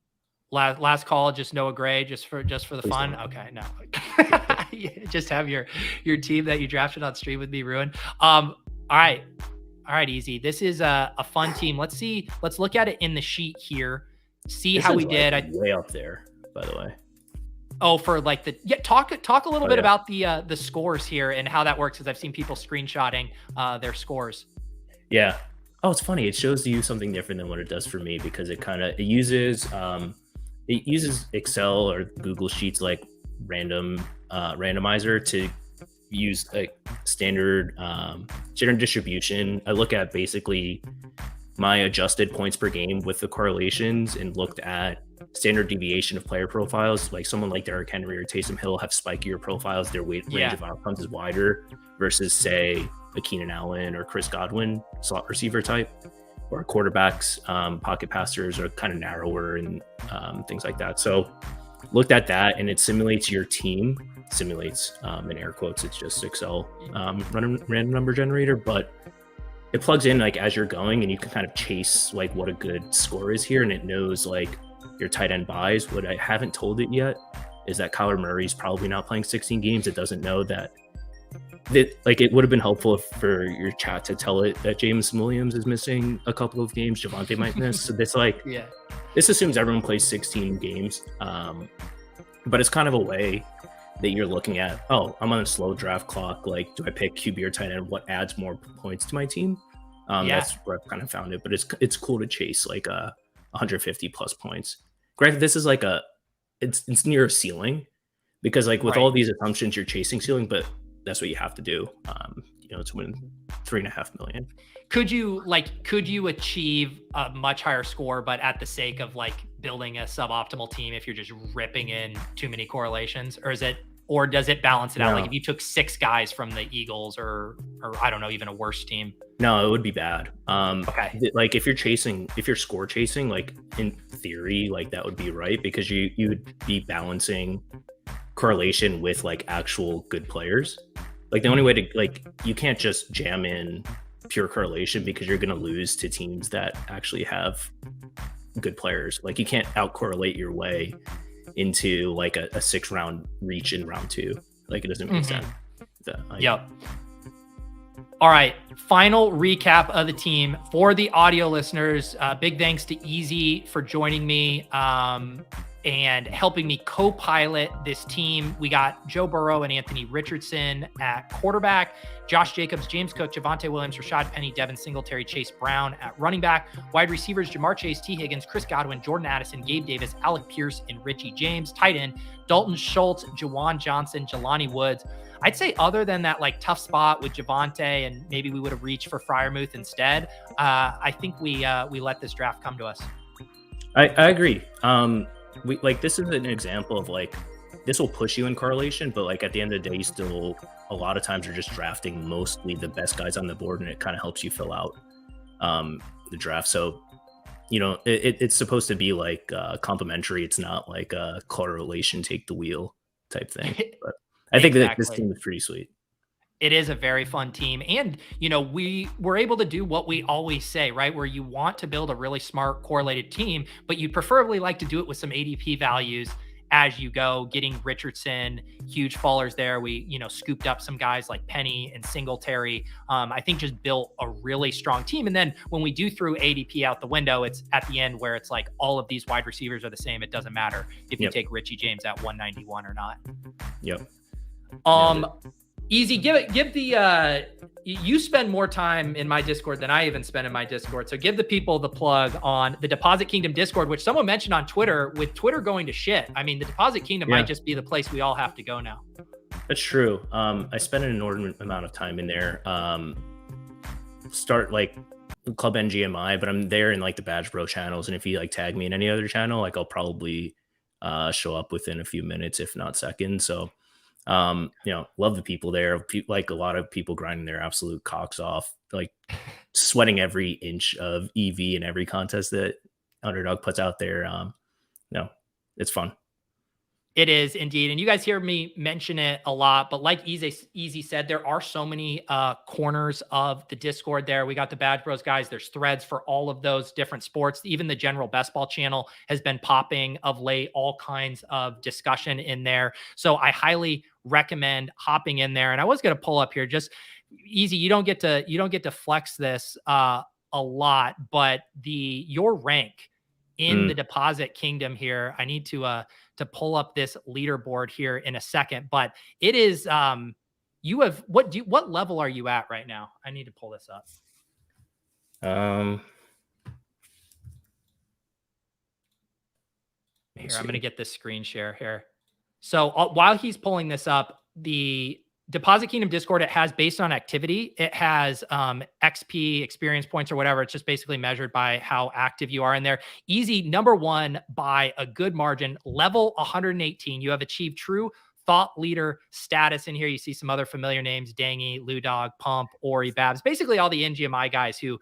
A: Last call, just Noah Gray, just for the Please fun. Don't. Okay, no, just have your team that you drafted on stream with me ruined. All right, easy. This is a fun team. Let's look at it in the sheet here. See how we did.
E: Way up there, by the way.
A: Oh, for like talk a little bit about the scores here and how that works, because I've seen people screenshotting their scores.
E: Yeah. Oh, it's funny. It shows you something different than what it does for me, because it uses Excel or Google Sheets like randomizer to use a standard distribution. I look at basically my adjusted points per game with the correlations and looked at standard deviation of player profiles, like someone like Derrick Henry or Taysom Hill have spikier profiles, their range of outcomes is wider versus, say, a Keenan Allen or Chris Godwin slot receiver type, or quarterbacks, pocket passers are kind of narrower and things like that. So looked at that, and it simulates your team, in air quotes, it's just Excel random number generator, but it plugs in like as you're going, and you can kind of chase like what a good score is here, and it knows like your tight end buys. What I haven't told it yet is that Kyler Murray's probably not playing 16 games. It doesn't know that like it would have been helpful for your chat to tell it that Jameson Williams is missing a couple of games, Javonte might miss. So this this assumes everyone plays 16 games, but it's kind of a way that you're looking at, oh, I'm on a slow draft clock. Like, do I pick QB or tight end? What adds more points to my team? That's where I've kind of found it. But it's cool to chase like 150 plus points. Granted, this is like it's near a ceiling, because like with all these assumptions, you're chasing ceiling, but that's what you have to do. To win 3.5 million.
A: Could you achieve a much higher score, but at the sake of like building a suboptimal team if you're just ripping in too many correlations, or does it balance it out? Like if you took 6 guys from the Eagles or I don't know, even a worse team?
E: No, it would be bad.
A: Okay.
E: Like if you're score chasing, like in theory, like that would be right, because you would be balancing correlation with like actual good players. Like the only way to, like, you can't just jam in pure correlation, because you're going to lose to teams that actually have good players. Like you can't out correlate your way into like a 6-round reach in round 2. Like it doesn't make sense.
A: Yep. All right. Final recap of the team for the audio listeners. Big thanks to Easy for joining me and helping me co-pilot this team. We got Joe Burrow and Anthony Richardson at quarterback, Josh Jacobs, James Cook, Javonte Williams, Rashad Penny, Devin Singletary, Chase Brown at running back, wide receivers, Jamar Chase, T. Higgins, Chris Godwin, Jordan Addison, Gabe Davis, Alec Pierce, and Richie James. Tight end, Dalton Schultz, Jawan Johnson, Jelani Woods. I'd say other than that like tough spot with Javonte, and maybe we would have reached for Freiermuth instead, I think we let this draft come to us.
E: I agree. We like, this is an example of like, this will push you in correlation, but like at the end of the day, you still, a lot of times you're just drafting mostly the best guys on the board, and it kind of helps you fill out the draft. So, it's supposed to be like complementary. It's not like a correlation take the wheel type thing. But I think that this team is pretty sweet.
A: It is a very fun team. And, we were able to do what we always say, right? Where you want to build a really smart correlated team, but you'd preferably like to do it with some ADP values as you go. Getting Richardson, huge fallers there. We, scooped up some guys like Penny and Singletary. I think just built a really strong team. And then when we do throw ADP out the window, it's at the end where it's like all of these wide receivers are the same. It doesn't matter if you take Richie James at 191 or not.
E: Yep.
A: Easy, give the you spend more time in my Discord than I even spend in my Discord. So give the people the plug on the Deposit Kingdom Discord, which someone mentioned on Twitter. With Twitter going to shit, I mean, the Deposit Kingdom might just be the place we all have to go now.
E: That's true. I spend an inordinate amount of time in there. Start like Club NGMI, but I'm there in like the Badge Bro channels, and if you like tag me in any other channel, like I'll probably show up within a few minutes, if not seconds. So love the people there. Like a lot of people grinding their absolute cocks off, like sweating every inch of EV in every contest that Underdog puts out there. It's fun.
A: It is indeed. And you guys hear me mention it a lot, but like Easy said, there are so many corners of the Discord there. We got the Badge Bros guys. There's threads for all of those different sports. Even the General Best Ball channel has been popping of late, all kinds of discussion in there. So I highly recommend hopping in there. And I was going to pull up here, just Easy. You don't get to flex this a lot, but your rank in the Deposit Kingdom here, I need to pull up this leaderboard here in a second, but it is, what level are you at right now? I need to pull this up. Here, I'm going to get this screen share here. So while he's pulling this up, the Deposit Kingdom Discord, it has based on activity. It has XP, experience points or whatever. It's just basically measured by how active you are in there. Easy, number one by a good margin, level 118. You have achieved true thought leader status in here. You see some other familiar names, Dangy, Ludog, Pump, Ori, Babs, basically all the NGMI guys who,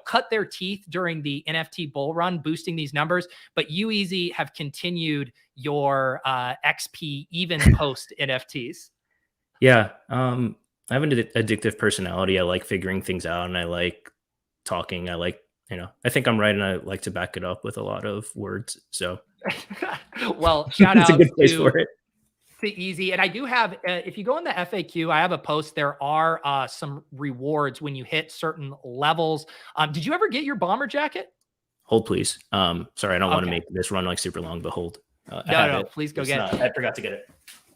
A: cut their teeth during the NFT bull run, boosting these numbers. But you Easy have continued your XP even post NFTs.
E: Yeah. I have an addictive personality. I like figuring things out and I like talking. I like, I think I'm right and I like to back it up with a lot of words. So,
A: well, shout
E: it's
A: out
E: a good place
A: to
E: for it.
A: Easy. And I do have, if you go in the FAQ, I have a post. There are some rewards when you hit certain levels. Did you ever get your bomber jacket?
E: Hold, please. Sorry, I don't want to
A: Okay.
E: make this run like super long, but hold.
A: No, please go get it.
E: I forgot to get it.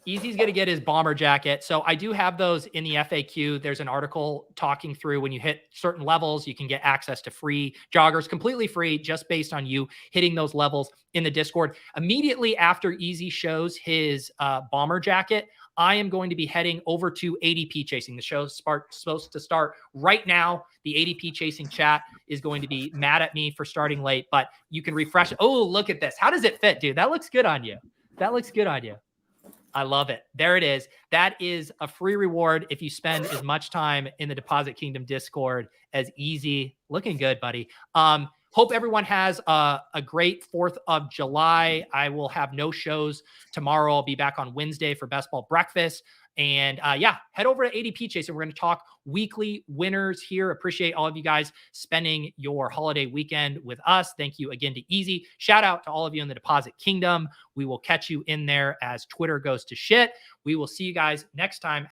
A: Easy's going to get his bomber jacket. So I do have those in the FAQ. There's an article talking through when you hit certain levels, you can get access to free joggers, completely free, just based on you hitting those levels in the Discord. Immediately after Easy shows his bomber jacket, I am going to be heading over to ADP chasing. The show's supposed to start right now. The ADP chasing chat is going to be mad at me for starting late, but you can refresh. Oh, look at this. How does it fit, dude? That looks good on you. That looks good on you. I love it. There it is. That is a free reward if you spend as much time in the Deposit Kingdom Discord as Easy. Looking good, buddy. Hope everyone has a great 4th of July. I will have no shows tomorrow. I'll be back on Wednesday for Best Ball Breakfast. And head over to ADP Chase and we're going to talk weekly winners here. Appreciate all of you guys spending your holiday weekend with us. Thank you again to Easy. Shout out to all of you in the Deposit Kingdom. We will catch you in there as Twitter goes to shit. We will see you guys next time.